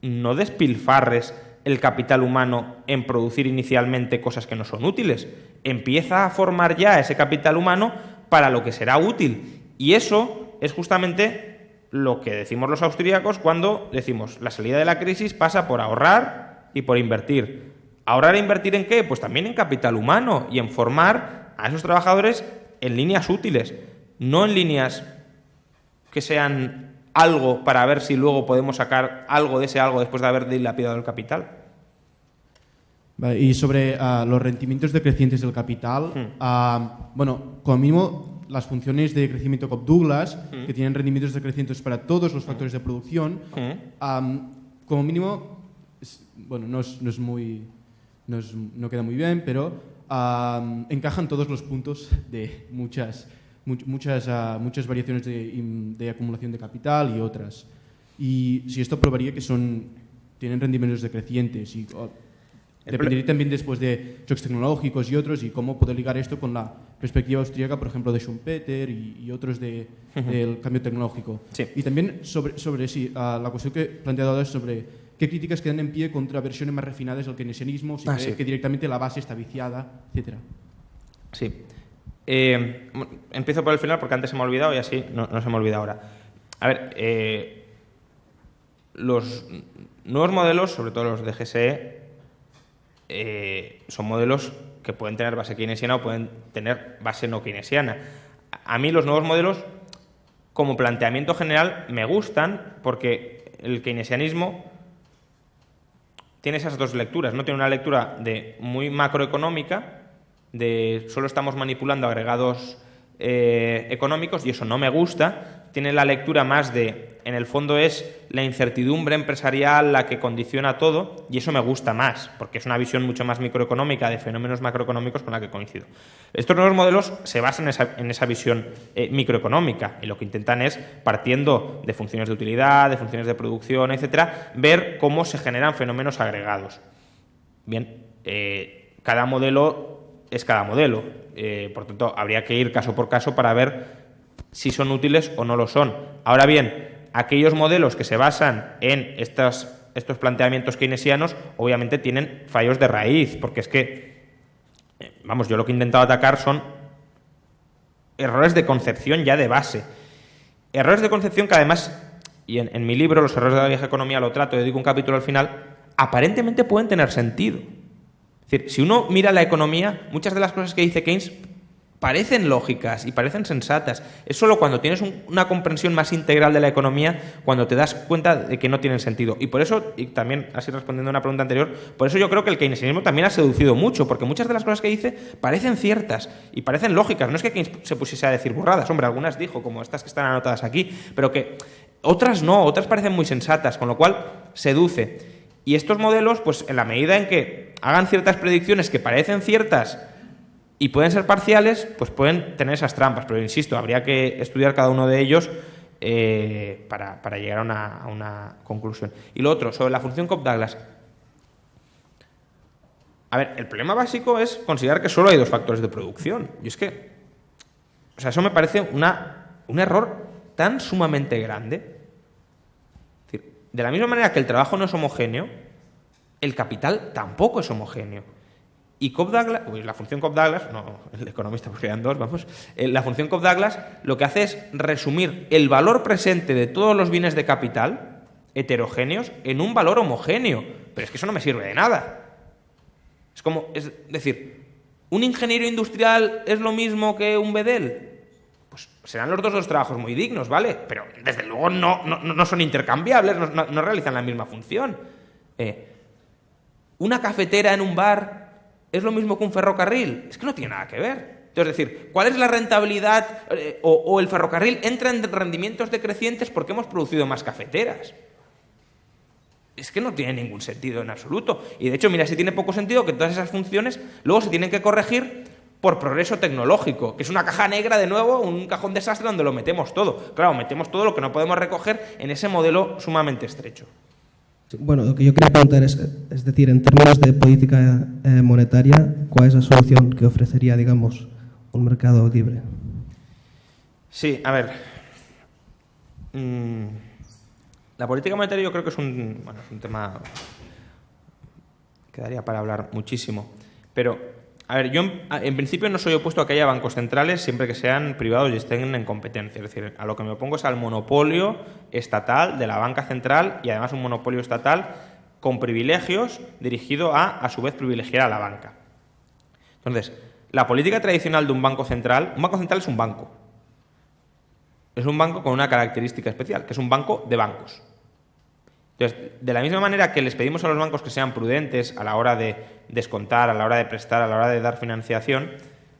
no despilfarres el capital humano en producir inicialmente cosas que no son útiles. Empieza a formar ya ese capital humano para lo que será útil. Y eso es justamente lo que decimos los austríacos cuando decimos la salida de la crisis pasa por ahorrar y por invertir. ¿Ahorrar e invertir en qué? Pues también en capital humano y en formar a esos trabajadores en líneas útiles, no en líneas que sean algo para ver si luego podemos sacar algo de ese algo después de haber dilapidado el capital. Vale, y sobre los rendimientos decrecientes del capital, como mínimo las funciones de crecimiento Cobb-Douglas, que tienen rendimientos decrecientes para todos los factores de producción, como mínimo, no queda muy bien, pero encajan todos los puntos de muchas variaciones de acumulación de capital y otras. Y si esto probaría que tienen rendimientos decrecientes y dependería también después de shocks tecnológicos y otros y cómo poder ligar esto con la perspectiva austríaca, por ejemplo, de Schumpeter y otros del cambio tecnológico. Sí. Y también sobre la cuestión que he planteado ahora es sobre qué críticas quedan en pie contra versiones más refinadas del keynesianismo, que directamente la base está viciada, etcétera. Sí. Empiezo por el final porque antes se me ha olvidado y así no se me olvida ahora. A ver, los nuevos modelos, sobre todo los de GSE, son modelos que pueden tener base keynesiana o pueden tener base no keynesiana. A mí los nuevos modelos, como planteamiento general, me gustan porque el keynesianismo tiene esas dos lecturas, ¿no? Tiene una lectura de muy macroeconómica, de solo estamos manipulando agregados económicos, y eso no me gusta. Tiene la lectura más de, en el fondo es la incertidumbre empresarial la que condiciona todo, y eso me gusta más, porque es una visión mucho más microeconómica de fenómenos macroeconómicos con la que coincido. Estos nuevos modelos se basan en esa visión microeconómica, y lo que intentan es, partiendo de funciones de utilidad, de funciones de producción, etcétera, ver cómo se generan fenómenos agregados. Bien, cada modelo es cada modelo, por tanto, habría que ir caso por caso para ver si son útiles o no lo son. Ahora bien, aquellos modelos que se basan en estos planteamientos keynesianos, obviamente tienen fallos de raíz, porque es que, vamos, yo lo que he intentado atacar son errores de concepción ya de base. Errores de concepción que además, y en mi libro, Los errores de la vieja economía, lo trato, dedico un capítulo al final, aparentemente pueden tener sentido. Es decir, si uno mira la economía, muchas de las cosas que dice Keynes parecen lógicas y parecen sensatas. Es solo cuando tienes una comprensión más integral de la economía cuando te das cuenta de que no tienen sentido. Y por eso, y también así respondiendo a una pregunta anterior, por eso yo creo que el keynesianismo también ha seducido mucho, porque muchas de las cosas que dice parecen ciertas y parecen lógicas. No es que Keynes se pusiese a decir burradas, hombre, algunas dijo, como estas que están anotadas aquí, pero que otras no, otras parecen muy sensatas, con lo cual seduce. Y estos modelos, pues en la medida en que hagan ciertas predicciones que parecen ciertas y pueden ser parciales, pues pueden tener esas trampas. Pero insisto, habría que estudiar cada uno de ellos para llegar a una conclusión. Y lo otro, sobre la función Cobb-Douglas. A ver, el problema básico es considerar que solo hay dos factores de producción. Y es que, o sea, eso me parece un error tan sumamente grande. Es decir, de la misma manera que el trabajo no es homogéneo, el capital tampoco es homogéneo. Y Cobb-Douglas, la función Cobb-Douglas, no el economista porque eran dos, vamos, la función Cobb-Douglas lo que hace es resumir el valor presente de todos los bienes de capital heterogéneos en un valor homogéneo. Pero es que eso no me sirve de nada. Es decir, ¿un ingeniero industrial es lo mismo que un bedel? Pues serán los dos trabajos muy dignos, ¿vale? Pero desde luego no son intercambiables, no realizan la misma función. ¿Una cafetera en un bar es lo mismo que un ferrocarril? Es que no tiene nada que ver. Entonces, es decir, ¿cuál es la rentabilidad? O el ferrocarril entra en rendimientos decrecientes porque hemos producido más cafeteras. Es que no tiene ningún sentido en absoluto. Y de hecho, mira, si tiene poco sentido que todas esas funciones luego se tienen que corregir por progreso tecnológico, que es una caja negra de nuevo, un cajón desastre donde lo metemos todo. Claro, metemos todo lo que no podemos recoger en ese modelo sumamente estrecho. Bueno, lo que yo quería preguntar es decir, en términos de política monetaria, ¿cuál es la solución que ofrecería, digamos, un mercado libre? Sí, a ver. La política monetaria yo creo que es un tema que daría para hablar muchísimo. Pero, a ver, yo en principio no soy opuesto a que haya bancos centrales siempre que sean privados y estén en competencia. Es decir, a lo que me opongo es al monopolio estatal de la banca central y además un monopolio estatal con privilegios dirigido a su vez, privilegiar a la banca. Entonces, la política tradicional de un banco central es un banco. Es un banco con una característica especial, que es un banco de bancos. Entonces, de la misma manera que les pedimos a los bancos que sean prudentes a la hora de descontar, a la hora de prestar, a la hora de dar financiación,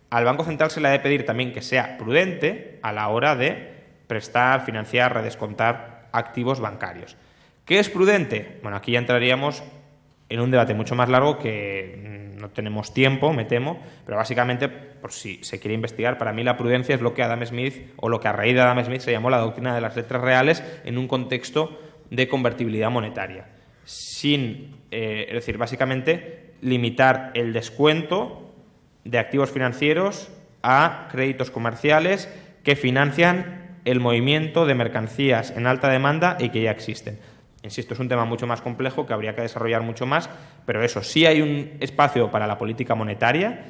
al Banco Central se le ha de pedir también que sea prudente a la hora de prestar, financiar, redescontar activos bancarios. ¿Qué es prudente? Bueno, aquí ya entraríamos en un debate mucho más largo que no tenemos tiempo, me temo, pero básicamente, por si se quiere investigar, para mí la prudencia es lo que Adam Smith, o lo que a raíz de Adam Smith se llamó la doctrina de las letras reales en un contexto de convertibilidad monetaria. Es decir, básicamente limitar el descuento de activos financieros a créditos comerciales que financian el movimiento de mercancías en alta demanda y que ya existen. Insisto, es un tema mucho más complejo que habría que desarrollar mucho más, pero eso, sí hay un espacio para la política monetaria,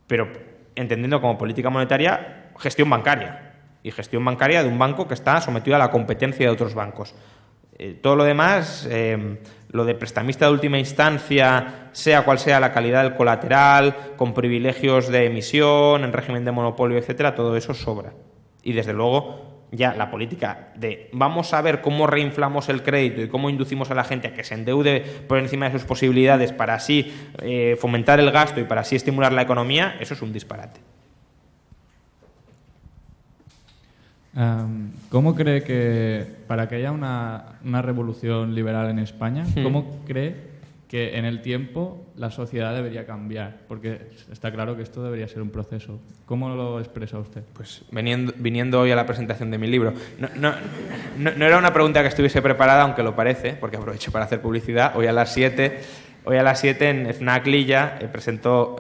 pero entendiendo como política monetaria gestión bancaria, y gestión bancaria de un banco que está sometido a la competencia de otros bancos. Todo lo demás, lo de prestamista de última instancia, sea cual sea la calidad del colateral, con privilegios de emisión, en régimen de monopolio, etcétera, todo eso sobra. Y desde luego ya la política de vamos a ver cómo reinflamos el crédito y cómo inducimos a la gente a que se endeude por encima de sus posibilidades para así fomentar el gasto y para así estimular la economía, eso es un disparate. ¿Cómo cree que, para que haya una revolución liberal en España, cómo cree que en el tiempo la sociedad debería cambiar? Porque está claro que esto debería ser un proceso. ¿Cómo lo expresa usted? Pues viniendo hoy a la presentación de mi libro, no era una pregunta que estuviese preparada, aunque lo parece, porque aprovecho para hacer publicidad. Hoy a las 7 en FNAC Lilla presento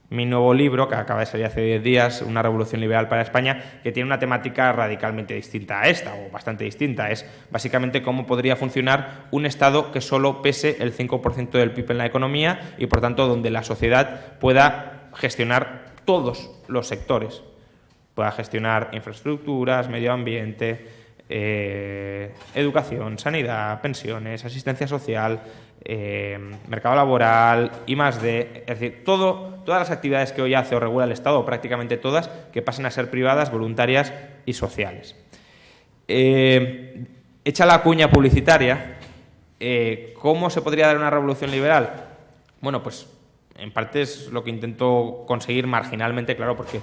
mi nuevo libro, que acaba de salir hace 10 días, Una revolución liberal para España, que tiene una temática radicalmente distinta a esta, o bastante distinta. Es básicamente cómo podría funcionar un Estado que solo pese el 5% del PIB en la economía y, por tanto, donde la sociedad pueda gestionar todos los sectores. Pueda gestionar infraestructuras, medio ambiente, educación, sanidad, pensiones, asistencia social, mercado laboral, I+D, es decir, todas las actividades que hoy hace o regula el Estado, o prácticamente todas, que pasen a ser privadas, voluntarias y sociales. Hecha la cuña publicitaria, ¿cómo se podría dar una revolución liberal? Bueno, pues en parte es lo que intento conseguir marginalmente, claro, porque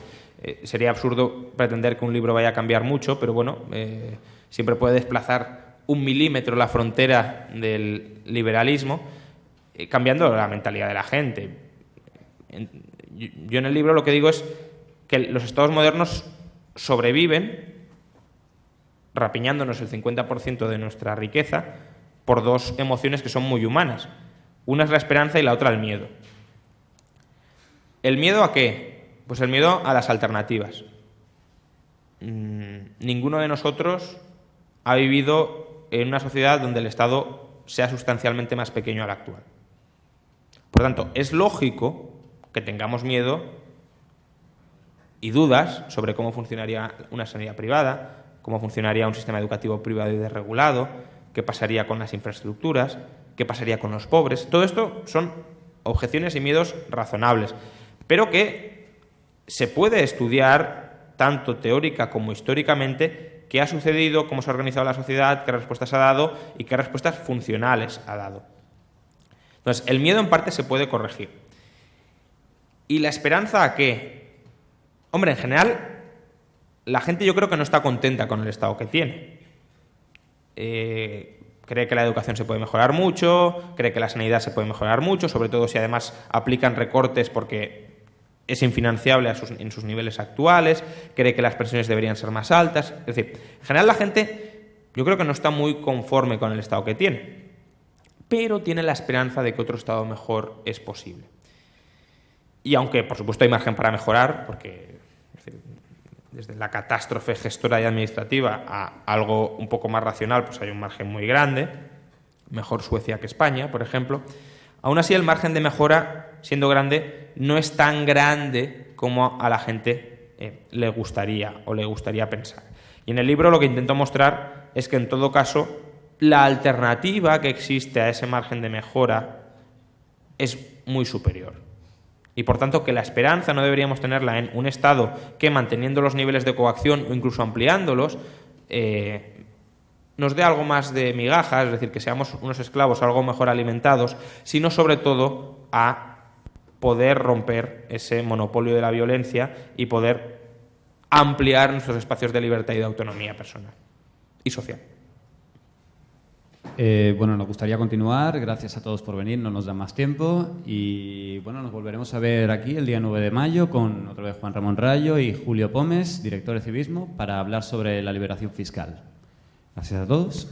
sería absurdo pretender que un libro vaya a cambiar mucho, pero bueno, siempre puede desplazar 1 milímetro la frontera del liberalismo, cambiando la mentalidad de la gente. Yo en el libro lo que digo es que los estados modernos sobreviven rapiñándonos el 50% de nuestra riqueza por dos emociones que son muy humanas. Una es la esperanza y la otra el miedo. ¿El miedo a qué? Pues el miedo a las alternativas. Ninguno de nosotros ha vivido en una sociedad donde el Estado sea sustancialmente más pequeño al actual. Por tanto, es lógico que tengamos miedo y dudas sobre cómo funcionaría una sanidad privada, cómo funcionaría un sistema educativo privado y desregulado, qué pasaría con las infraestructuras, qué pasaría con los pobres. Todo esto son objeciones y miedos razonables, pero que se puede estudiar tanto teórica como históricamente qué ha sucedido, cómo se ha organizado la sociedad, qué respuestas ha dado y qué respuestas funcionales ha dado. Entonces, el miedo en parte se puede corregir. ¿Y la esperanza a qué? Hombre, en general, la gente yo creo que no está contenta con el estado que tiene. Cree que la educación se puede mejorar mucho, cree que la sanidad se puede mejorar mucho, sobre todo si además aplican recortes porque es infinanciable en sus niveles actuales, cree que las pensiones deberían ser más altas. Es decir, en general la gente yo creo que no está muy conforme con el estado que tiene, pero tiene la esperanza de que otro estado mejor es posible. Y aunque, por supuesto, hay margen para mejorar, porque es decir, desde la catástrofe gestora y administrativa a algo un poco más racional, pues hay un margen muy grande, mejor Suecia que España, por ejemplo. Aún así, el margen de mejora, siendo grande, no es tan grande como a la gente le gustaría pensar. Y en el libro lo que intento mostrar es que, en todo caso, la alternativa que existe a ese margen de mejora es muy superior. Y, por tanto, que la esperanza no deberíamos tenerla en un Estado que, manteniendo los niveles de coacción o incluso ampliándolos, nos dé algo más de migajas, es decir, que seamos unos esclavos algo mejor alimentados, sino sobre todo a poder romper ese monopolio de la violencia y poder ampliar nuestros espacios de libertad y de autonomía personal y social. Bueno, nos gustaría continuar. Gracias a todos por venir, no nos da más tiempo. Y bueno, nos volveremos a ver aquí el día 9 de mayo con otra vez Juan Ramón Rayo y Julio Pómez, director de Civismo, para hablar sobre la liberación fiscal. Gracias a todos.